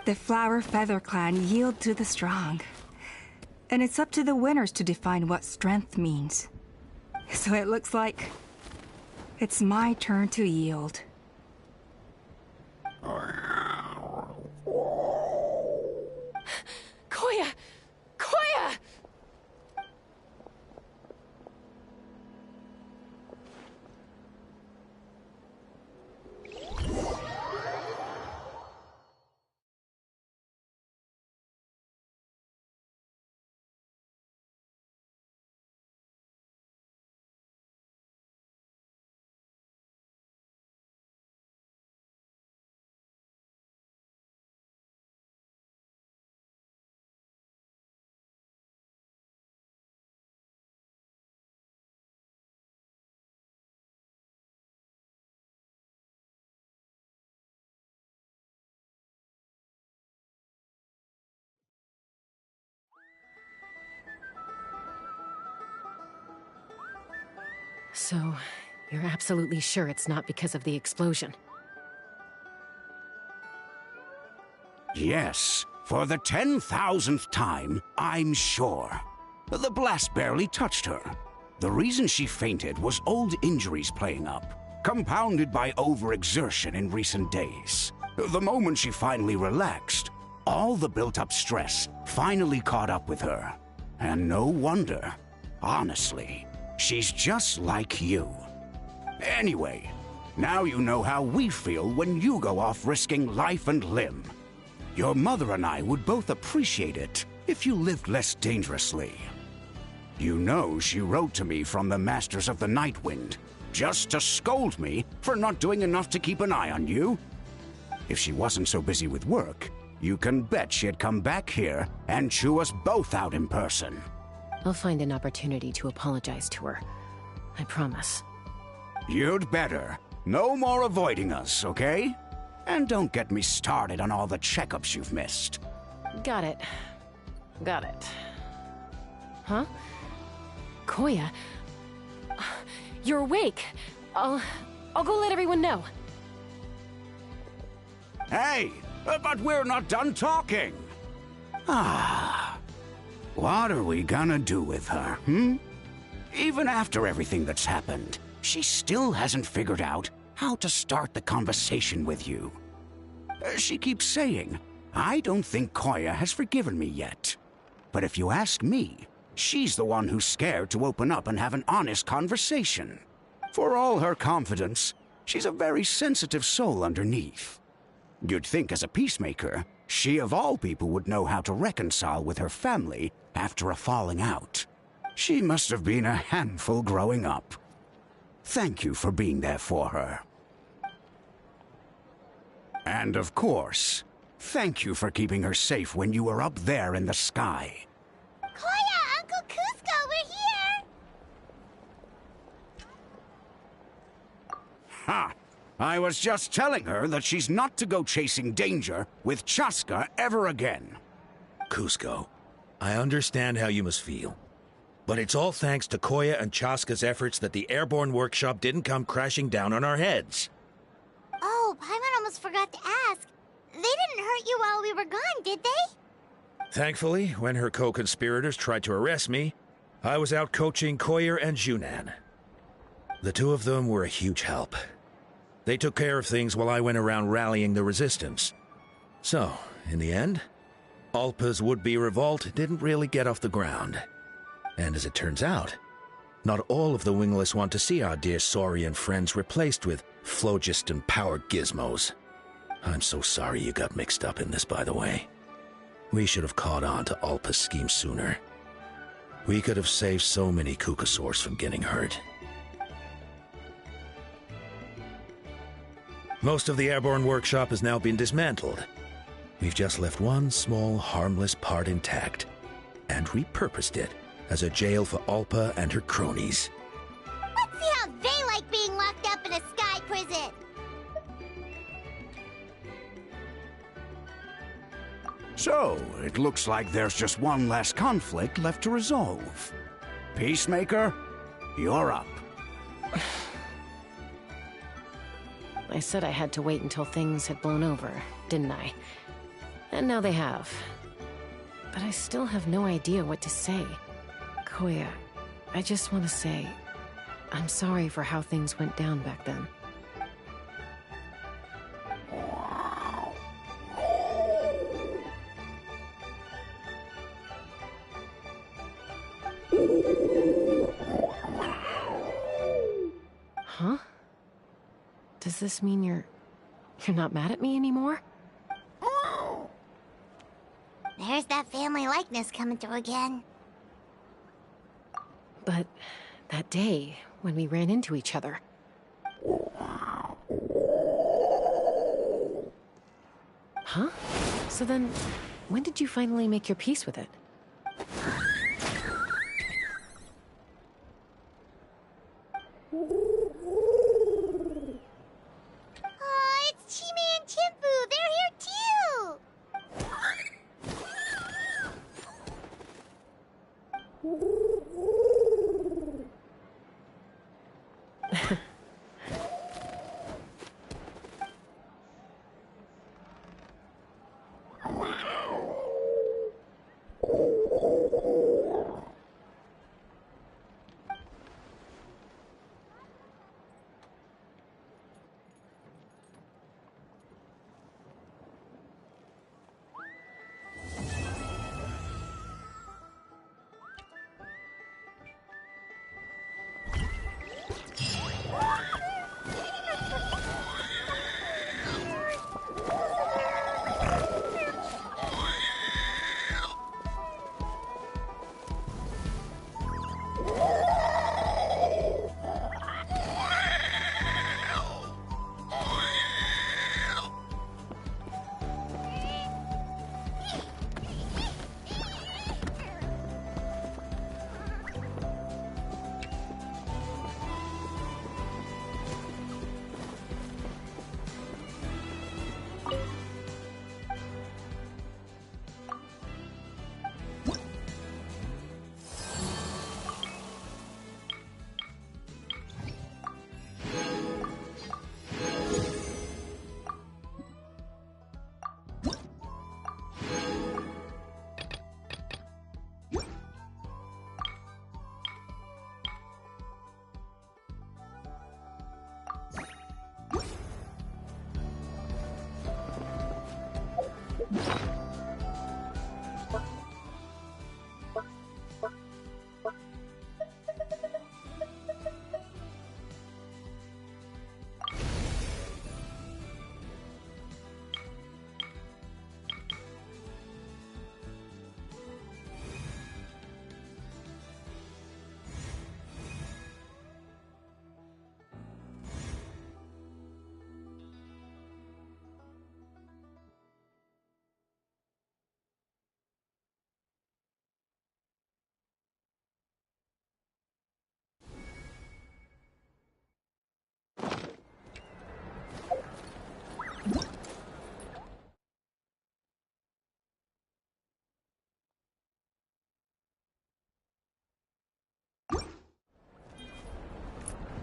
The Flower Feather Clan yield to the strong. And it's up to the winners to define what strength means. So it looks like it's my turn to yield. Koya! Koya! So, you're absolutely sure it's not because of the explosion? Yes, for the 10,000th time, I'm sure. The blast barely touched her. The reason she fainted was old injuries playing up, compounded by overexertion in recent days. The moment she finally relaxed, all the built-up stress finally caught up with her. And no wonder. Honestly, she's just like you. Anyway, now you know how we feel when you go off risking life and limb. Your mother and I would both appreciate it if you lived less dangerously. You know she wrote to me from the Masters of the Night Wind, just to scold me for not doing enough to keep an eye on you. If she wasn't so busy with work, you can bet she'd come back here and chew us both out in person. I'll find an opportunity to apologize to her. I promise. You'd better. No more avoiding us, okay? And don't get me started on all the checkups you've missed. Got it. Got it. Huh? Koya? You're awake. I'll go let everyone know. Hey, but we're not done talking. What are we gonna do with her, Even after everything that's happened, she still hasn't figured out how to start the conversation with you. She keeps saying, I don't think Koya has forgiven me yet. But if you ask me, she's the one who's scared to open up and have an honest conversation. For all her confidence, she's a very sensitive soul underneath. You'd think as a peacemaker, she of all people would know how to reconcile with her family after a falling out. She must have been a handful growing up. Thank you for being there for her. And of course, thank you for keeping her safe when you were up there in the sky. Koya, Uncle Cusco, we're here! Ha! I was just telling her that she's not to go chasing danger with Chaska ever again. Cusco, I understand how you must feel. But it's all thanks to Koya and Chaska's efforts that the airborne workshop didn't come crashing down on our heads. Oh, Paimon almost forgot to ask. They didn't hurt you while we were gone, did they? Thankfully, when her co-conspirators tried to arrest me, I was out coaching Koya and Junan. The two of them were a huge help. They took care of things while I went around rallying the resistance. So, in the end, Alpa's would-be revolt didn't really get off the ground. And as it turns out, not all of the Wingless want to see our dear Saurian friends replaced with phlogiston power gizmos. I'm so sorry you got mixed up in this, by the way. We should have caught on to Alpa's scheme sooner. We could have saved so many Kukasaurs from getting hurt. Most of the airborne workshop has now been dismantled. We've just left one small, harmless part intact, and repurposed it as a jail for Alpa and her cronies. Let's see how they like being locked up in a sky prison. So, it looks like there's just one last conflict left to resolve. Peacemaker, you're up. I said I had to wait until things had blown over, didn't I? And now they have. But I still have no idea what to say. Koya, I just want to say, I'm sorry for how things went down back then. Huh? Does this mean you're not mad at me anymore? There's that family likeness coming through again. But that day, when we ran into each other... Huh? So then, when did you finally make your peace with it? Oh, it's Chime and Chimpu! They're here too!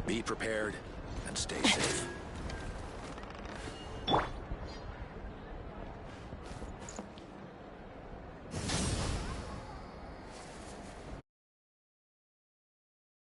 Be prepared and stay safe.